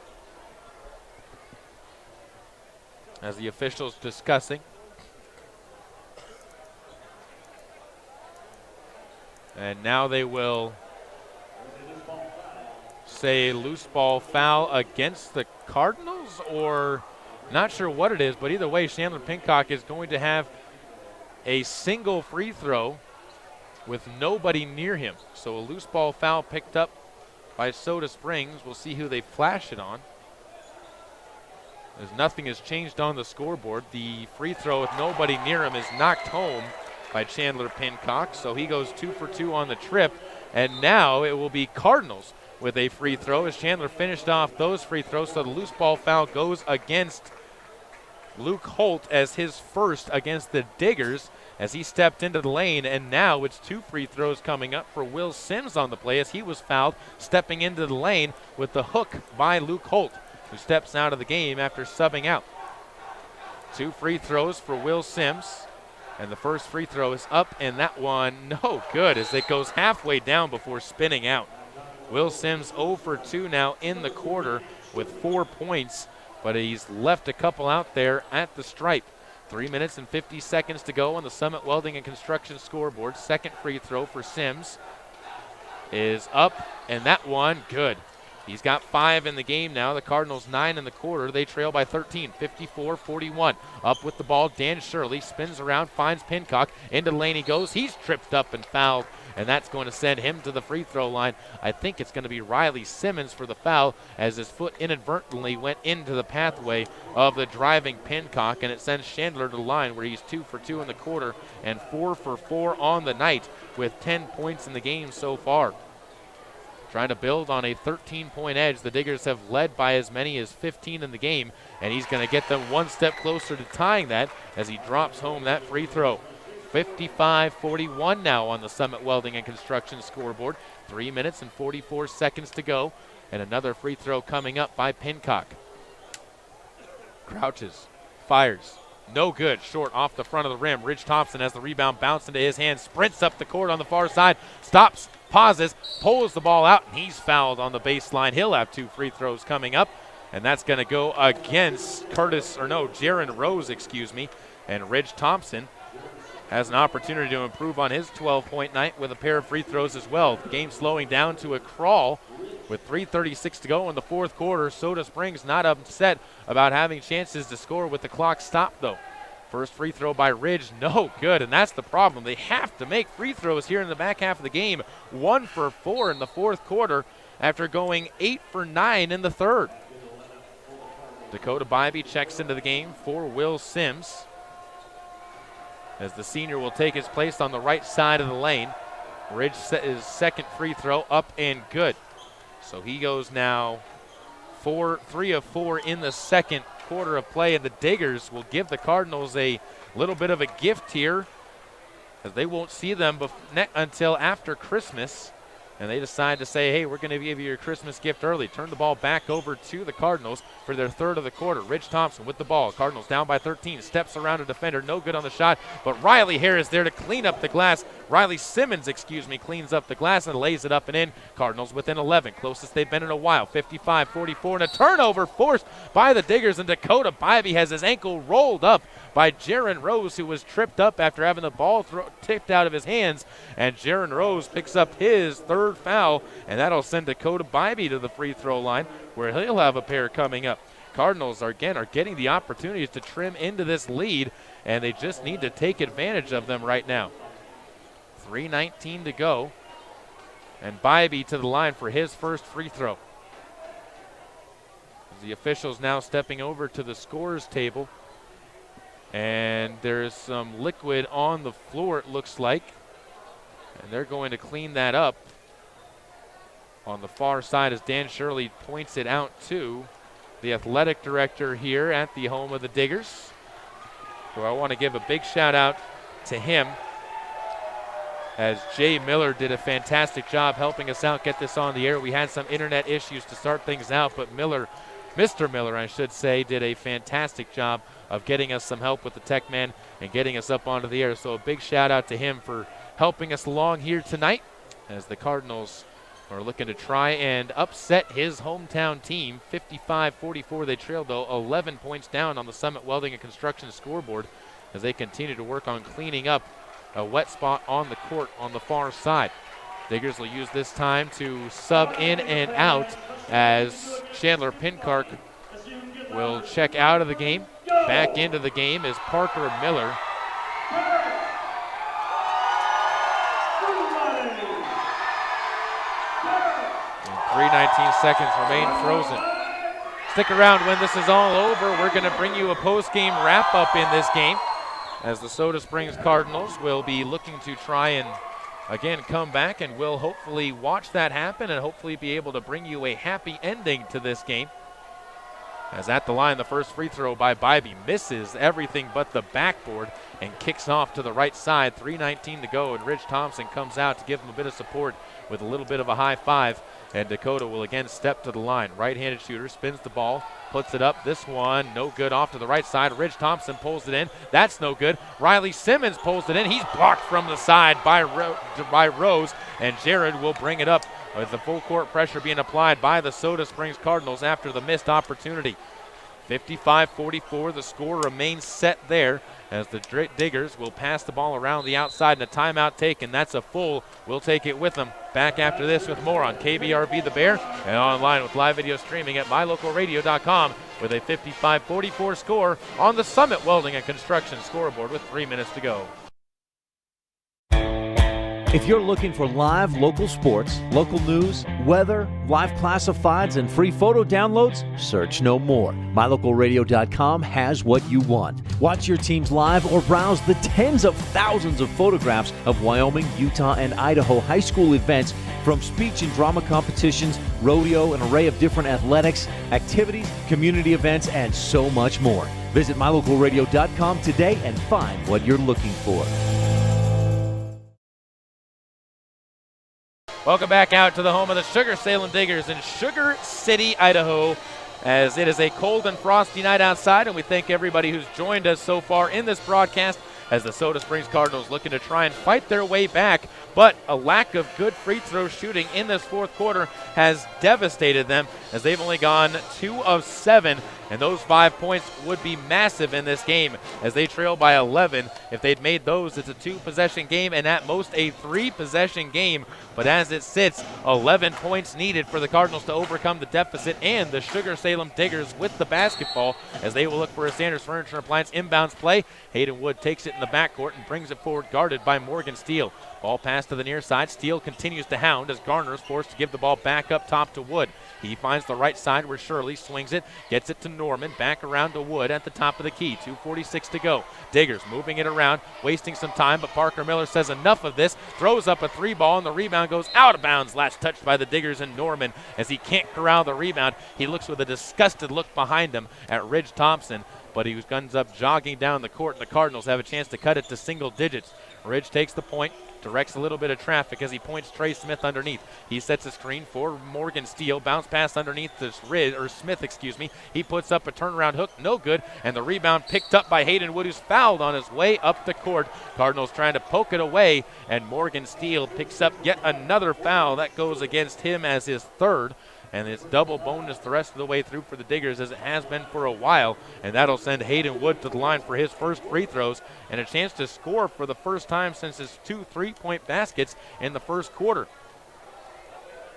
As the officials discussing. And now they will say loose ball foul against the Cardinals, or not sure what it is, but either way, Chandler Pincock is going to have a single free throw with nobody near him. So a loose ball foul picked up by Soda Springs. We'll see who they flash it on, as nothing has changed on the scoreboard. The free throw with nobody near him is knocked home by Chandler Pincock, so he goes 2 for 2 on the trip. And now it will be Cardinals with a free throw, as Chandler finished off those free throws. So the loose ball foul goes against Luke Holt as his first against the Diggers, as he stepped into the lane. And now it's 2 free throws coming up for Will Sims on the play, as he was fouled stepping into the lane with the hook by Luke Holt, who steps out of the game after subbing out. 2 free throws for Will Sims. And the first free throw is up, and that one no good, as it goes halfway down before spinning out. Will Sims 0 for 2 now in the quarter with 4 points, but he's left a couple out there at the stripe. 3 minutes and 50 seconds to go on the Summit Welding and Construction scoreboard. Second free throw for Sims is up, and that one good. He's got 5 in the game now. The Cardinals 9 in the quarter. They trail by 13, 54-41. Up with the ball, Dan Shirley spins around, finds Pincock. Into the lane he goes. He's tripped up and fouled, and that's going to send him to the free throw line. I think it's going to be Riley Simmons for the foul, as his foot inadvertently went into the pathway of the driving Pincock, and it sends Chandler to the line, where he's 2 for 2 in the quarter and 4 for 4 on the night, with 10 points in the game so far. Trying to build on a 13-point edge. The Diggers have led by as many as 15 in the game, and he's going to get them one step closer to tying that as he drops home that free throw. 55-41 now on the Summit Welding and Construction scoreboard. 3 minutes and 44 seconds to go, and another free throw coming up by Pincock. Crouches, fires, no good, short off the front of the rim. Ridge Thompson has the rebound, bounced into his hand, sprints up the court on the far side, stops, pauses, pulls the ball out, and he's fouled on the baseline. He'll have 2 free throws coming up, and that's going to go against Jaron Rose, and Ridge Thompson has an opportunity to improve on his 12-point night with a pair of free throws as well. The game slowing down to a crawl with 3:36 to go in the fourth quarter. Soda Springs not upset about having chances to score with the clock stopped, though. First free throw by Ridge, no good, and that's the problem. They have to make free throws here in the back half of the game. 1 for 4 in the fourth quarter after going 8 for 9 in the third. Dakota Bybee checks into the game for Will Sims, as the senior will take his place on the right side of the lane. Ridge set his second free throw up and good. So he goes now 3 of 4 in the second quarter of play, and the Diggers will give the Cardinals a little bit of a gift here, as they won't see them until after Christmas. And they decide to say, hey, we're going to give you your Christmas gift early. Turn the ball back over to the Cardinals for their third of the quarter. Ridge Thompson with the ball. Cardinals down by 13. Steps around a defender. No good on the shot. But Riley Harris there to clean up the glass. Riley Simmons, cleans up the glass and lays it up and in. Cardinals within 11. Closest they've been in a while. 55-44. And a turnover forced by the Diggers. And Dakota Bybee has his ankle rolled up by Jaron Rose, who was tripped up after having the ball tipped out of his hands. And Jaron Rose picks up his third foul, and that'll send Dakota Bybee to the free throw line, where he'll have a pair coming up. Cardinals are getting the opportunities to trim into this lead, and they just need to take advantage of them right now. 3:19 to go, and Bybee to the line for his first free throw. The officials now stepping over to the scorers table, and there's some liquid on the floor, it looks like, and they're going to clean that up on the far side as Dan Shirley points it out to the athletic director here at the home of the Diggers, who I want to give a big shout out to him, as Jay Miller did a fantastic job helping us out get this on the air. We had some internet issues to start things out, but Mr. Miller, I should say, did a fantastic job of getting us some help with the tech man and getting us up onto the air. So a big shout out to him for helping us along here tonight, as the Cardinals are looking to try and upset his hometown team. 55-44 they trailed, though, 11 points down on the Summit Welding and Construction scoreboard, as they continue to work on cleaning up a wet spot on the court on the far side. Diggers will use this time to sub in and out, as Chandler Pinkark will check out of the game. Back into the game is Parker Miller. 3:19 seconds remain frozen. Stick around when this is all over. We're going to bring you a post-game wrap-up in this game, as the Soda Springs Cardinals will be looking to try and, again, come back, and we'll hopefully watch that happen and hopefully be able to bring you a happy ending to this game. As at the line, the first free throw by Bybee misses everything but the backboard and kicks off to the right side. 3:19 to go, and Ridge Thompson comes out to give him a bit of support with a little bit of a high five. And Dakota will again step to the line. Right-handed shooter, spins the ball, puts it up. This one, no good, off to the right side. Ridge Thompson pulls it in. That's no good. Riley Simmons pulls it in. He's blocked from the side by Rose, and Jared will bring it up with the full court pressure being applied by the Soda Springs Cardinals after the missed opportunity. 55-44, the score remains set there, as the Diggers will pass the ball around the outside, and a timeout taken. That's a full. We'll take it with them. Back after this with more on KBRV The Bear, and online with live video streaming at mylocalradio.com, with a 55-44 score on the Summit Welding and Construction scoreboard with 3 minutes to go. If you're looking for live local sports, local news, weather, live classifieds, and free photo downloads, search no more. MyLocalRadio.com has what you want. Watch your teams live or browse the tens of thousands of photographs of Wyoming, Utah, and Idaho high school events, from speech and drama competitions, rodeo, an array of different athletics, activities, community events, and so much more. Visit MyLocalRadio.com today and find what you're looking for. Welcome back out to the home of the SUGAR-SALEM Diggers in Sugar City, Idaho, as it is a cold and frosty night outside, and we thank everybody who's joined us so far in this broadcast as the Soda Springs Cardinals looking to try and fight their way back, but a lack of good free throw shooting in this fourth quarter has devastated them as they've only gone 2 of 7, and those 5 points would be massive in this game as they trail by 11. If they'd made those, it's a 2-possession game and at most a 3-possession game, but as it sits, 11 points needed for the Cardinals to overcome the deficit, and the Sugar-Salem Diggers with the basketball as they will look for a Sanders Furniture and Appliance inbounds play. Hayden Wood takes it in the backcourt and brings it forward, guarded by Morgan Steele. Ball pass to the near side. Steele continues to hound as Garner is forced to give the ball back up top to Wood. He finds the right side where Shirley swings it, gets it to Norman, back around to Wood at the top of the key. 2:46 to go. Diggers moving it around, wasting some time, but Parker Miller says enough of this, throws up a 3-ball, and the rebound goes out of bounds. Last touched by the Diggers and Norman as he can't corral the rebound. He looks with a disgusted look behind him at Ridge Thompson, but he guns up jogging down the court, and the Cardinals have a chance to cut it to single digits. Ridge takes the point, directs a little bit of traffic as he points Trey Smith underneath. He sets a screen for Morgan Steele. Bounce pass underneath to Smith. He puts up a turnaround hook, no good, and the rebound picked up by Hayden Wood, who's fouled on his way up the court. Cardinals trying to poke it away, and Morgan Steele picks up yet another foul. That goes against him as his third. And it's double bonus the rest of the way through for the Diggers, as it has been for a while. And that'll send Hayden Wood to the line for his first free throws and a chance to score for the first time since his 2 3-point baskets in the first quarter.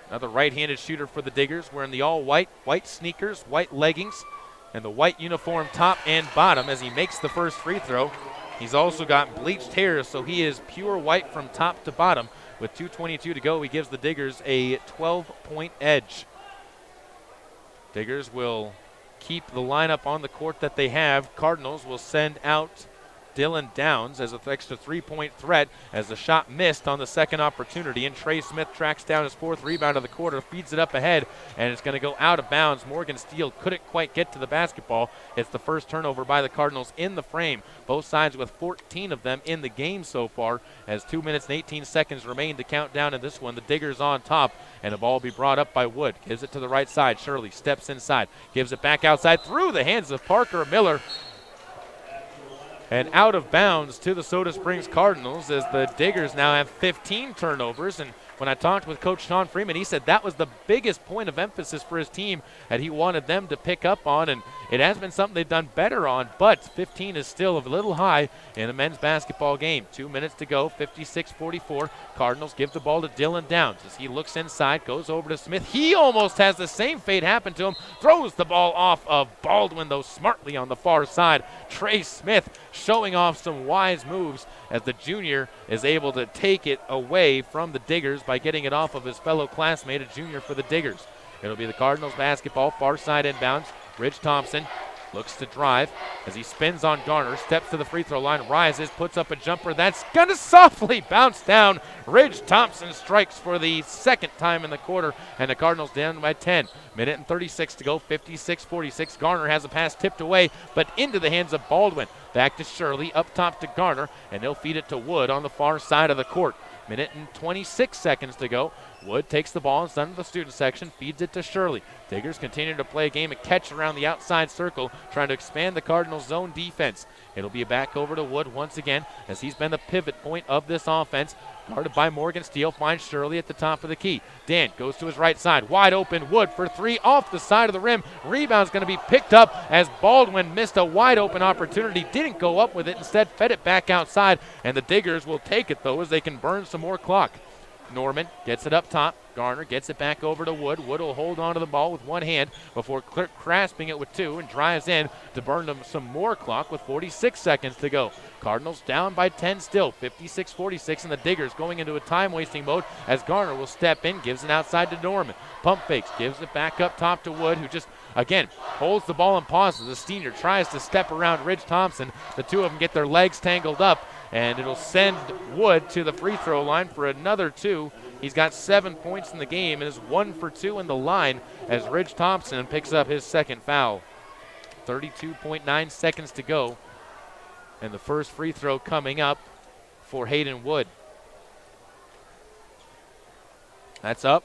Another right-handed shooter for the Diggers, wearing the all-white, white sneakers, white leggings, and the white uniform top and bottom as he makes the first free throw. He's also got bleached hair, so he is pure white from top to bottom. With 2:22 to go, he gives the Diggers a 12-point edge. Diggers will keep the lineup on the court that they have. Cardinals will send out Dylan Downs as an extra 3-point threat as the shot missed on the second opportunity, and Trey Smith tracks down his 4th rebound of the quarter, feeds it up ahead, and it's going to go out of bounds. Morgan Steele couldn't quite get to the basketball. It's the first turnover by the Cardinals in the frame, both sides with 14 of them in the game so far, as 2 minutes and 18 seconds remain to count down in this one. The Diggers on top, and the ball will be brought up by Wood. Gives it to the right side. Shirley steps inside, gives it back outside through the hands of Parker Miller, and out of bounds to the Soda Springs Cardinals, as the Diggers now have 15 turnovers. And when I talked with Coach Sean Freeman, he said that was the biggest point of emphasis for his team that he wanted them to pick up on, and it has been something they've done better on, but 15 is still a little high in a men's basketball game. 2 minutes to go, 56-44. Cardinals give the ball to Dylan Downs as he looks inside, goes over to Smith. He almost has the same fate happen to him, throws the ball off of Baldwin, though smartly on the far side. Trey Smith showing off some wise moves as the junior is able to take it away from the Diggers by getting it off of his fellow classmate, a junior for the Diggers. It'll be the Cardinals basketball, far side inbounds. Ridge Thompson looks to drive as he spins on Garner, steps to the free throw line, rises, puts up a jumper that's gonna softly bounce down. Ridge Thompson strikes for the second time in the quarter, and the Cardinals down by 10. Minute and 36 to go, 56-46. Garner has a pass tipped away, but into the hands of Baldwin. Back to Shirley, up top to Garner, and they'll feed it to Wood on the far side of the court. Minute and 26 seconds to go. Wood takes the ball inside of the student section, feeds it to Shirley. Diggers continue to play a game of catch around the outside circle, trying to expand the Cardinals' zone defense. It'll be back over to Wood once again, as he's been the pivot point of this offense. Guarded by Morgan Steele, finds Shirley at the top of the key. Dan goes to his right side, wide open. Wood for 3 off the side of the rim. Rebound's going to be picked up as Baldwin missed a wide open opportunity, didn't go up with it, instead fed it back outside, and the Diggers will take it though as they can burn some more clock. Norman gets it up top. Garner gets it back over to Wood. Wood will hold on to the ball with one hand before grasping it with two and drives in to burn them some more clock with 46 seconds to go. Cardinals down by 10 still, 56-46, and the Diggers going into a time-wasting mode as Garner will step in, gives it outside to Norman. Pump fakes, gives it back up top to Wood, who just, again, holds the ball and pauses. The senior tries to step around Ridge Thompson. The two of them get their legs tangled up, and it'll send Wood to the free throw line for another 2. He's got 7 points in the game and is 1 for 2 in the line as Ridge Thompson picks up his second foul. 32.9 seconds to go, and the first free throw coming up for Hayden Wood. That's up,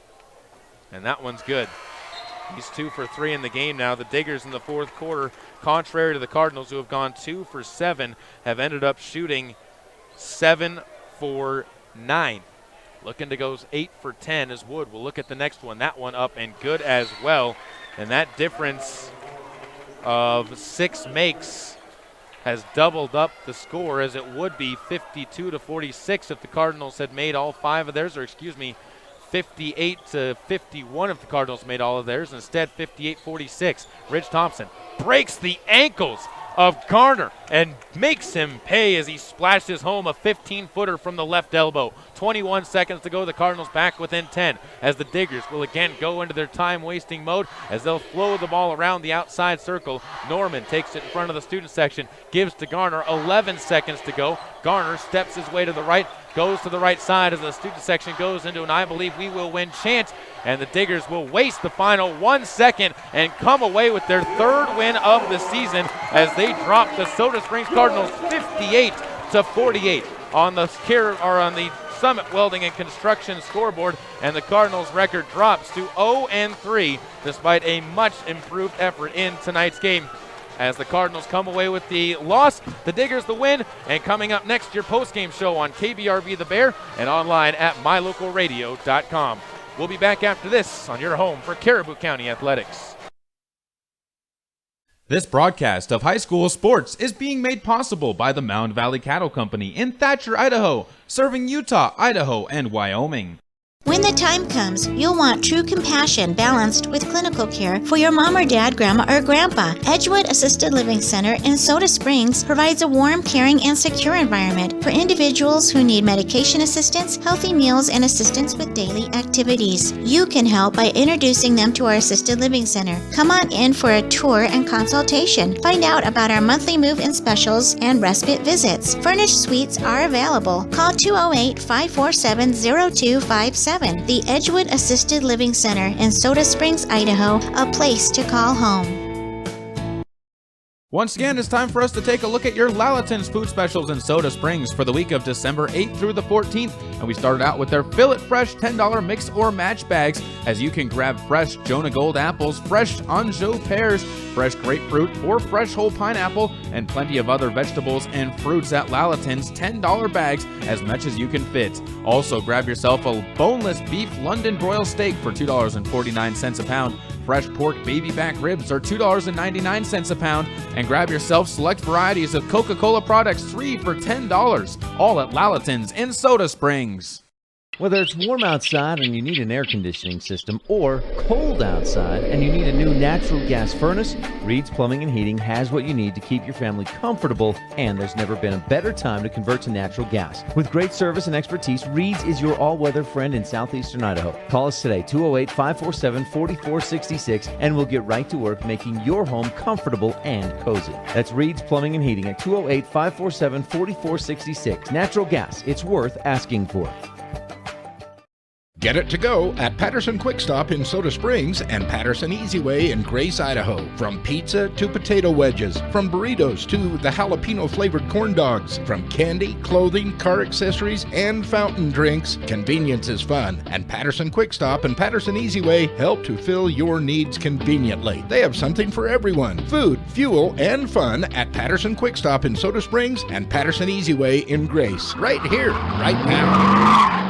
and that one's good. He's 2 for 3 in the game now. The Diggers in the fourth quarter, contrary to the Cardinals, who have gone 2 for 7, have ended up shooting 7 for 9. Looking to go 8 for 10 is Wood. We'll look at the next one. That one up and good as well. And that difference of 6 makes has doubled up the score, as it would be 52-46 if the Cardinals had made all 5 of theirs, or 58-51 if the Cardinals made all of theirs. Instead, 58-46. Ridge Thompson breaks the ankles of Garner and makes him pay as he splashes home a 15-footer from the left elbow. 21 seconds to go. The Cardinals back within 10 as the Diggers will again go into their time-wasting mode as they'll flow the ball around the outside circle. Norman takes it in front of the student section, gives to Garner. 11 seconds to go. Garner steps his way to the right, goes to the right side as the student section goes into an I Believe We Will Win chant, and the Diggers will waste the final 1 second and come away with their 3rd win of the season as they drop the Soda Springs Cardinals 58-48 on the Summit Welding and Construction scoreboard, and the Cardinals' record drops to 0-3 despite a much improved effort in tonight's game. As the Cardinals come away with the loss, the Diggers the win. And coming up next, your post-game show on KBRV The Bear and online at mylocalradio.com. We'll be back after this on your home for Caribou County Athletics. This broadcast of high school sports is being made possible by the Mound Valley Cattle Company in Thatcher, Idaho, serving Utah, Idaho, and Wyoming. When the time comes, you'll want true compassion balanced with clinical care for your mom or dad, grandma, or grandpa. Edgewood Assisted Living Center in Soda Springs provides a warm, caring, and secure environment for individuals who need medication assistance, healthy meals, and assistance with daily activities. You can help by introducing them to our Assisted Living Center. Come on in for a tour and consultation. Find out about our monthly move-in specials and respite visits. Furnished suites are available. Call 208-547-0257. The Edgewood Assisted Living Center in Soda Springs, Idaho, a place to call home. Once again, it's time for us to take a look at your Lalaton's food specials in Soda Springs for the week of December 8th through the 14th. And we started out with their Fill It Fresh $10 mix or match bags, as you can grab fresh Jonah Gold apples, fresh Anjou pears, fresh grapefruit, or fresh whole pineapple, and plenty of other vegetables and fruits at Lalaton's $10 bags, as much as you can fit. Also, grab yourself a boneless beef London broil steak for $2.49 a pound. Fresh pork baby back ribs are $2.99 a pound, and grab yourself select varieties of Coca-Cola products 3 for $10, all at Lalaton's in Soda Springs. Whether it's warm outside and you need an air conditioning system, or cold outside and you need a new natural gas furnace, Reed's Plumbing and Heating has what you need to keep your family comfortable, and there's never been a better time to convert to natural gas. With great service and expertise, Reed's is your all-weather friend in southeastern Idaho. Call us today, 208-547-4466, and we'll get right to work making your home comfortable and cozy. That's Reed's Plumbing and Heating at 208-547-4466. Natural gas, it's worth asking for. Get it to go at Patterson Quick Stop in Soda Springs and Patterson Easy Way in Grace, Idaho. From pizza to potato wedges, from burritos to the jalapeno flavored corn dogs, from candy, clothing, car accessories, and fountain drinks, convenience is fun. And Patterson Quick Stop and Patterson Easy Way help to fill your needs conveniently. They have something for everyone: food, fuel, and fun at Patterson Quick Stop in Soda Springs and Patterson Easy Way in Grace. Right here, right now.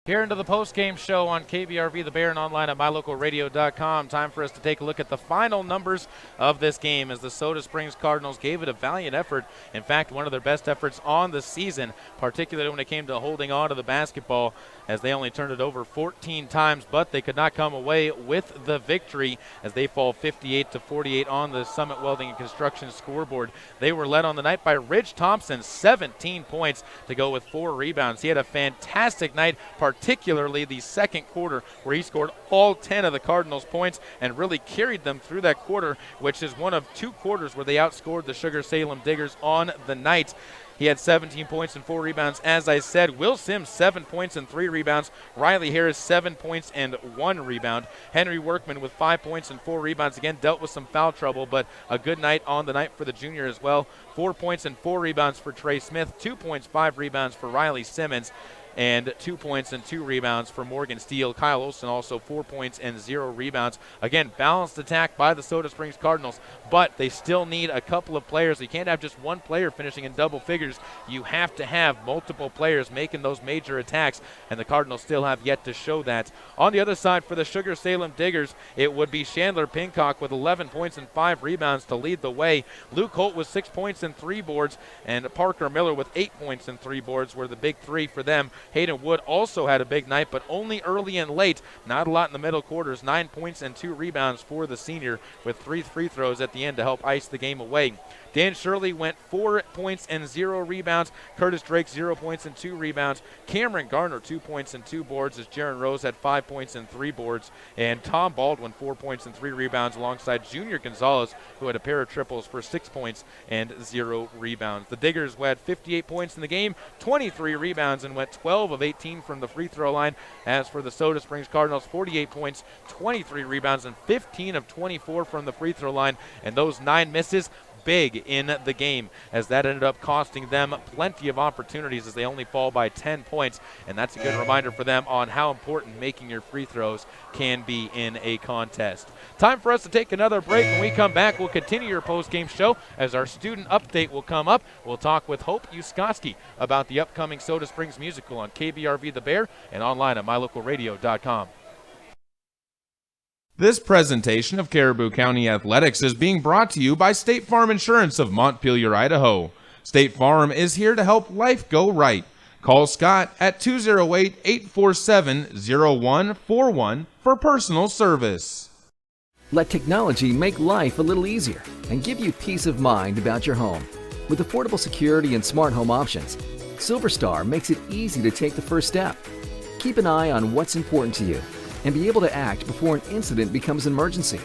Here into the post-game show on KBRV The Bear and online at mylocalradio.com. Time for us to take a look at the final numbers of this game, as the Soda Springs Cardinals gave it a valiant effort. In fact, one of their best efforts on the season, particularly when it came to holding on to the basketball, as they only turned it over 14 times, but they could not come away with the victory as they fall 58-48 on the Summit Welding and Construction scoreboard. They were led on the night by Ridge Thompson, 17 points to go with 4 rebounds. He had a fantastic night, particularly the second quarter, where he scored all 10 of the Cardinals' points and really carried them through that quarter, which is one of 2 quarters where they outscored the SUGAR-SALEM Diggers on the night. He had 17 points and 4 rebounds, as I said. Will Sims, 7 points and 3 rebounds. Riley Harris, 7 points and 1 rebound. Henry Workman with 5 points and 4 rebounds. Again, dealt with some foul trouble, but a good night on the night for the junior as well. 4 points and 4 rebounds for Trey Smith. 2 points, 5 rebounds for Riley Simmons. and 2 points and 2 rebounds for Morgan Steele. Kyle Olson also 4 points and 0 rebounds. Again, balanced attack by the Soda Springs Cardinals, but they still need a couple of players. You can't have just one player finishing in double figures. You have to have multiple players making those major attacks, and the Cardinals still have yet to show that. On the other side for the SUGAR-SALEM Diggers, it would be Chandler Pincock with 11 points and 5 rebounds to lead the way. Luke Holt with 6 points and 3 boards, and Parker Miller with 8 points and 3 boards were the big three for them. Hayden Wood also had a big night, but only early and late. Not a lot in the middle quarters. 9 points and 2 rebounds for the senior with 3 free throws at the end to help ice the game away. Dan Shirley went 4 points and 0 rebounds. Curtis Drake 0 points and 2 rebounds. Cameron Garner 2 points and 2 boards as Jaron Rose had 5 points and 3 boards. And Tom Baldwin 4 points and 3 rebounds alongside Junior Gonzalez, who had a pair of triples for 6 points and 0 rebounds. The Diggers had 58 points in the game, 23 rebounds, and went 12 of 18 from the free throw line. As for the Soda Springs Cardinals, 48 points, 23 rebounds, and 15 of 24 from the free throw line. And those 9 misses, big in the game, as that ended up costing them plenty of opportunities as they only fall by 10 points, and that's a good reminder for them on how important making your free throws can be in a contest. Time for us to take another break. When we come back, we'll continue your post-game show as our student update will come up. We'll talk with Hope Uskoski about the upcoming Soda Springs musical on KBRV The Bear and online at mylocalradio.com. This presentation of Caribou County Athletics is being brought to you by State Farm Insurance of Montpelier, Idaho. State Farm is here to help life go right. Call Scott at 208-847-0141 for personal service. Let technology make life a little easier and give you peace of mind about your home. With affordable security and smart home options, SilverStar makes it easy to take the first step. Keep an eye on what's important to you and be able to act before an incident becomes an emergency.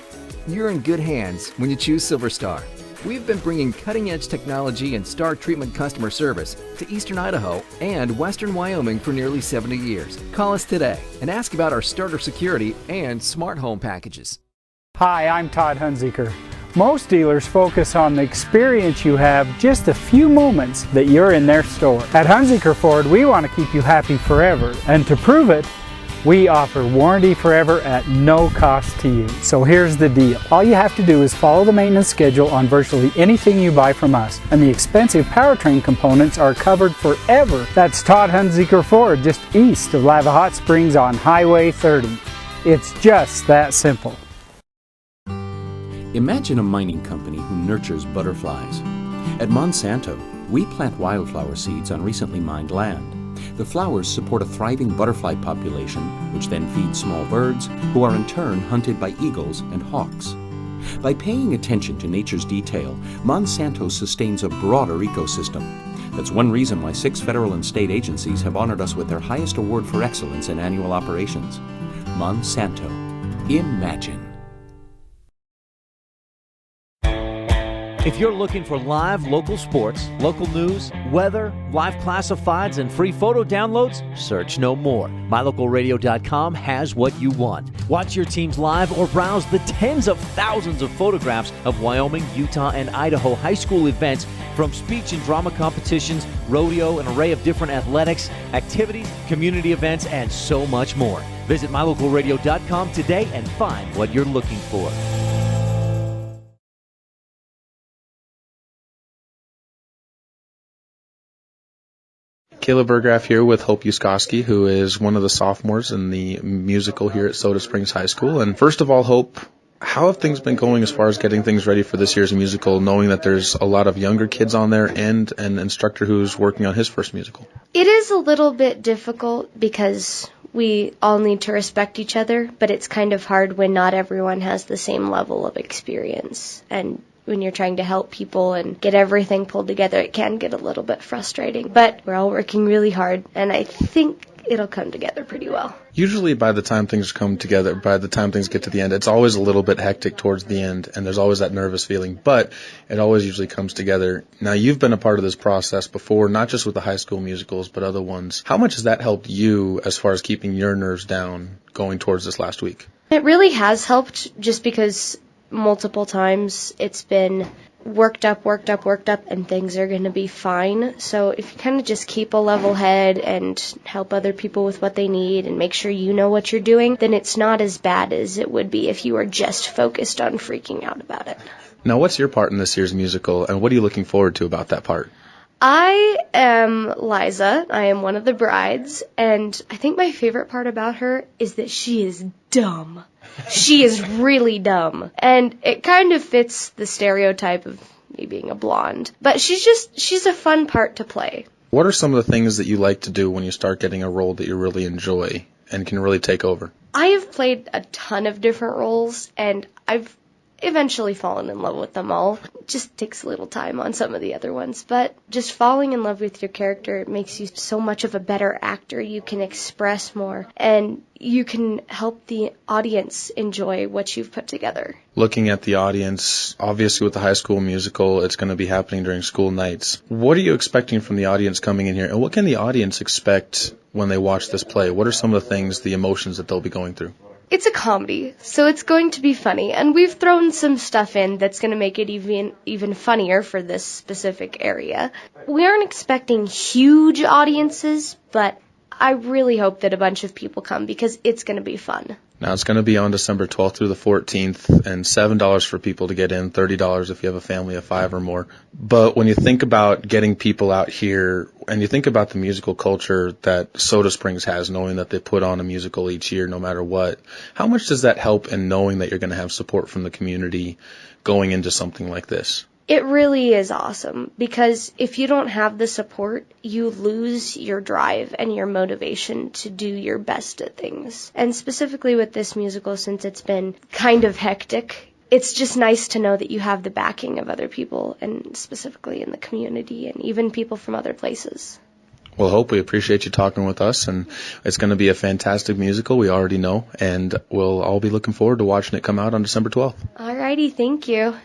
You're in good hands when you choose SilverStar. We've been bringing cutting-edge technology and star treatment customer service to Eastern Idaho and Western Wyoming for nearly 70 years. Call us today and ask about our starter security and smart home packages. Hi, I'm Todd Hunziker. Most dealers focus on the experience you have just a few moments that you're in their store. At Hunziker Ford, we want to keep you happy forever, and to prove it, we offer warranty forever at no cost to you. So here's the deal. All you have to do is follow the maintenance schedule on virtually anything you buy from us, and the expensive powertrain components are covered forever. That's Todd Hunziker Ford, just east of Lava Hot Springs on Highway 30. It's just that simple. Imagine a mining company who nurtures butterflies. At Monsanto, we plant wildflower seeds on recently mined land. The flowers support a thriving butterfly population, which then feeds small birds, who are in turn hunted by eagles and hawks. By paying attention to nature's detail, Monsanto sustains a broader ecosystem. That's one reason why 6 federal and state agencies have honored us with their highest award for excellence in annual operations. Monsanto. Imagine. If you're looking for live local sports, local news, weather, live classifieds, and free photo downloads, search no more. MyLocalRadio.com has what you want. Watch your teams live or browse the tens of thousands of photographs of Wyoming, Utah, and Idaho high school events, from speech and drama competitions, rodeo, an array of different athletics, activities, community events, and so much more. Visit MyLocalRadio.com today and find what you're looking for. Caleb Burgraff here with Hope Uskoski, who is one of the sophomores in the musical here at Soda Springs High School. And first of all, Hope, how have things been going as far as getting things ready for this year's musical, knowing that there's a lot of younger kids on there and an instructor who's working on his first musical? It is a little bit difficult because we all need to respect each other, but it's kind of hard when not everyone has the same level of experience. And when you're trying to help people and get everything pulled together, it can get a little bit frustrating. But we're all working really hard, and I think it'll come together pretty well. Usually by the time things come together, by the time things get to the end, it's always a little bit hectic towards the end, and there's always that nervous feeling, but it always usually comes together. Now, you've been a part of this process before, not just with the high school musicals, but other ones. How much has that helped you as far as keeping your nerves down going towards this last week? It really has helped, just because multiple times it's been worked up, and things are going to be fine. So if you kind of just keep a level head and help other people with what they need and make sure you know what you're doing, then it's not as bad as it would be if you were just focused on freaking out about it. Now, what's your part in this year's musical, and what are you looking forward to about that part? I am Liza. I am one of the brides, and I think my favorite part about her is that she is dumb. She is really dumb, and it kind of fits the stereotype of me being a blonde. But she's a fun part to play. What are some of the things that you like to do when you start getting a role that you really enjoy and can really take over? I have played a ton of different roles, and I've eventually fallen in love with them all. It just takes a little time on some of the other ones, but just falling in love with your character makes you so much of a better actor. You can express more, and you can help the audience enjoy what you've put together. Looking at the audience, obviously with the high school musical, it's going to be happening during school nights. What are you expecting from the audience coming in here, and what can the audience expect when they watch this play? What are some of the things, the emotions that they'll be going through? It's a comedy, so it's going to be funny, and we've thrown some stuff in that's going to make it even funnier for this specific area. We aren't expecting huge audiences, but I really hope that a bunch of people come because it's going to be fun. Now, it's going to be on December 12th through the 14th, and $7 for people to get in, $30 if you have a family of 5 or more. But when you think about getting people out here, and you think about the musical culture that Soda Springs has, knowing that they put on a musical each year no matter what, how much does that help in knowing that you're going to have support from the community going into something like this? It really is awesome, because if you don't have the support, you lose your drive and your motivation to do your best at things. And specifically with this musical, since it's been kind of hectic, it's just nice to know that you have the backing of other people, and specifically in the community and even people from other places. Well, Hope, we appreciate you talking with us, and it's going to be a fantastic musical, we already know, and we'll all be looking forward to watching it come out on December 12th. Alrighty, thank you.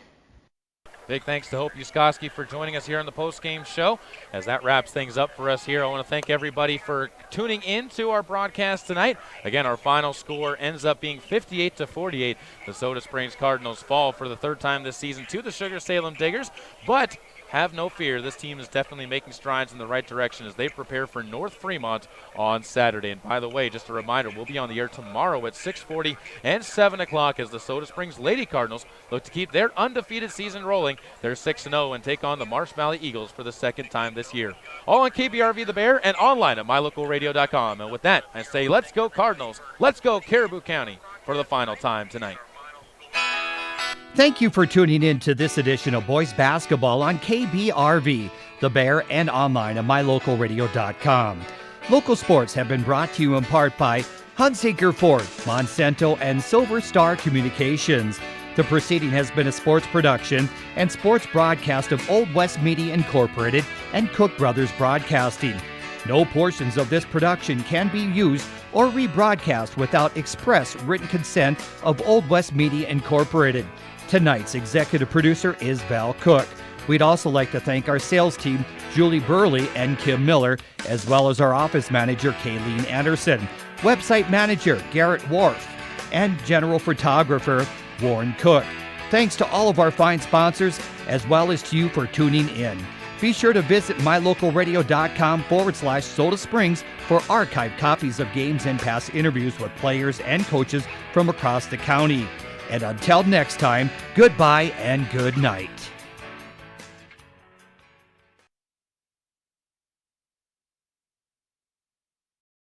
Big thanks to Hope Yuskoski for joining us here on the post-game show. As that wraps things up for us here, I want to thank everybody for tuning in to our broadcast tonight. Again, our final score ends up being 58-48. The Soda Springs Cardinals fall for the third time this season to the SUGAR-SALEM Diggers, but have no fear, this team is definitely making strides in the right direction as they prepare for North Fremont on Saturday. And by the way, just a reminder, we'll be on the air tomorrow at 6:40 and 7 o'clock as the Soda Springs Lady Cardinals look to keep their undefeated season rolling. They're 6-0 and take on the Marsh Valley Eagles for the second time this year. All on KBRV The Bear and online at mylocalradio.com. And with that, I say let's go Cardinals, let's go Caribou County for the final time tonight. Thank you for tuning in to this edition of Boys Basketball on KBRV, The Bear, and online at mylocalradio.com. Local sports have been brought to you in part by Hunsaker Ford, Monsanto, and Silver Star Communications. The proceeding has been a sports production and sports broadcast of Old West Media Incorporated and Cook Brothers Broadcasting. No portions of this production can be used or rebroadcast without express written consent of Old West Media Incorporated. Tonight's executive producer is Val Cook. We'd also like to thank our sales team, Julie Burley and Kim Miller, as well as our office manager, Kayleen Anderson, website manager, Garrett Wharf, and general photographer, Warren Cook. Thanks to all of our fine sponsors, as well as to you for tuning in. Be sure to visit mylocalradio.com/Soda Springs for archived copies of games and past interviews with players and coaches from across the county. And until next time, goodbye and good night.